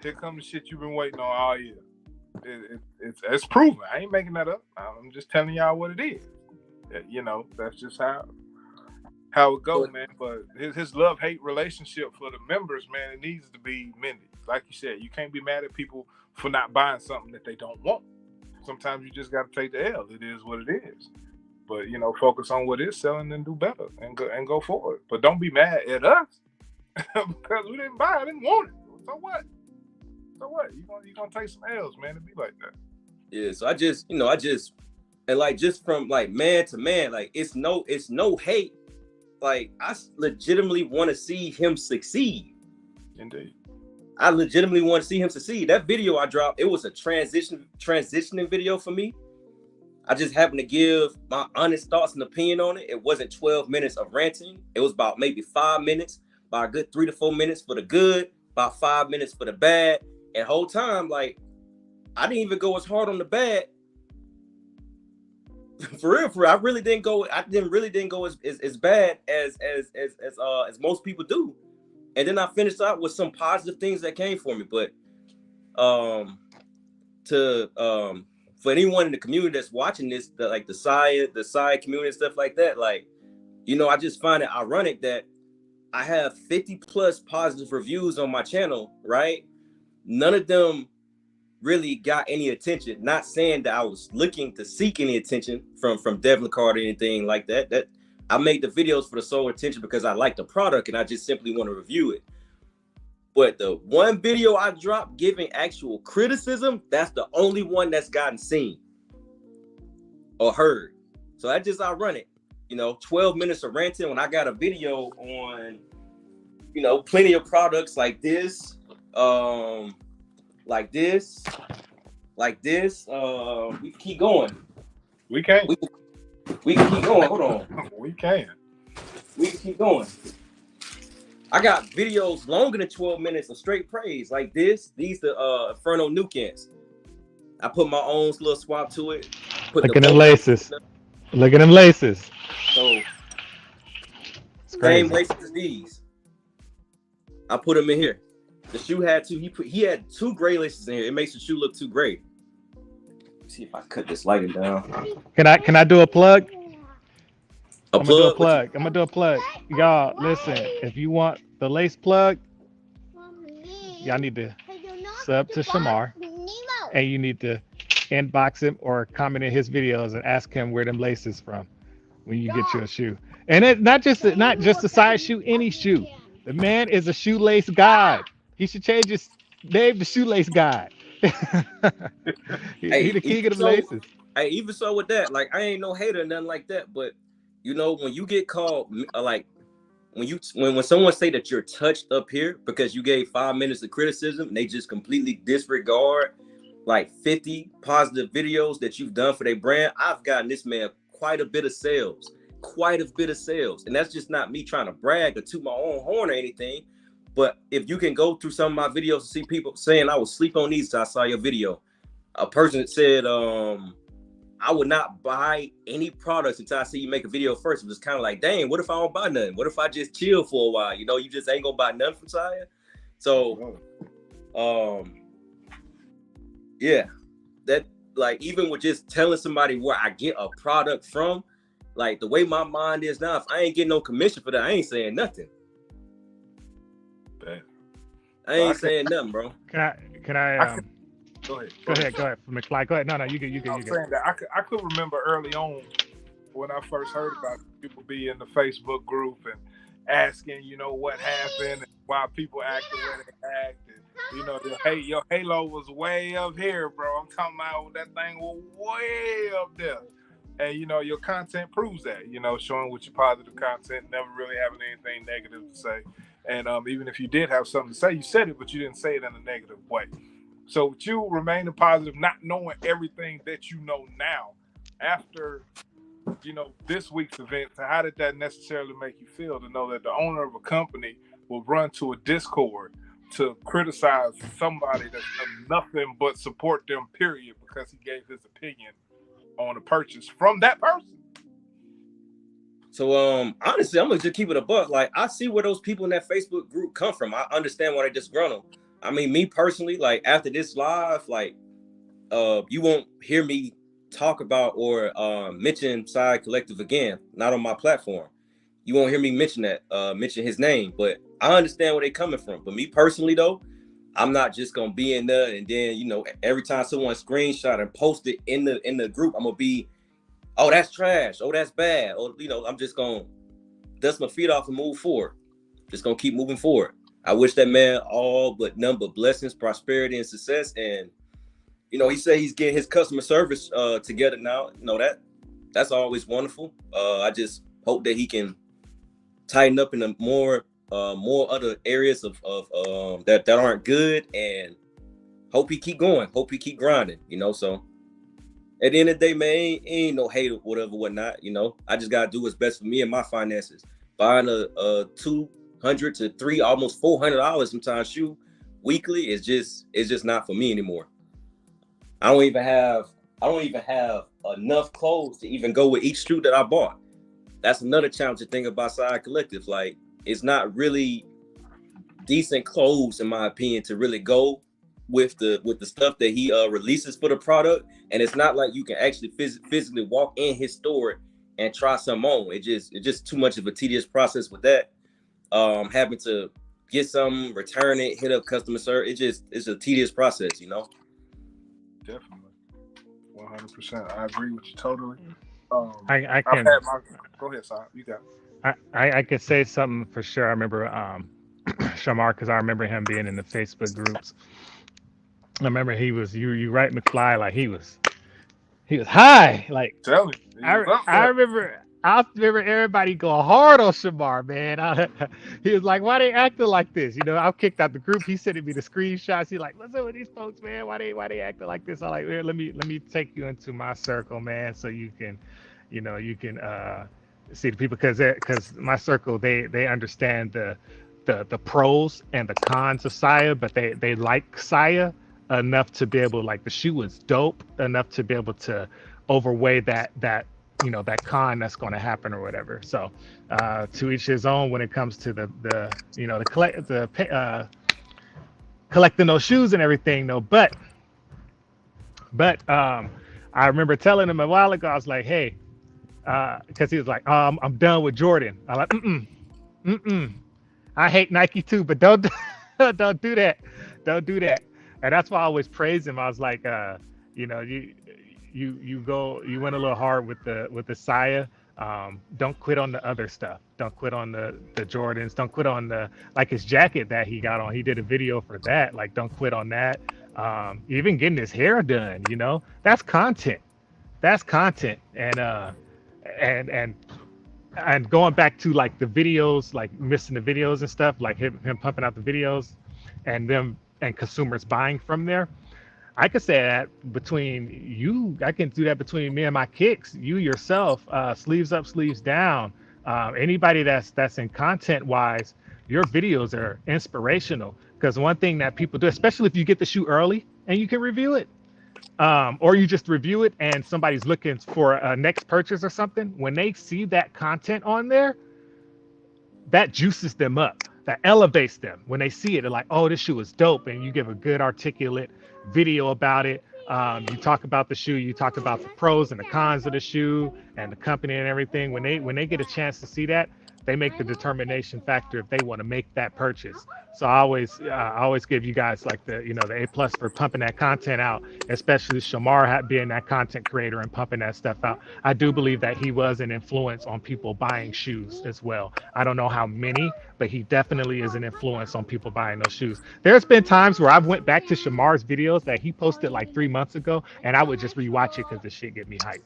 here comes the shit you've been waiting on all year. It's proven. I ain't making that up. I'm just telling y'all what it is. You know, that's just how it goes, man. But his love-hate relationship for the members, man, it needs to be mended. Like you said, you can't be mad at people for not buying something that they don't want. Sometimes you just got to take the L. It is what it is. But, you know, focus on what is selling and do better and go forward. But don't be mad at us because we didn't buy it, didn't want it. So what? You're gonna take some L's, man. It be like that. Yeah, so I just and like just from like man to man, like it's no hate. Like I legitimately want to see him succeed. Indeed. I legitimately want to see him succeed. That video I dropped, it was a transitioning video for me. I just happened to give my honest thoughts and opinion on it. It wasn't 12 minutes of ranting. It was about maybe 5 minutes, about a good 3 to 4 minutes for the good, about 5 minutes for the bad. And whole time, like, I didn't even go as hard on the bad. For real, I really didn't go. I really didn't go as bad as most people do. And then I finished out with some positive things that came for me. But for anyone in the community that's watching this, the Sia community and stuff like that, like, you know, I just find it ironic that I have 50 plus positive reviews on my channel, right? None of them really got any attention. Not saying that I was looking to seek any attention from Devlin Card or anything like that. That I made the videos for the sole attention because I like the product and I just simply want to review it. But the one video I dropped giving actual criticism, that's the only one that's gotten seen or heard. So that's just ironic. You know, 12 minutes of ranting when I got a video on, you know, plenty of products like this, like this. We can keep going. We can. We can keep going. Hold on. We can keep going. I got videos longer than 12 minutes of straight praise like this. These the Inferno Nukins. I put my own little swap to it. Look at them laces. Look at them laces. So same laces as these. I put them in here. The shoe had two. He had 2 gray laces in here. It makes the shoe look too gray. Let's see if I cut this lighting down. Can I do a plug? I'm gonna do a plug. Y'all, listen. If you want the lace plug, y'all need to sub to Shamar, and you need to inbox him or comment in his videos and ask him where them laces from when you get your shoe. And it not just a size shoe, any shoe. The man is a shoelace god. He should change his name to Shoelace God. he Hey, the king even of them laces. even so with that, like I ain't no hater or nothing like that, but you know when you get called like when someone say that you're touched up here because you gave 5 minutes of criticism and they just completely disregard like 50 positive videos that you've done for their brand. I've gotten this man quite a bit of sales, and that's just not me trying to brag or toot my own horn or anything. But if you can go through some of my videos and see people saying I was sleep on these, I saw your video. A person said, I would not buy any products until I see you make a video first. It was kind of like, dang, what if I don't buy nothing? What if I just chill for a while? You know, you just ain't gonna buy nothing from Sia. So, yeah, that like even with just telling somebody where I get a product from, like the way my mind is now, if I ain't getting no commission for that, I ain't saying nothing. I ain't saying nothing, bro. Can I Go ahead. Go ahead. McFly, go ahead. No, you get. I'm saying that I could remember early on when I first heard about it, people be in the Facebook group and asking, you know, what happened and why people act the way they act. And, you know, your halo was way up here, bro. I'm talking about that thing was way up there. And, you know, your content proves that, you know, showing with your positive content, never really having anything negative to say. And even if you did have something to say, you said it, but you didn't say it in a negative way. So with you remaining positive, not knowing everything that you know now, after, you know, this week's event, how did that necessarily make you feel to know that the owner of a company will run to a Discord to criticize somebody that's done nothing but support them, period, because he gave his opinion on a purchase from that person? So honestly, I'm gonna just keep it a buck. Like I see where those people in that Facebook group come from. I understand why they disgruntled. I mean, me personally, like after this live, like you won't hear me talk about or mention Sia Collective again, not on my platform. You won't hear me mention that, mention his name, but I understand where they coming from. But me personally though, I'm not just gonna be in there and then, you know, every time someone screenshot and post it in the group, I'm gonna be, oh, that's trash. Oh, that's bad. Or, you know, I'm just going to dust my feet off and move forward. Just going to keep moving forward. I wish that man all but none but blessings, prosperity, and success. And, you know, he said he's getting his customer service together now. You know, that's always wonderful. I just hope that he can tighten up in more other areas of that aren't good, and hope he keep going. Hope he keep grinding, you know, so. At the end of the day, man, ain't no hate or whatever, whatnot. You know, I just gotta do what's best for me and my finances. Buying a $200 to $300, almost $400 sometimes shoe weekly is just not for me anymore. I don't even have enough clothes to even go with each shoe that I bought. That's another challenging thing about Sia Collective. Like, it's not really decent clothes, in my opinion, to really go with the stuff that he releases for the product. And it's not like you can actually physically walk in his store and try some on. It's just too much of a tedious process with that. Having to get some, return it, hit up customer service. It's a tedious process, you know. Definitely, 100%. I agree with you totally. I can. Go ahead, Sia. You got it. I could say something for sure. I remember Shamar, because I remember him being in the Facebook groups. I remember he was you right, McFly, like he was high. Like tell me. I remember everybody go hard on Shamar, man. He was like, why they acting like this? You know, I kicked out the group. He sending me the screenshots. He like, what's up with these folks, man? Why they acting like this? I'm like, here, let me take you into my circle, man, so you can see the people, because my circle, they understand the pros and the cons of Sia, but they like Sia enough to be able, like, the shoe was dope enough to be able to overweigh that you know, that con that's going to happen or whatever. So to each his own when it comes to the collecting those shoes and everything though. But I remember telling him a while ago, I was like, hey, because he was like, I'm done with Jordan. I'm like, I hate Nike too, but don't do that. Don't do that. And that's why I always praise him. I was like, You know, you went a little hard with the Sia. Don't quit on the other stuff. Don't quit on the Jordans. Don't quit on the like his jacket that he got on. He did a video for that. Like, don't quit on that. Even getting his hair done, you know, that's content. That's content. And and going back to like the videos, like missing the videos and stuff, like him pumping out the videos, and them and consumers buying from there. I could say that between you, I can do that between me and my kicks. You yourself, sleeves up, sleeves down. Anybody that's in content wise, your videos are inspirational. Because one thing that people do, especially if you get the shoe early and you can review it, or you just review it and somebody's looking for a next purchase or something, when they see that content on there, that juices them up, that elevates them. When they see it, they're like, oh, this shoe is dope. And you give a good articulate video about it. You talk about the shoe, you talk about the pros and the cons of the shoe and the company and everything. When they get a chance to see that, they make the determination factor if they want to make that purchase. So I always give you guys like the A plus for pumping that content out, especially Shamar being that content creator and pumping that stuff out. I do believe that he was an influence on people buying shoes as well. I don't know how many, but he definitely is an influence on people buying those shoes. There's been times where I've went back to Shamar's videos that he posted like 3 months ago, and I would just rewatch it because the shit get me hyped.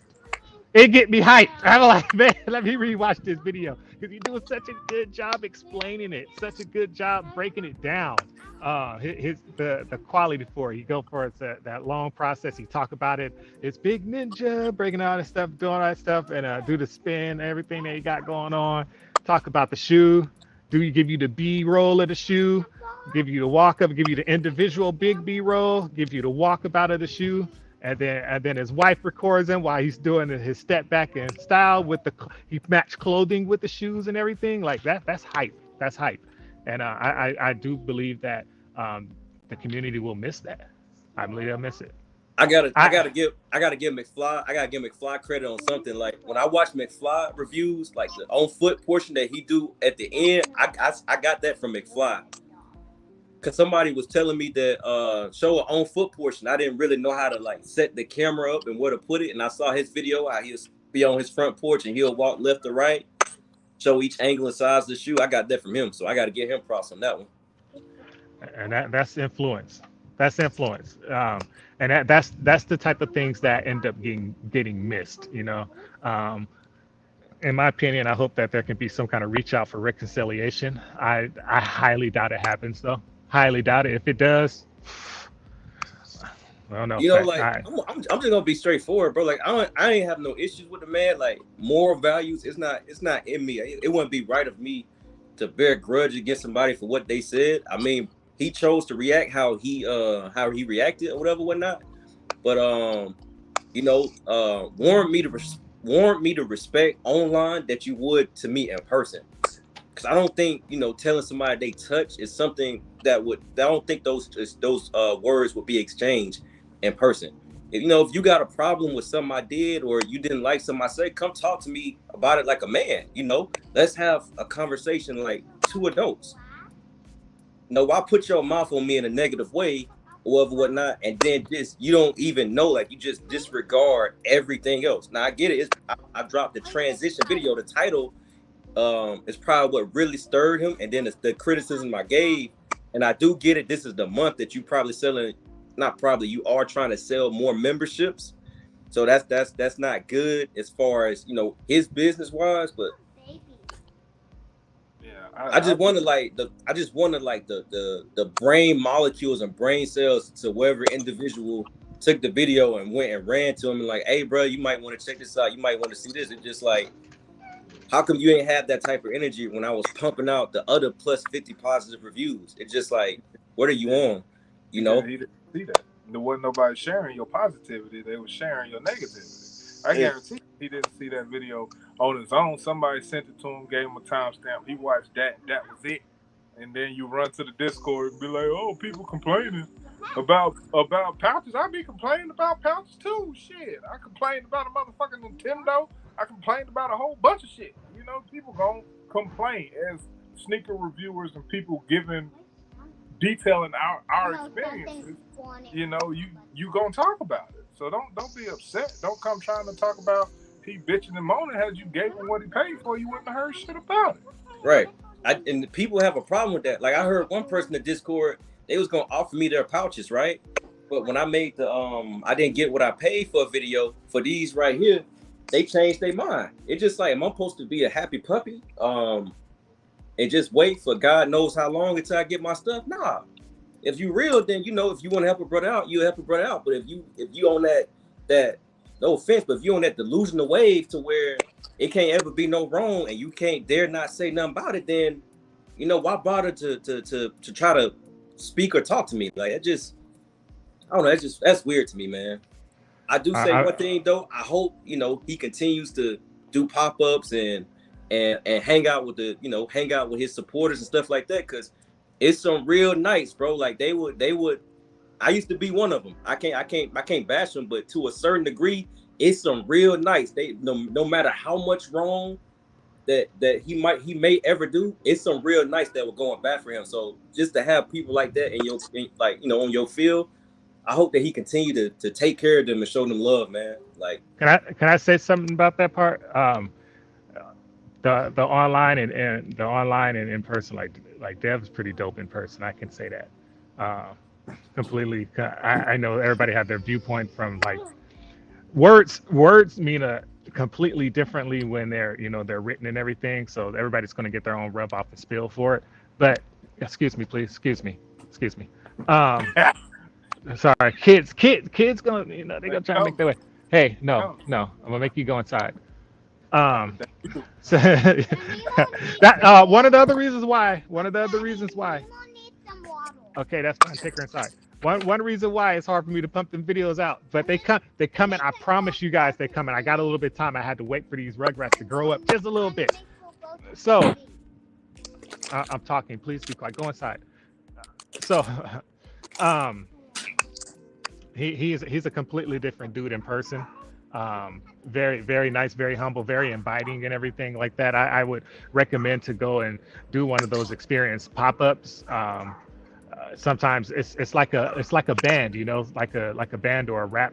It get me hyped. I'm like, man, let me rewatch this video because he's doing such a good job explaining it, such a good job breaking it down. The quality for it. You go for it, that long process. He talk about it. It's big ninja breaking all this stuff, doing all that stuff, and do the spin, everything that he got going on. Talk about the shoe. Do you give you the B roll of the shoe? Give you the walk up. Give you the individual big B roll. Give you the walk up out of the shoe. And then his wife records him while he's doing his step back in style with he matched clothing with the shoes and everything like that. That's hype. That's hype. And I do believe that the community will miss that. I believe they'll miss it. I gotta give McFly credit on something. Like when I watch McFly reviews, like the on foot portion that he do at the end, I got that from McFly. Cause somebody was telling me that show an on foot portion. I didn't really know how to like set the camera up and where to put it. And I saw his video how he'll be on his front porch and he'll walk left to right, show each angle and size of the shoe. I got that from him, so I got to give him props on that one. And that's influence. That's influence. And that's the type of things that end up getting missed. You know, in my opinion, I hope that there can be some kind of reach out for reconciliation. I highly doubt it happens though. Highly doubt it. If it does, I don't know. You know, like I'm just gonna be straightforward, bro. Like I ain't have no issues with the man. Like moral values, it's not in me. It wouldn't be right of me to bear grudge against somebody for what they said. I mean, he chose to react how he reacted or whatever, whatnot. But warrant me to respect online that you would to me in person. Because I don't think telling somebody they touch is something I don't think those words would be exchanged in person. If you got a problem with something I did or you didn't like something I said, come talk to me about it like a man. Let's have a conversation like two adults. Why put your mouth on me in a negative way or whatnot, and then just you don't even know, like you just disregard everything else. Now I get it. I dropped the transition video. The title is probably what really stirred him, and then it's the criticism I gave. And I do get it. This is the month that you you are trying to sell more memberships. So that's not good as far as his business wise. But yeah, I just wanted the brain molecules and brain cells to whoever individual took the video and went and ran to him and like, hey, bro, you might want to check this out. You might want to see this. It's just like, how come you ain't have that type of energy when I was pumping out the other plus 50 positive reviews? It's just like, what are you on? Yeah, he didn't see that. There wasn't nobody sharing your positivity. They were sharing your negativity. I guarantee he didn't see that video on his own. Somebody sent it to him, gave him a timestamp. He watched that. That was it. And then you run to the Discord and be like, oh, people complaining about pouches. I be complaining about pouches too. Shit. I complained about a motherfucking Nintendo. I complained about a whole bunch of shit. People gonna complain as sneaker reviewers and people giving detailing our experiences. You gonna talk about it. So don't be upset. Don't come trying to talk about he bitching and moaning. Had you gave him what he paid for, you wouldn't have heard shit about it. Right. And people have a problem with that. Like I heard one person in the Discord, they was gonna offer me their pouches, right? But when I made the I didn't get what I paid for a video for these right here, they changed their mind. It's just like, am I supposed to be a happy puppy? And just wait for God knows how long until I get my stuff? Nah. If you real, then you know if you want to help a brother out, you help a brother out. But if you on that no offense, but if you on that delusional wave to where it can't ever be no wrong and you can't dare not say nothing about it, then you know why bother to try to speak or talk to me? Like it just, I don't know, that's weird to me, man. I do say one thing though, I hope he continues to do pop-ups and hang out with his supporters and stuff like that, because it's some real nights, bro. Like they would I used to be one of them. I can't bash them, but to a certain degree, it's some real nights. They no matter how much wrong that he may ever do, it's some real nights that were going bad for him. So just to have people like that on your field, I hope that he continue to take care of them and show them love, man. Like, can I say something about that part? The online and the online and in person, like Dev's pretty dope in person. I can say that. Completely. I know everybody had their viewpoint from like words mean a completely differently when they're written and everything. So everybody's going to get their own rub off and spill for it. But excuse me, please. Excuse me. Sorry, kids gonna they're gonna try to make their way. Hey, no, I'm gonna make you go inside. So that one of the other reasons why. Okay, that's fine. Take her inside. One reason why it's hard for me to pump them videos out, but they come in. I promise you guys, they come in. I got a little bit of time. I had to wait for these Rugrats to grow up just a little bit. So I'm talking. Please be quiet. Go inside. So he's a completely different dude in person. Very, very nice, very humble, very inviting and everything like that. I would recommend to go and do one of those experience pop-ups. Sometimes it's like a band, like a band or a rap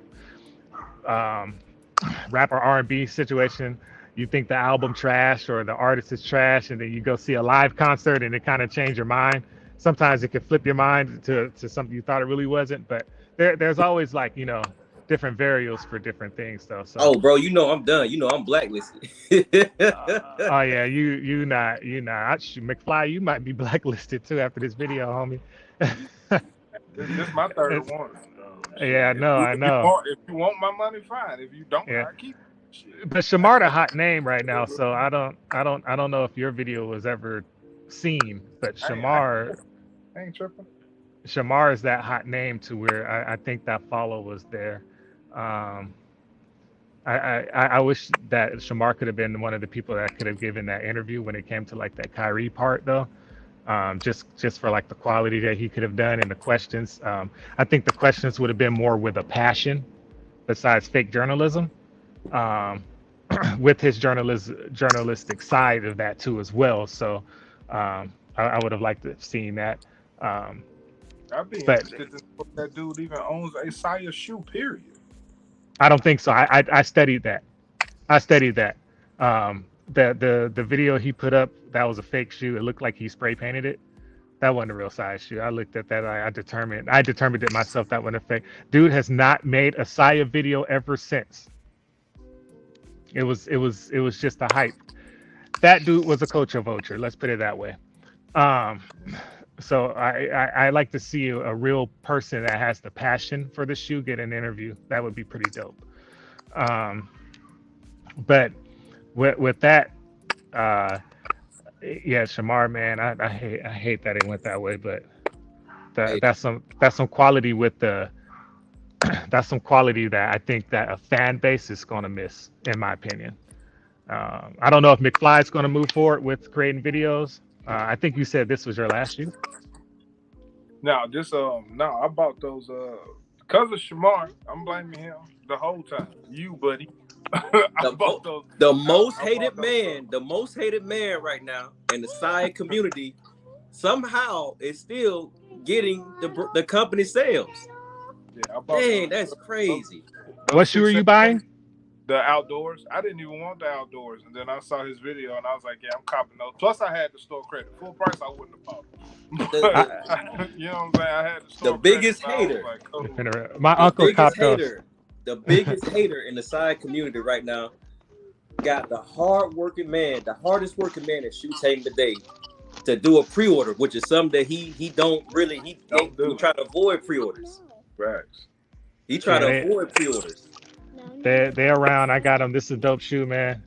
or R&B situation. You think the album trash or the artist is trash, and then you go see a live concert and it kind of change your mind. Sometimes it can flip your mind to something you thought it really wasn't, but there's always like different variables for different things though. So oh bro, I'm done. I'm blacklisted. Oh yeah, you not McFly, you might be blacklisted too after this video, homie. This is my third one. Yeah, I know. If you want my money, fine. If you don't, yeah. I keep it. But Shamar a hot name right now, so I don't know if your video was ever seen, but Shamar I ain't tripping. Shamar is that hot name to where I think that follow was there. I wish that Shamar could have been one of the people that could have given that interview when it came to like that Kyrie part though. Just for like the quality that he could have done and the questions. I think the questions would have been more with a passion besides fake journalism. With his journalistic side of that too as well. So I would have liked to have seen that. I'd be interested to know if that dude even owns a Sia shoe, period. I don't think so. I studied that. The video he put up, that was a fake shoe. It looked like he spray painted it. That wasn't a real size shoe. I looked at that. I determined it myself that wasn't fake. Dude has not made a Sia video ever since. It was just a hype. That dude was a coach of Vulture. Let's put it that way. So I like to see a real person that has the passion for the shoe get an interview. That would be pretty dope. But with that, yeah, Shamar, man, I hate that it went that way. But that's some quality with the. That's some quality that I think that a fan base is going to miss, in my opinion. I don't know if McFly is going to move forward with creating videos. I think you said this was your last shoe. No, I bought those because of Shamar. I'm blaming him the whole time. You, buddy. The most hated man right now in the Sia community somehow is still getting the company sales. Yeah, Dang, that's crazy. What shoe are you buying? The outdoors. I didn't even want the outdoors, and then I saw his video, and I was like, "Yeah, I'm copping those." Plus, I had the store credit, full price. I wouldn't have bought them. You know what I'm saying? I had the store The biggest credit, hater. Like, oh. My uncle copped those. The biggest hater in the side community right now got the hardest working man that shoots Hayden today to do a pre-order, which is something that he try to avoid pre-orders. Right. He try to avoid pre-orders. They're around. I got them. This is a dope shoe, man.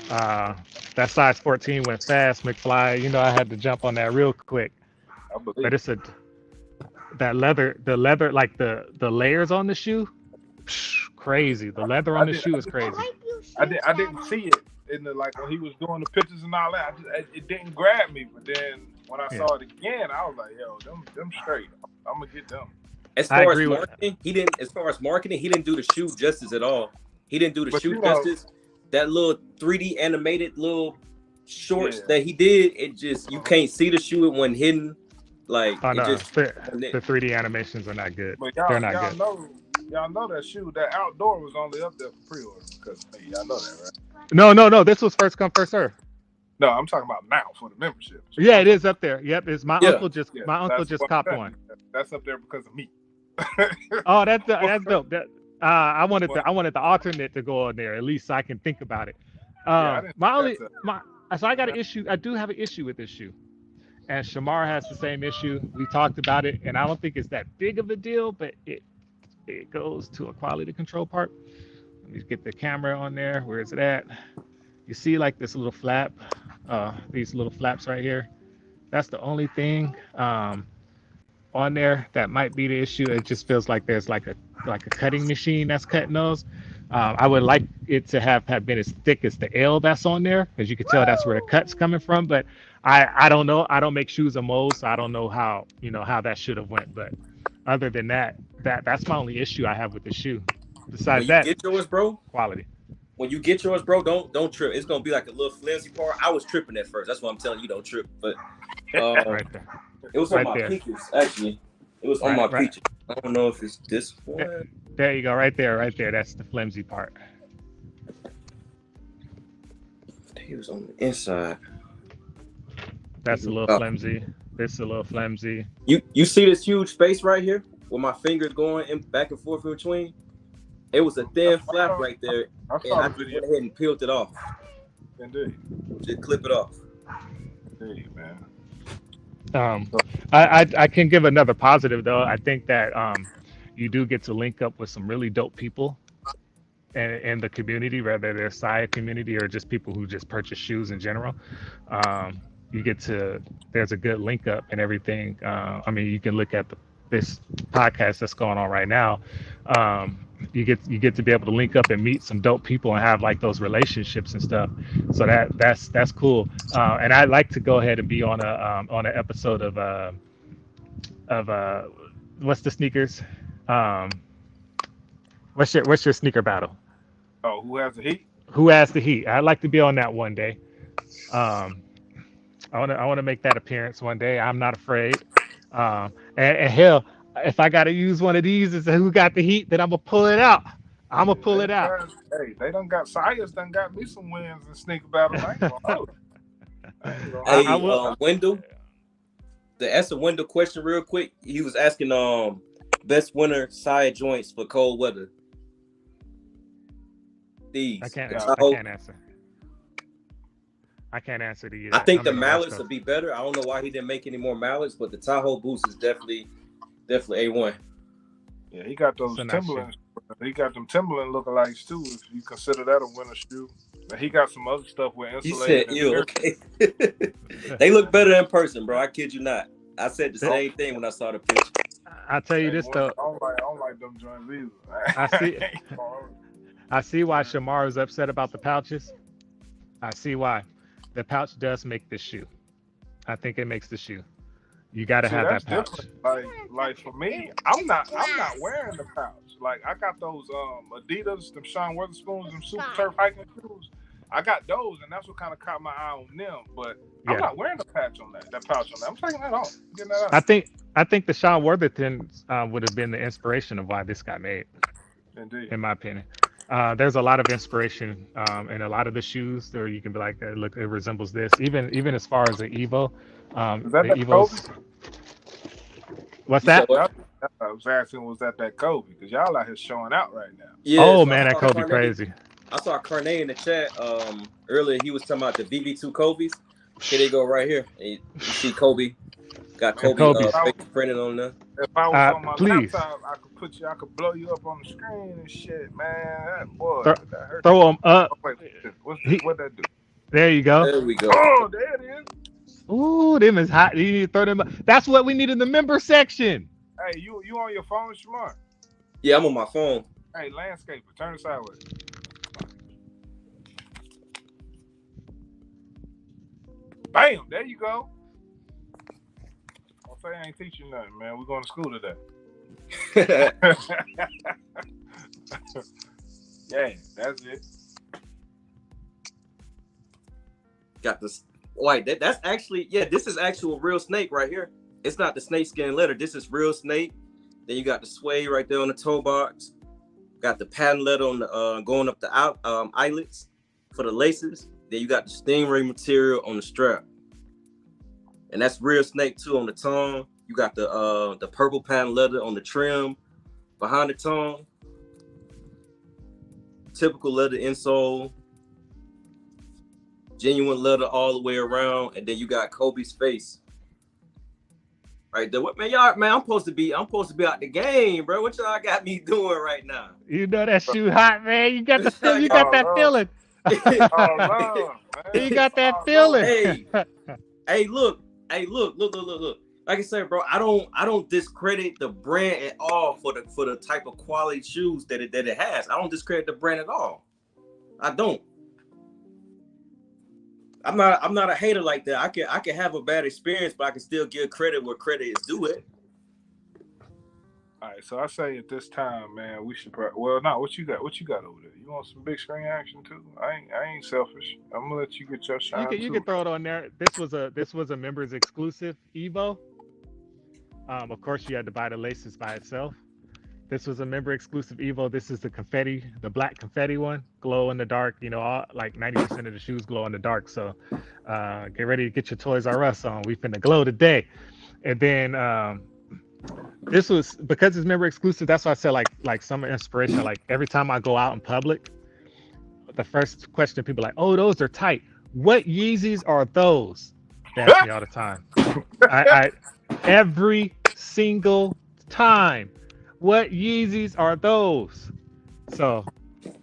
That size 14 went fast, McFly. You know, I had to jump on that real quick. But it's the leather, like the layers on the shoe, crazy. The leather on the shoe is crazy. I didn't see it in the, like, when he was doing the pictures and all that. It didn't grab me. But then when I saw it again, I was like, yo, them straight. I'm gonna get them. As far as marketing, he didn't do the shoe justice at all. He didn't do the shoe justice. That little 3D animated little shorts that he did, it just, you can't see the shoe. It wasn't hidden. Like, the 3D animations are not good. But they're not good. Y'all know that shoe, that outdoor was only up there for pre-order. Because y'all know that, right? No. This was first come, first serve. No, I'm talking about now for the membership. Yeah, it is up there. Yep, it's my uncle just copped one. That's up there because of me. Oh, that's dope. I wanted the alternate to go on there, at least so I can think about it. So I got an issue. I do have an issue with this shoe, and Shamar has the same issue. We talked about it, and I don't think it's that big of a deal, but it goes to a quality control part. Let me get the camera on there. Where is it at? You see, like, this little flap, these little flaps right here. That's the only thing on there that might be the issue. It just feels like there's like a cutting machine that's cutting those. I would like it to have been as thick as the L that's on there, because you can tell that's where the cut's coming from. But I don't know. I don't make shoes of molds, so I don't know how that should have went. But other than that's my only issue I have with the shoe. Besides that, get yours, bro. Quality. When you get yours, bro, don't trip. It's gonna be like a little flimsy part. I was tripping at first. That's why I'm telling you, don't trip. But right there. It was on my peaches, actually. It was on my peaches. I don't know if it's this one. There you go, right there. That's the flimsy part. It was on the inside. That's a little flimsy. This is a little flimsy. You see this huge space right here where my fingers going back and forth in between? It was a thin flap right there, and I just went ahead and peeled it off. Indeed. Just clip it off. Indeed, man. I can give another positive though. I think that you do get to link up with some really dope people in the community, whether they're Sia community or just people who just purchase shoes in general. There's a good link up and everything. I mean, you can look at this podcast that's going on right now. You get to be able to link up and meet some dope people and have like those relationships and stuff. So that's cool. And I'd like to go ahead and be on an episode of what's the sneakers? What's your sneaker battle? Oh, who has the heat? Who has the heat? I'd like to be on that one day. I want to make that appearance one day. I'm not afraid. And hell, if I got to use one of these and say who got the heat, then I'm gonna pull it out. Hey, they done got Sia's done got me some wins in sneaker battle. Hey, Wendell. That's a Wendell question real quick. He was asking best winter Sia joints for cold weather. These. I can't answer. I can't answer to you. I think the mallets would be better. I don't know why he didn't make any more mallets, but the Tahoe boost is definitely A1. Yeah, he got those Timberlands. He got them Timberland lookalikes too, if you consider that a winter shoe. He got some other stuff with insulated. He said, okay. They look better in person, bro. I kid you not. I said the same thing when I saw the picture. I'll tell you this though. I don't like them joints either. I see why Shamar is upset about the pouches. I see why. The pouch does make this shoe. I think it makes the shoe. You got to have that pouch. Like for me, I'm not wearing the pouch. Like I got those Adidas, them Sean Weatherspoons, them Super Turf hiking shoes. I got those, and that's what kind of caught my eye on them. But I'm not wearing the pouch on that. I'm taking that off. Getting that out. I think the Sean Worthington would have been the inspiration of why this got made. Indeed. in my opinion. There's a lot of inspiration in a lot of the shoes. There, you can be like, look, it resembles this. Even as far as the Evo, Is that the that Kobe? Evos. What's You said that? what? I was asking, was that Kobe? Because y'all out here showing out right now. Yeah. Oh So man, that Kobe Carney, crazy. I saw Carney in the chat earlier. He was talking about the VV2 Kobe's. Here they go right here. And you see Kobe. Got Kobe Kobe's. face printed on there. If I was on my Please. laptop, I could blow you up on the screen and shit, man. That boy, Throw, that hurt. throw them up. Oh, wait, what's this? What'd that do? There you go. There we go. Oh, there it is. Ooh, them is hot. You need to throw them up. That's what we need in the member section. Hey, you on your phone, Shamar? Yeah, I'm on my phone. Hey, landscaper, turn it sideways. Bam, there you go. I'll say I ain't teaching nothing, man. We're going to school today. Yeah, that's it. Got this. Wait, that's actually, yeah, this is actual real snake right here. It's not the snake skin leather. This is real snake. Then you got the suede right there on the toe box. Got the patent leather on the going up the eyelets for the laces. Then you got the stingray material on the strap. And that's real snake too on the tongue. You got the purple patent leather on the trim behind the tongue. Typical leather insole. Genuine leather all the way around. And then you got Kobe's face. Right there. What man, y'all, man, I'm supposed to be out the game, bro. What y'all got me doing right now? You know that shoe hot, man. You got the you got that feeling. You got that feeling. Hey, look. Like I said, bro, I don't discredit the brand at all for the type of quality shoes that it has. I don't discredit the brand at all. I don't. I'm not a hater like that. I can have a bad experience, but I can still give credit where credit is due. It. All right, so I say at this time, man, we should. Well, no, what you got? What you got over there? You want some big screen action too? I ain't selfish. I'm gonna let you get your shine. You can throw it on there. This was a members exclusive Evo. Of course, you had to buy the laces by itself. This was a member exclusive Evo. This is the confetti, the black confetti one, glow in the dark. You know, like 90% of the shoes glow in the dark. So get ready to get your Toys R Us on. We finna glow today. And then this was, because it's member exclusive, that's why I said like some inspiration. Like every time I go out in public, the first question people are like, oh, those are tight. What Yeezys are those? They ask me all the time. I every single time. What Yeezys are those? So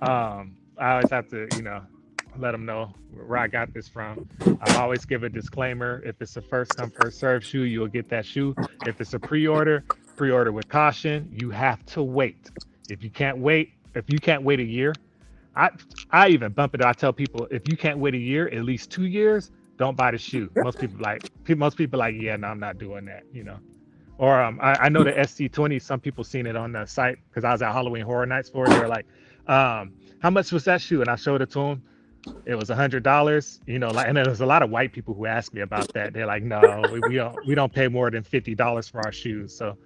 I always have to, let them know where I got this from. I always give a disclaimer. If it's a first come, first serve shoe, you'll get that shoe. If it's a pre-order with caution. You have to wait. If you can't wait a year, I even bump it. I tell people, if you can't wait a year, at least 2 years, don't buy the shoe. Most people like, yeah, no, I'm not doing that, Or I know the SC20, some people seen it on the site because I was at Halloween Horror Nights for it. They were like, how much was that shoe? And I showed it to them. It was $100, and there was a lot of white people who asked me about that. They're like, no, we don't pay more than $50 for our shoes. So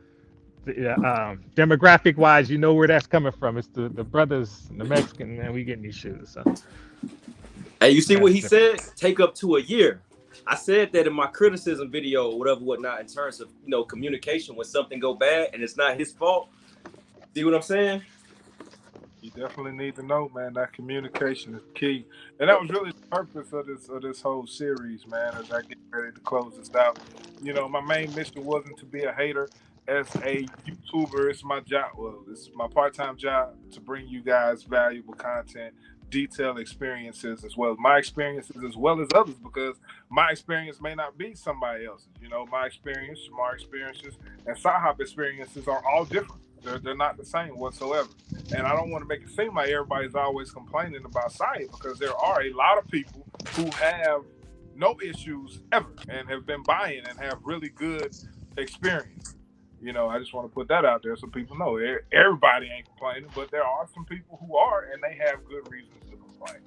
demographic wise, you know where that's coming from. It's the brothers, the Mexican, and we getting these shoes. So hey, you see what he said? Take up to a year. I said that in my criticism video or whatnot, in terms of communication when something go bad and it's not his fault. See what I'm saying? You definitely need to know, man, that communication is key. And that was really the purpose of this whole series, man, as I get ready to close this out. My main mission wasn't to be a hater. As a YouTuber, it's my job. Well, it's my part-time job to bring you guys valuable content, detailed experiences, as well as my experiences as well as others, because my experience may not be somebody else's. My experience, Shamar experiences, and YoSaHop experiences are all different. They're not the same whatsoever. And I don't want to make it seem like everybody's always complaining about Sia, because there are a lot of people who have no issues ever and have been buying and have really good experience. I just want to put that out there so people know. Everybody ain't complaining, but there are some people who are, and they have good reasons to complain.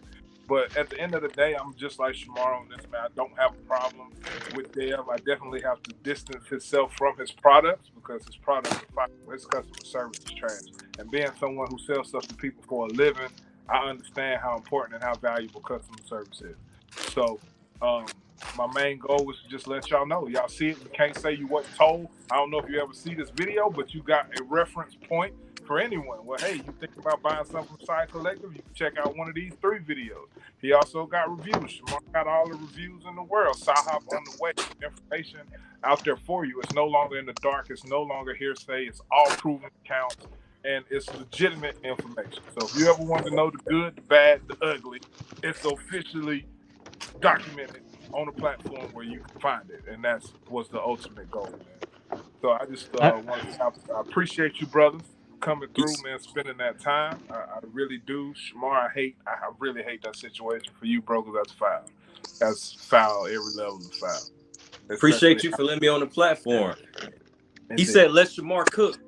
But at the end of the day, I'm just like Shamar on this, man. I don't have a problem with Dev. I definitely have to distance himself from his products because his products are fine. His customer service is trash. And being someone who sells stuff to people for a living, I understand how important and how valuable customer service is. So my main goal was to just let y'all know. Y'all see it. You can't say you wasn't told. I don't know if you ever see this video, but you got a reference point for anyone. Well, hey, you think about buying something from Sia Collective, you can check out one of these 3 videos. He also got reviews. Shamar got all the reviews in the world. YoSaHop on the way. Information out there for you. It's no longer in the dark. It's no longer hearsay. It's all proven accounts. And it's legitimate information. So if you ever want to know the good, the bad, the ugly, it's officially documented on a platform where you can find it. And that was the ultimate goal, man. So I just want to I appreciate you, brothers, coming through, man, spending that time. I really do. Shamar, I really hate that situation for you, bro, because that's foul. That's foul, every level of foul. Appreciate you for letting me on the platform. He said, let Shamar cook.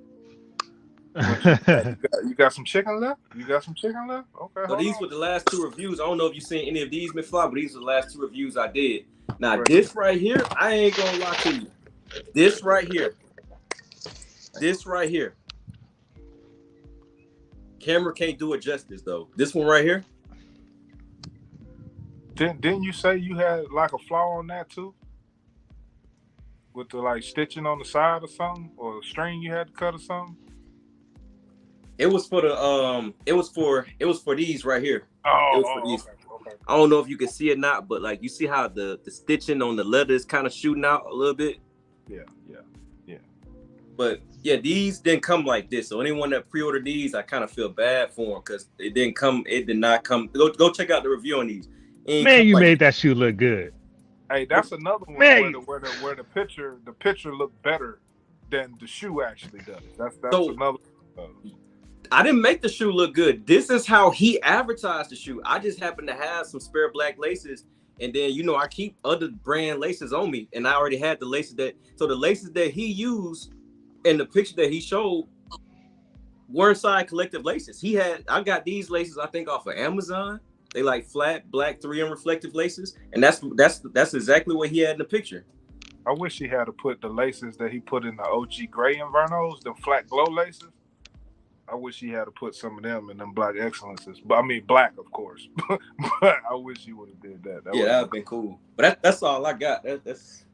You got some chicken left? You got some chicken left? Okay. So these were the last 2 reviews. I don't know if you've seen any of these, McFly, but these are the last 2 reviews I did. Now, this right here, I ain't gonna lie to you. This right here. Camera can't do it justice, though. This one right here. Didn't you say you had like a flaw on that too? With the like stitching on the side or something, or a string you had to cut or something? It was for the it was for these right here. Okay. I don't know if you can see it or not, but like you see how the stitching on the leather is kind of shooting out a little bit. Yeah. But yeah, these didn't come like this. So anyone that pre-ordered these, I kind of feel bad for them because it did not come. Go check out the review on these. Man, you made that shoe look good. Hey, that's another one where the picture looked better than the shoe actually does. That's so, another. I didn't make the shoe look good. This is how he advertised the shoe. I just happened to have some spare black laces, and then I keep other brand laces on me, and I already had the laces the laces that he used in the picture that he showed weren't Sia Collective laces. I got these laces I think off of Amazon. They like flat black 3M reflective laces, and that's exactly what he had in the picture. I wish he had to put the laces that he put in the OG Gray Invernos, the flat glow laces. I wish he had to put some of them in them black excellences. But I mean black, of course. But I wish he would have did that. That would have been cool. But that's all I got. That's.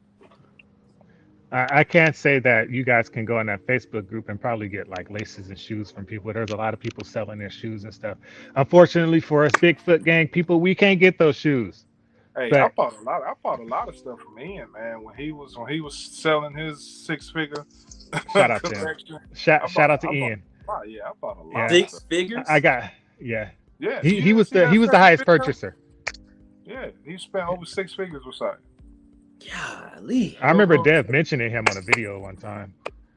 I can't say that you guys can go in that Facebook group and probably get like laces and shoes from people. There's a lot of people selling their shoes and stuff. Unfortunately for us Bigfoot gang people, we can't get those shoes. Hey, but I bought a lot of stuff from Ian, man. When he was selling his 6-figure shout out to him. Shout out to Ian. I bought a lot. 6 figures? Yeah. Yeah. He was the highest purchaser. Yeah, he spent over 6 figures with Sia. Golly. I remember Dev mentioning him on a video one time.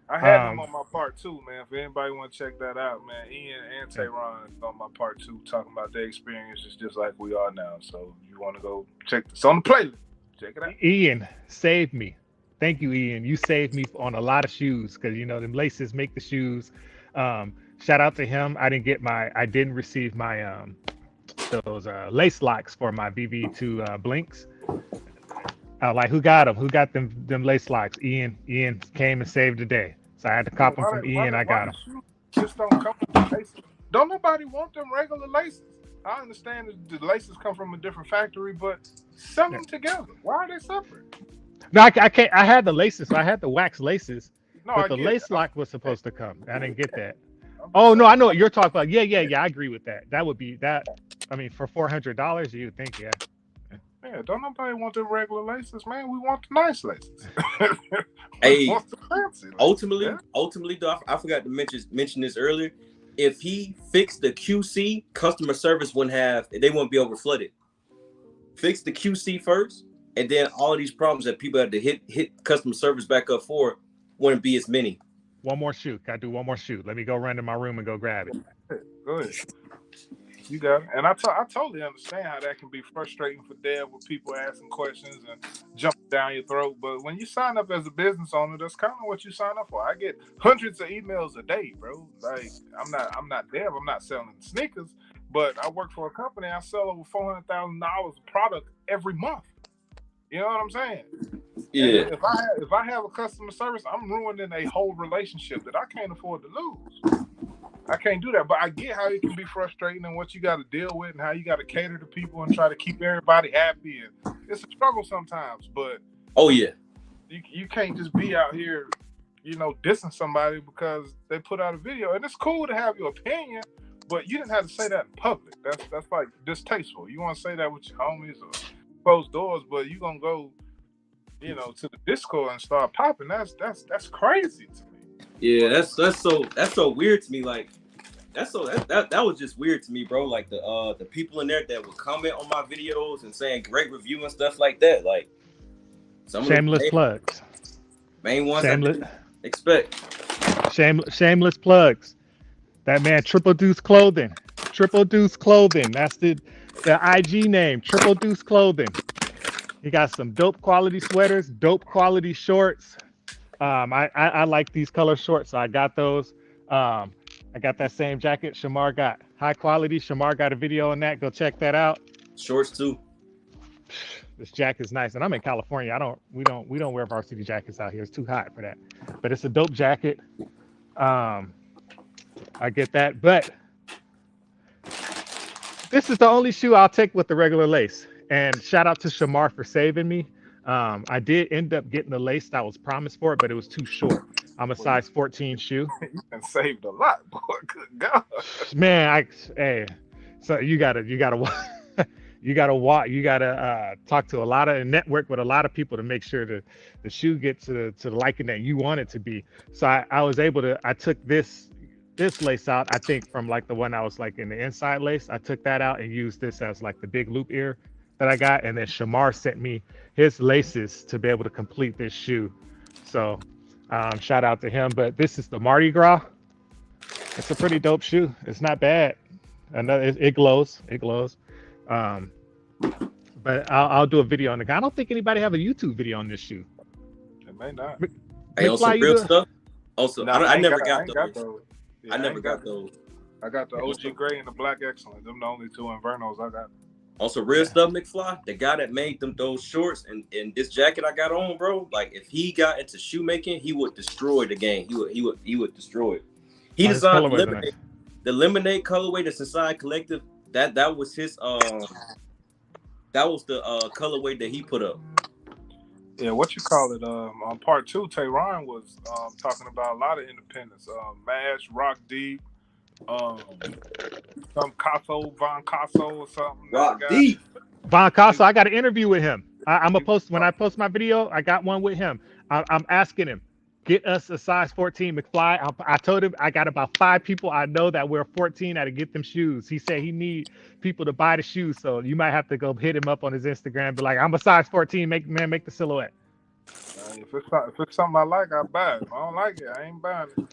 I had him on my part 2, man. If anybody want to check that out, man, Ian and Tehran on my part 2 talking about their experiences just like we are now. So you want to go check this on the playlist. Check it out. Ian saved me. Thank you, Ian. You saved me on a lot of shoes because them laces make the shoes. Shout out to him. I didn't receive my those lace locks for my BB2 blinks. Like who got them? Who got them lace locks? Ian came and saved the day. So I had to cop them from Ian. I got them. Just don't come with the laces. Don't nobody want them regular laces. I understand the laces come from a different factory, but sell them together. Why are they separate? No, I can't. I had the laces. So I had the wax laces. No, but the lace lock was supposed to come. I didn't get that. Oh no, I know what you're talking about. Yeah. I agree with that. That would be that. I mean, for $400, you would think, yeah. Yeah, don't nobody want the regular laces, man. We want the nice laces. Hey, the fancy ultimately, though, I forgot to mention this earlier. If he fixed the QC, customer service they wouldn't be over flooded. Fix the QC first, and then all of these problems that people had to hit customer service back up for wouldn't be as many. One more shoot. Gotta do one more shoot. Let me go run to my room and go grab it. Go ahead. You got it. And I totally understand how that can be frustrating for Dev with people asking questions and jumping down your throat. But when you sign up as a business owner, that's kind of what you sign up for. I get hundreds of emails a day, bro. Like I'm not Dev. I'm not selling sneakers. but I work for a company. I sell over $400,000 of product every month. You know what I'm saying? Yeah. And if I have a customer service, I'm ruining a whole relationship that I can't afford to lose. I can't do that, but I get how it can be frustrating and what you got to deal with and how you got to cater to people and try to keep everybody happy. And it's a struggle sometimes, but oh yeah, you can't just be out here, dissing somebody because they put out a video. And it's cool to have your opinion, but you didn't have to say that in public. That's like distasteful. You want to say that with your homies or closed doors, but you gonna go, to the Discord and start popping. That's crazy to me. Yeah, that's so weird to me. Like that was just weird to me, bro. Like the people in there that would comment on my videos and saying great review and stuff like that. Like some shameless of the plugs. main ones Shameless. I didn't expect. Shameless plugs. That man Triple Deuce Clothing. Triple Deuce Clothing. That's the IG name. Triple Deuce Clothing. He got some dope quality sweaters, dope quality shorts. I like these color shorts, so I got those. I got that same jacket Shamar got. High quality. Shamar got a video on that. Go check that out. Shorts too. This jacket's nice, and I'm in California. We don't wear varsity jackets out here. It's too hot for that. But it's a dope jacket. I get that, but this is the only shoe I'll take with the regular lace. And shout out to Shamar for saving me. I did end up getting the lace that was promised for it, but it was too short. I'm a size 14 shoe. You been saved a lot, boy. Good God. Man, so you gotta talk to a lot of and network with a lot of people to make sure the shoe gets to the liking that you want it to be. So I was able to. I took this lace out. I think from like the one I was like in the inside lace. I took that out and used this as like the big loop ear that I got, and then Shamar sent me his laces to be able to complete this shoe. So shout out to him. But this is the Mardi Gras. It's a pretty dope shoe. It's not bad. It glows. It glows. But I'll do a video on the guy. I don't think anybody have a YouTube video on this shoe. It may not. Hey, also real stuff. Also, No, I never got those. Yeah, I never got those. I got the OG Gray and the Black Excellent. Them the only two Invernos I got. Also, real stuff, McFly. The guy that made those shorts and this jacket I got on, bro. Like, if he got into shoemaking, he would destroy the game. He would destroy it. He designed the lemonade colorway that's inside Collective. That was his that was the colorway that he put up. Yeah, what you call it? On part 2, Tehran was talking about a lot of independents. Mash, Rock Deep, some Von Casso or something. Rock Deep. Von Casso, I got an interview with him. I'm gonna post when I post my video. I got one with him. I'm asking him, get us a size 14 McFly. I told him I got about 5 people I know that wear 14 to get them shoes. He said he need people to buy the shoes, so you might have to go hit him up on his Instagram. Be like, I'm a size 14. Make the silhouette. If it's something I like, I buy it. If I don't like it, I ain't buying it.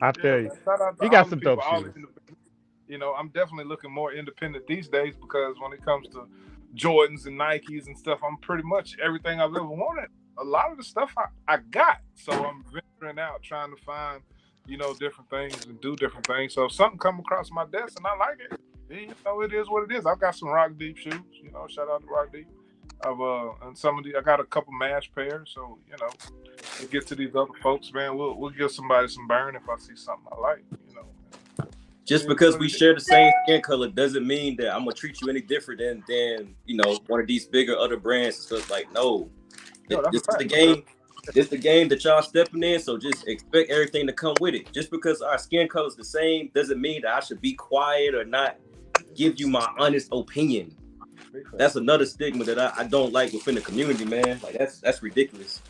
I feel you. He got some dope shoes. I'm definitely looking more independent these days because when it comes to Jordans and Nikes and stuff, I'm pretty much everything I've ever wanted. A lot of the stuff I got. So I'm venturing out trying to find, different things and do different things. So if something come across my desk and I like it, it is what it is. I've got some Rock Deep shoes, shout out to Rock Deep. And some of I got a couple Mash pairs. So, to get to these other folks, man, we'll give somebody some burn if I see something I like, Just because we share the same skin color doesn't mean that I'm gonna treat you any different than one of these bigger other brands and stuff. Like, no. This is the game. This the game that y'all stepping in. So just expect everything to come with it. Just because our skin color is the same doesn't mean that I should be quiet or not give you my honest opinion. That's another stigma that I don't like within the community, man. Like that's ridiculous.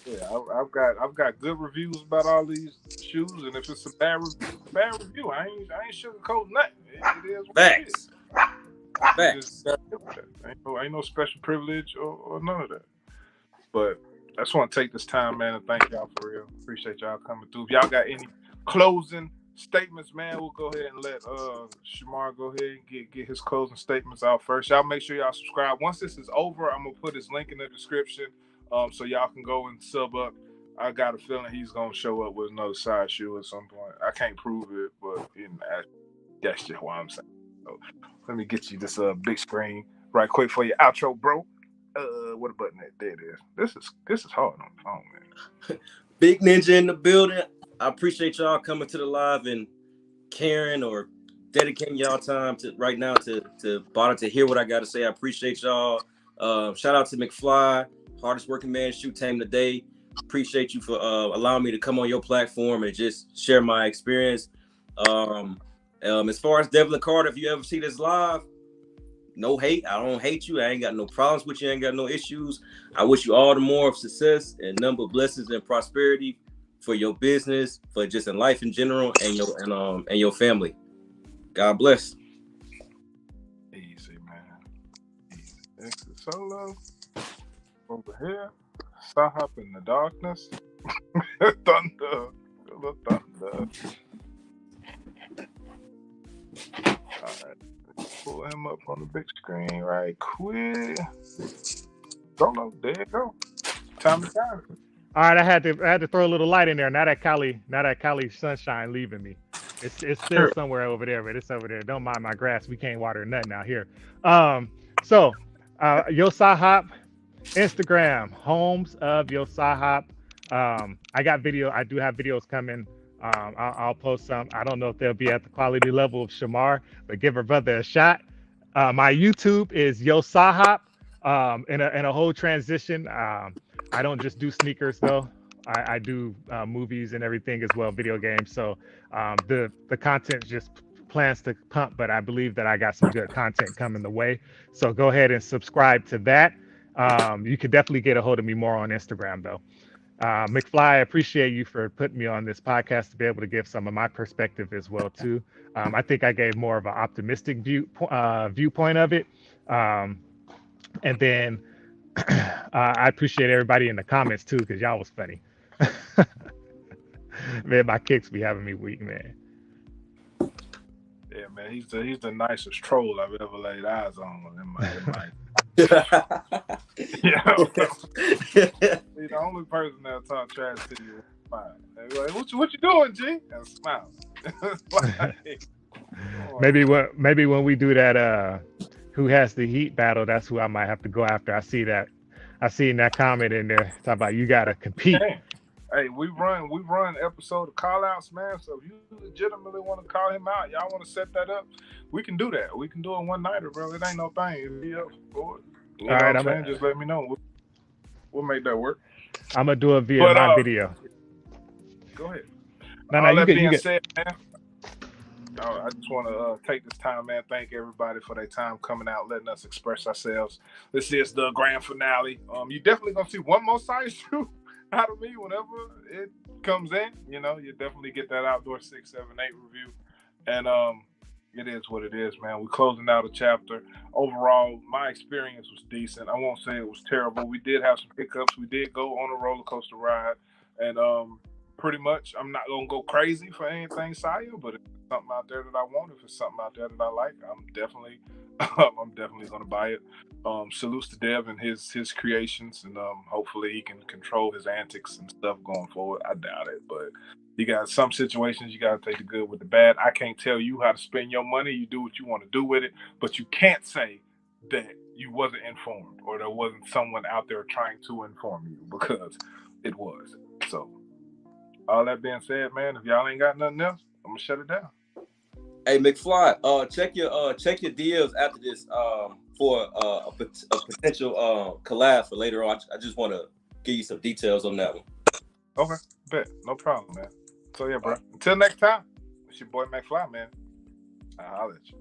Yeah, I've got good reviews about all these shoes, and if it's a bad review, I ain't sugarcoating nothing. It is what Facts. it is. Facts. Ain't no special privilege or none of that. But I just want to take this time, man, and thank y'all for real. Appreciate y'all coming through. If y'all got any closing statements, man, we'll go ahead and let Shamar go ahead and get his closing statements out first. Y'all make sure y'all subscribe. Once this is over, I'm gonna put his link in the description, so y'all can go and sub up I got a feeling he's gonna show up with another size shoe at some point. I can't prove it, but that's just what I'm saying. So let me get you this big screen right quick for your outro, bro. What a button that there it is. This is hard on the phone, man. Big Ninja in the building. I appreciate y'all coming to the live and caring or dedicating y'all time to right now to bother to hear what I got to say. I appreciate y'all. Shout out to McFly, hardest working man shoot team today. Appreciate you for allowing me to come on your platform and just share my experience. As far as Devlin Carter, if you ever see this live, no hate. I don't hate you. I ain't got no problems with you. I ain't got no issues. I wish you all the more of success and number of blessings and prosperity for your business, for just in life in general, and your family. God bless. Easy, man. Easy. Exit solo. Over here. YoSaHop in the darkness. Thunder. Thunder. Alright. Pull him up on the big screen right quick. Solo. There you go. Time to time. All right, I had to throw a little light in there. Now that Cali sunshine leaving me. It's still somewhere over there, but it's over there. Don't mind my grass. We can't water nothing out here. So YoSaHop, Instagram, homes of YoSaHop. I do have videos coming. I'll post some. I don't know if they'll be at the quality level of Shamar, but give her brother a shot. My YouTube is YoSaHop. In a whole transition. I don't just do sneakers though. I do movies and everything as well, video games. So the content just plans to pump, but I believe that I got some good content coming the way. So go ahead and subscribe to that. You can definitely get a hold of me more on Instagram though. McFly, I appreciate you for putting me on this podcast to be able to give some of my perspective as well too. I think I gave more of an optimistic viewpoint of it. And then I appreciate everybody in the comments too, because y'all was funny. Man, my kicks be having me weak, man. Yeah, man, he's the nicest troll I've ever laid eyes on in my yeah. He's the only person that'll talk trash to you and smile. Like, what you doing, G? And smile. Maybe when we do that who has the heat battle, that's who I might have to go after. I seen that comment in there talking about you gotta compete. Hey, we run episode of call outs, man. So if you legitimately want to call him out, y'all want to set that up, we can do that. We can do it one nighter, bro. It ain't no thing. Be up for it. All right, just let me know. We'll make that work. I'm gonna do it via my video. Go ahead. No, you being said, man. I just want to take this time, man. Thank everybody for their time coming out, letting us express ourselves. This is the grand finale. You definitely gonna see one more size shoe out of me whenever it comes in. You know, you definitely get that outdoor 678 review, and it is what it is, man. We're closing out a chapter. Overall, my experience was decent. I won't say it was terrible. We did have some hiccups. We did go on a roller coaster ride, and pretty much, I'm not gonna go crazy for anything, Sia, but if it's something out there that I want, if it's something out there that I like, I'm definitely gonna buy it. Salutes to Dev and his creations, and hopefully he can control his antics and stuff going forward. I doubt it, but you got some situations you gotta take the good with the bad. I can't tell you how to spend your money. You do what you want to do with it, but you can't say that you wasn't informed or there wasn't someone out there trying to inform you, because it was. So all that being said, man, if y'all ain't got nothing else, I'm gonna shut it down. Hey McFly, check your DMs after this for a potential collab for later on. I just want to give you some details on that one. Okay, bet, no problem, man. So yeah, bro. Until next time, it's your boy McFly, man. I'll holler at you.